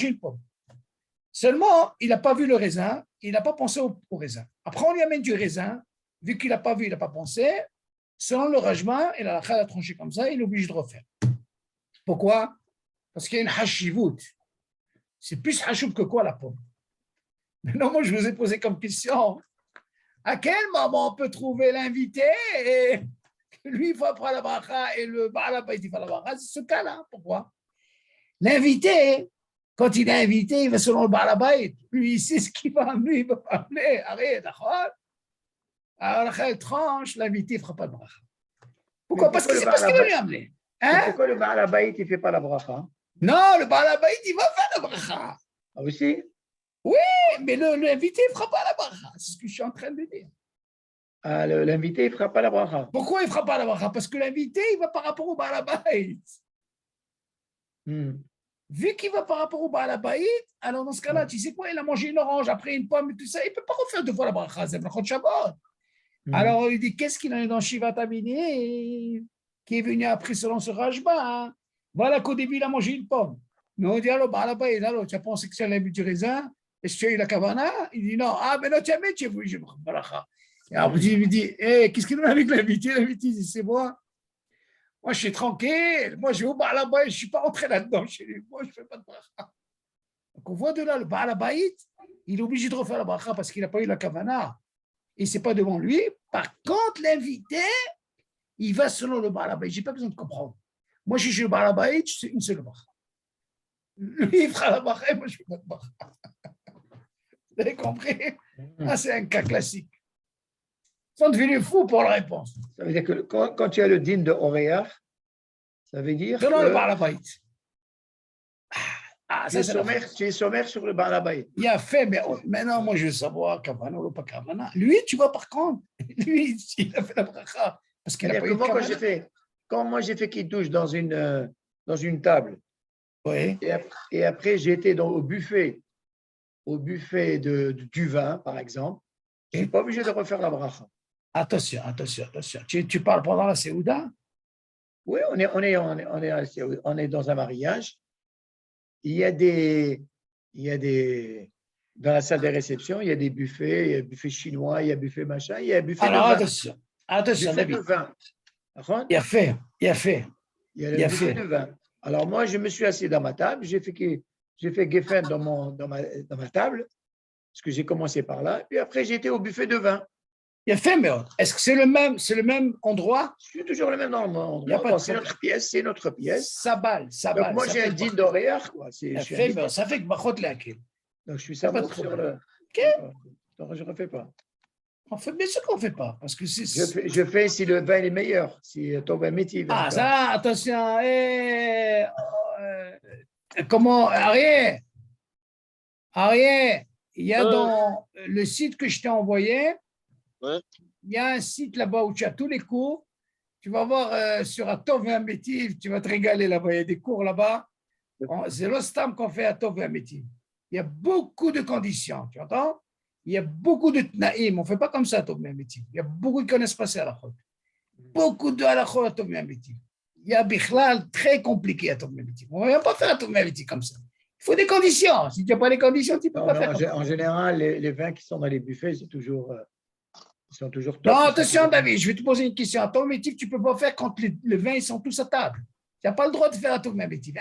une pomme. Seulement, il n'a pas vu le raisin, il n'a pas pensé au raisin. Après, on lui amène du raisin, vu qu'il n'a pas vu, il n'a pas pensé, selon le rajma, et la halakha a tranché comme ça, il est obligé de refaire. Pourquoi? Parce qu'il y a une hashivut. C'est plus hashoub que quoi la pomme? Maintenant, moi, je vous ai posé comme question, à quel moment on peut trouver l'invité Lui, il faut apprendre la bracha et le Baal Habayit, il fait la bracha. C'est ce cas-là. Pourquoi? L'invité, quand il est invité, il va selon le Baal Habayit. Lui, il sait ce qu'il va amener, il ne va pas amener. Arrête, d'accord? Alors, elle tranche, l'invité ne fera pas de bracha. Pourquoi? Parce qu'il sait pas ce qu'il va lui amener. Hein? Pourquoi le Baal Habayit, il ne fait pas la bracha? Non, le Baal Habayit, il va faire la bracha. Ah aussi? Oui, mais l'invité ne fera pas la bracha. C'est ce que je suis en train de dire. Ah, l'invité, il ne fera pas la bracha. Pourquoi il ne fera pas la bracha? Parce que l'invité, il va par rapport au Baal Habayit. Vu qu'il va par rapport au Baal Habayit, alors dans ce cas-là, tu sais quoi? Il a mangé une orange, après une pomme et tout ça. Il ne peut pas refaire deux fois la bracha. C'est le Shabbat. Alors, il dit, qu'est-ce qu'il en est dans Shiva Tamini, qui est venu après selon ce Rajba, hein? Voilà qu'au début, il a mangé une pomme. Mais on dit, alors, alors, tu as pensé que c'est l'ami du raisin? Est-ce que tu as eu la kavana? Il dit, non. Ah, mais non, tu as mis, tu as vu, je me Et après, il lui dit, hey, qu'est-ce qu'il en a avec l'invité? L'invité, il dit, c'est moi. Moi, je suis tranquille. Moi, je vais au Baal Habayit. Je ne suis pas entré là-dedans chez lui. Moi, je ne fais pas de bracha. Donc, on voit de là, le Baal Habayit, il est obligé de refaire la bracha parce qu'il n'a pas eu la kavana. Et ce n'est pas devant lui. Par contre, l'invité, il va selon le Baal Habayit. Je n'ai pas besoin de comprendre. Moi, je suis chez le Baal Habayit, c'est une seule bracha. Lui, il fera la bracha et moi, je ne fais pas de bracha. Vous avez compris? Ah, c'est un cas classique. Ils sont devenus fous pour la réponse. Ça veut dire que quand tu as le din de Oréach, ça veut dire selon que le Baal Habayit. tu es sommaire sur le Baal Habayit. Il a fait, mais maintenant, moi, je veux savoir Kavana ou pas Kavana. Lui, tu vois, par contre, lui, il a fait la bracha. Parce qu'il a pas eu de Kavana. Quand moi, j'ai fait Kiddush dans une table, oui. et après, j'ai été au buffet du vin, par exemple, je ne suis pas obligé de refaire la bracha. Attention. Tu parles pendant la Séouda? Oui, on est dans un mariage. Il y a dans la salle des réceptions, il y a des buffets, il y a buffet chinois, il y a buffet machin, il y a buffet de vin. Attention, buffet de vin. Il y a fait. Il y a le buffet de vin. Alors moi, je me suis assis dans ma table, j'ai fait Geffen dans ma table, parce que j'ai commencé par là, puis après j'ai été au buffet de vin. Il y a fait, mais est-ce que c'est le même endroit? C'est toujours le même endroit. C'est notre pièce. Ça balle. Donc moi, j'ai un din d'Oréach, quoi. Ça fait que Bachot Léakil. Donc je suis ça sur le. OK. Non, je ne refais pas. On fait bien ce qu'on ne fait pas. Parce que je fais si le vin est meilleur, si ton vin métier. Ah, ça, attention. Comment, Arié, il y a dans le site que je t'ai envoyé, il y a un site là-bas où tu as tous les cours. Tu vas voir sur Atov et Amétiv, tu vas te régaler là-bas. Il y a des cours là-bas. C'est l'ostam qu'on fait à Atov et Amétiv. Il y a beaucoup de conditions, tu entends? Il y a beaucoup de tnaïm. On ne fait pas comme ça à Atov et Amétiv. Il y a beaucoup qui connaissent pas ces halachot. Beaucoup de halachot à Atov et Amétiv. Il y a Bichlal très compliqué à Atov et Amétiv. On ne va pas faire Atov et Amétiv comme ça. Il faut des conditions. Si tu n'as pas les conditions, tu ne peux pas faire. En général, les vins qui sont dans les buffets, ils sont toujours top. Non, attention, David, je vais te poser une question. À ton métier, tu ne peux pas faire quand les vins ils sont tous à table. Tu n'as pas le droit de faire à ton métier.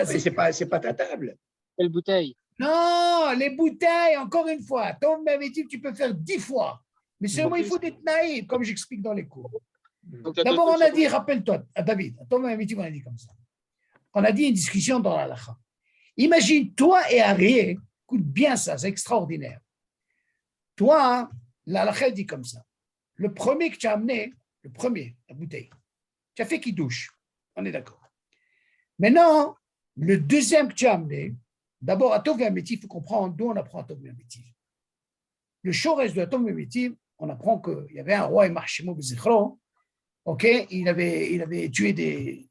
C'est pas ta table. Quelle bouteille? Non, les bouteilles, encore une fois. Ton métier, tu peux faire 10 fois. Mais seulement, il faut des naïfs, comme j'explique dans les cours. D'abord, on a dit, rappelle-toi, David, à ton métier, on a dit comme ça. On a dit une discussion dans la lacha. Imagine, toi et Arié, écoute bien ça, c'est extraordinaire. Toi, la lacha dit comme ça. Le premier que tu as amené, la bouteille, tu as fait qui douche. On est d'accord. Maintenant, le deuxième que tu as amené, d'abord, à Tov et Amétiv, il faut comprendre d'où on apprend à Tov et Amétiv. Le Shorès de Tov et Amétiv, on apprend qu'il y avait un roi, Marshimo Bezichro, ok, il avait tué des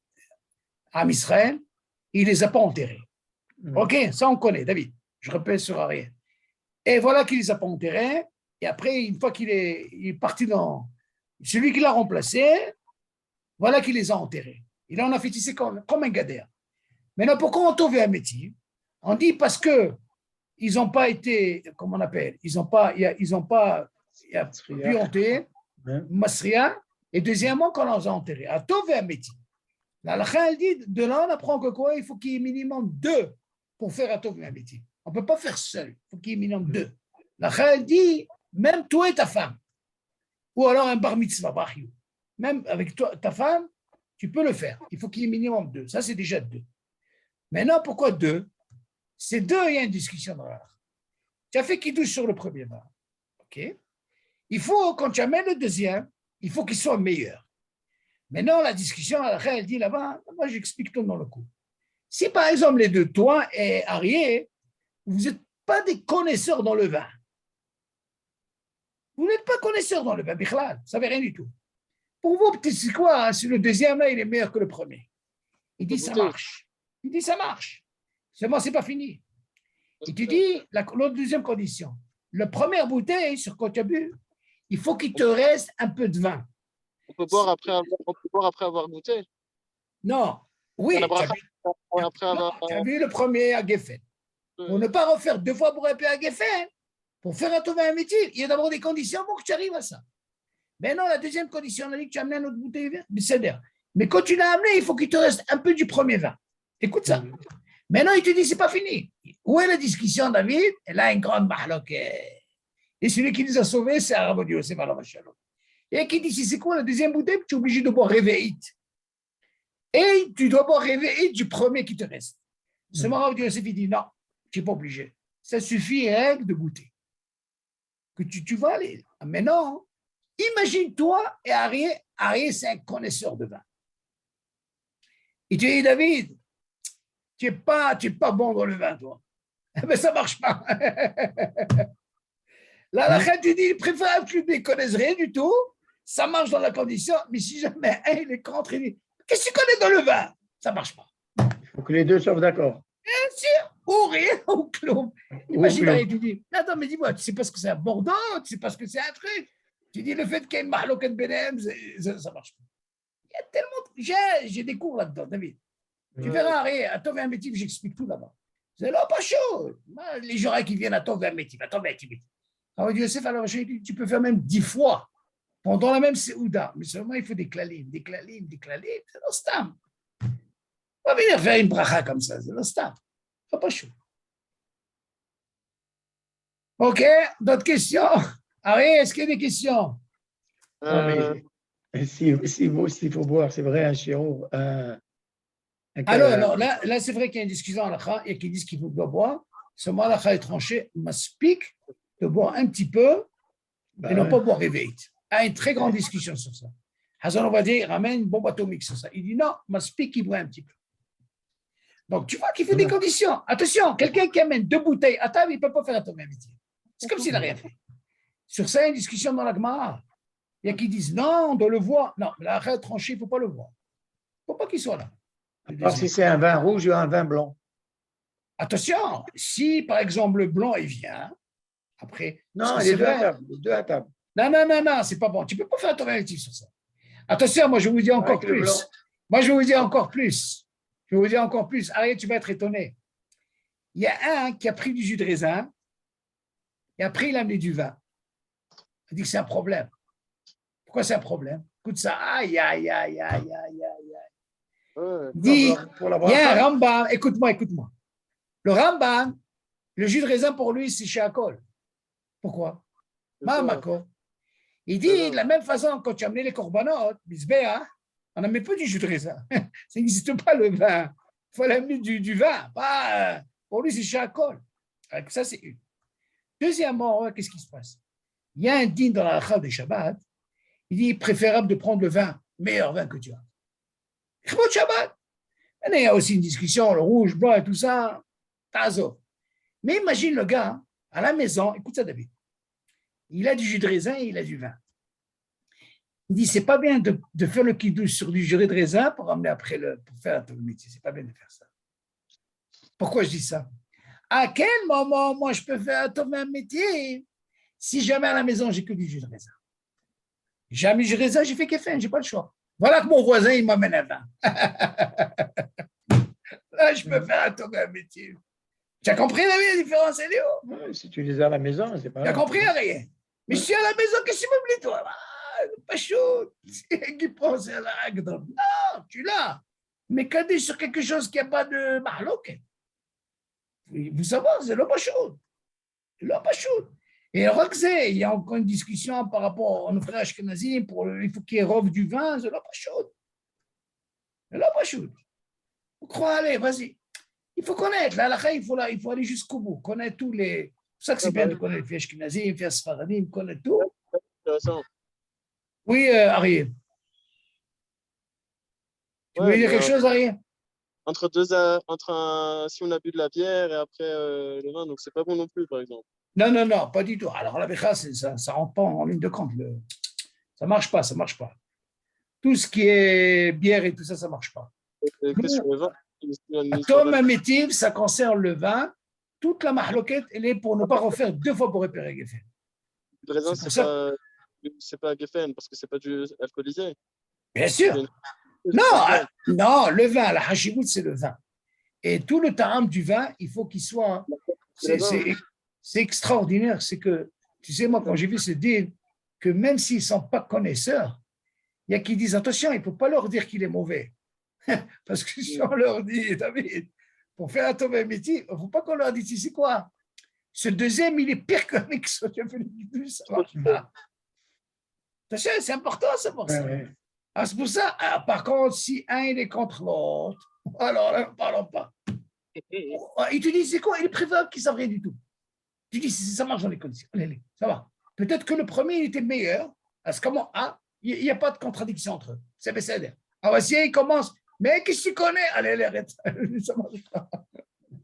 Am Israël, il ne les a pas enterrés. Ok, ça on connaît, David. Je répète sur Ariel. Et voilà qu'il ne les a pas enterrés. Et après, une fois qu'il est parti dans celui qui l'a remplacé, voilà qu'il les a enterrés. Et là, on a fait tisser comme un gadère. Maintenant, pourquoi on trouve un métier? On dit parce que ils n'ont pas été, comment on appelle, ils n'ont pas pu enterrer, Masria, et deuxièmement, quand on les a enterrés, à Tov et à Métis. La lacha, elle dit, de là, on apprend que quoi? Il faut qu'il y ait minimum 2 pour faire à Tov et à Métis. On ne peut pas faire seul, il faut qu'il y ait minimum 2. La lacha, elle dit, même toi et ta femme, ou alors un bar mitzvah, bachio. même avec toi, ta femme, tu peux le faire. Il faut qu'il y ait minimum 2. Ça, c'est déjà 2. Maintenant, pourquoi 2? C'est 2, il y a une discussion dans la. Tu as fait Kiddush sur le premier vin. OK? Il faut, quand tu amènes le deuxième, il faut qu'il soit meilleur. Maintenant, la discussion, elle dit là-bas, moi, j'explique tout dans le coup. Si, par exemple, les deux, toi et Arié, vous n'êtes pas des connaisseurs dans le vin. Vous n'êtes pas connaisseurs dans le vin, Bichlal, vous ne savez rien du tout. Pour vous, c'est quoi, hein, si le deuxième, là, il est meilleur que le premier? Il dit, ça marche. Il dit, ça marche. Seulement, ce n'est pas fini. Et tu dis, la deuxième condition, la première bouteille sur quoi tu as bu, il faut qu'il te reste un peu de vin. On peut boire après avoir goûté. Non, oui, tu as vu le premier à Geffen. Pour ne pas refaire 2 fois pour répéter à Geffen, pour faire un Tov et un Métil, il y a d'abord des conditions pour que tu arrives à ça. Maintenant, la deuxième condition, on a dit que tu as amené un autre bouteille de vin, c'est-à-dire, mais quand tu l'as amené, il faut qu'il te reste un peu du premier vin. Écoute ça. Maintenant, il te dit, c'est pas fini. Où est la discussion, David? Elle a une grande mahloque. Et celui qui nous a sauvés, c'est Arabe Yosef Alav Shalom. Et qui dit, si c'est quoi la deuxième bouteille, tu es obligé de boire Réveillite. Et tu dois boire Réveillite du premier qui te reste. Ce Arabe Yosef, il dit, non, tu n'es pas obligé. Ça suffit, règle, de goûter. Que tu vas aller. Maintenant, imagine-toi et Arié, c'est un connaisseur de vin. Et tu dis, David, tu n'es pas bon dans le vin, toi. Mais ça ne marche pas. Là, la reine, tu dis, il préfère que tu ne connaisses rien du tout. Ça marche dans la condition, mais si jamais il est contre, il dit, qu'est-ce que tu connais dans le vin? Ça ne marche pas. Il faut que les deux soient d'accord. Bien sûr, ou rien, ou clos. Imagine, tu dis, attends, mais dis-moi, tu ne sais pas ce que c'est un Bordeaux, tu ne sais pas ce que c'est un truc. Tu dis, le fait qu'il y ait une mahloquet Benem, ça ne marche pas. Il y a tellement. J'ai des cours là-dedans, David. Tu verras, rien, à Tov et un Métif, j'explique tout là-bas. C'est là, pas chaud. Les gens qui viennent à Tov et un Métif, à Tov et un Métif. Alors, Yosef, alors, tu peux faire même 10 fois pendant la même Seouda. Mais seulement, il faut des klalim. C'est l'ostam. On va venir faire une bracha comme ça, c'est l'ostam. C'est pas chaud. OK, d'autres questions? Ari, est-ce qu'il y a des questions? S'il faut boire, c'est vrai, un chéro. Alors, non, là c'est vrai qu'il y a une discussion à l'akha, il y a qui disent qu'il faut boire. Seulement, l'akha est tranché, maspik, de boire un petit peu et non pas boire réveillé. Il y a une très grande discussion sur ça. Hazan, on va dire, il ramène une bombe atomique sur ça. Il dit non, maspik, il boit un petit peu. Donc, tu vois qu'il faut des conditions. Attention, quelqu'un qui amène 2 bouteilles à table, il ne peut pas faire un Tov et un Métil. C'est comme s'il n'a rien fait. Sur ça, il y a une discussion dans la Gemara. Il y a qui disent non, on doit le voir. Non, la reine tranchée, il ne faut pas le voir. Il ne faut pas qu'il soit là. Alors, si c'est un vin rouge ou un vin blanc. Attention, si par exemple le blanc il vient, après. Non, les deux à table. Non, c'est pas bon. Tu ne peux pas faire un Tov et un Métil sur ça. Attention, moi je vous dis encore plus. Je vais vous dire encore plus. Ariel, tu vas être étonné. Il y a un qui a pris du jus de raisin et après il a amené du vin. Il dit que c'est un problème. Pourquoi c'est un problème? Écoute ça. Aïe. Dit, il y a un Rambam. Écoute-moi. Le Rambam, le jus de raisin pour lui, c'est chez Akol. Pourquoi? Mamako. Il dit, de la même façon, quand tu as amené les corbanotes, Bisbéa, on n'amène pas du jus de raisin. Ça n'existe pas le vin. Il faut amener du vin. Pour lui, c'est chez Akol. Ça, c'est une. Deuxièmement, qu'est-ce qui se passe? Il y a un dîne dans la halakha de Shabbat. Il dit préférable de prendre le vin, meilleur vin que tu as. Chibot Shabbat. Il y a aussi une discussion, le rouge, blanc et tout ça. Tazo. Mais imagine le gars à la maison, écoute ça, David. Il a du jus de raisin et il a du vin. Il dit c'est pas bien de faire le kiddush sur du jus de raisin pour amener après pour faire un Tov Métil. C'est pas bien de faire ça. Pourquoi je dis ça? À quel moment moi je peux faire un Tov Métil si jamais à la maison j'ai que du jus de raisin? Jamais jus de raisin, j'ai fait Geffen, j'ai pas le choix. Voilà que mon voisin il m'amène un vin. Là je peux faire un Tov Métil. Tu as compris la différence, Elio? Si tu les as à la maison, c'est pas. Tu as compris rien. Mais je suis à la maison, qu'est-ce que tu m'oublies toi? Pas chaud. Qui pense à la règle? Non, tu l'as. Mais quand tu es sur quelque chose qui n'a pas de mahlouk, vous savez, c'est l'eau pas chaude. C'est l'eau pas chaude. Et il y a encore une discussion par rapport à nos frères ashkénazim, il faut qu'il y ait rove du vin, c'est là pas chaud. C'est là pas chaud. On croit, allez, vas-y. Il faut connaître, la halakha, il faut aller jusqu'au bout, connaître tous les. C'est pour ça que c'est bien de connaître les filles ashkénazim, les filles sfaradim, connaître tout. Intéressant. Oui, Ariel. Tu voulais dire quelque chose, Ariel? Si on a bu de la bière et après le vin, donc c'est pas bon non plus, par exemple. Non, pas du tout. Alors, la bécha, ça rentre pas en ligne de compte. Ça marche pas. Tout ce qui est bière et tout ça, ça marche pas. Et que sur le vin, Tom Amétiv, ça concerne le vin. Toute la mahloquette, elle est pour ne pas refaire 2 fois pour réparer Geffen. le raisin, c'est pas Geffen parce que c'est pas du alcoolisé. Bien sûr. Non, le vin, la hashimout, c'est le vin. Et tout le ta'am du vin, il faut qu'il soit. C'est extraordinaire. C'est que, tu sais, moi, quand j'ai vu ce deal, que même s'ils ne sont pas connaisseurs, il y a qui disent attention, il ne faut pas leur dire qu'il est mauvais. Parce que si on leur dit, David, pour faire un tombe métier, il ne faut pas qu'on leur dise, c'est quoi? Ce deuxième, il est pire qu'un mec qui a fait le guidou, ça marche pas. Attention, c'est important, c'est pour ça. Ah, c'est pour ça. Ah, par contre, si un il est contre l'autre, alors là, ne parlons pas. Il te dit, c'est quoi? Il est préférable qu'il ne savent rien du tout. Tu dis, ça marche dans les conditions. Allez, ça va. Peut-être que le premier, il était meilleur. Parce que comment? Ah, il n'y a pas de contradiction entre eux. C'est BCD. Ah, voici, il commence. Mais qu'est-ce que tu connais? Allez, arrête. Ça marche pas.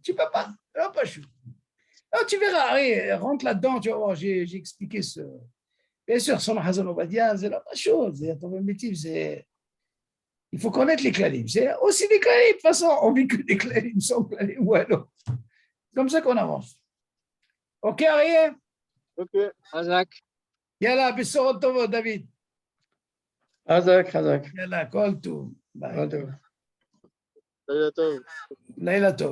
Tu peux pas. Non, pas chou. Non, tu verras. Allez, rentre là-dedans. Tu vas voir, j'ai expliqué ce. Bien sûr, son Hazan Obadia, c'est la pas chose. Il faut connaître les clalim. C'est aussi des clalim. De toute façon, on vit que des clalim sans clalim. Ou alors. C'est comme ça qu'on avance. Ok, Ariel? Ok. Hazak. Yalla, Bessorot Tovo, David. Hazak. Yalla, Kol Tov. Salut. Laila Tov.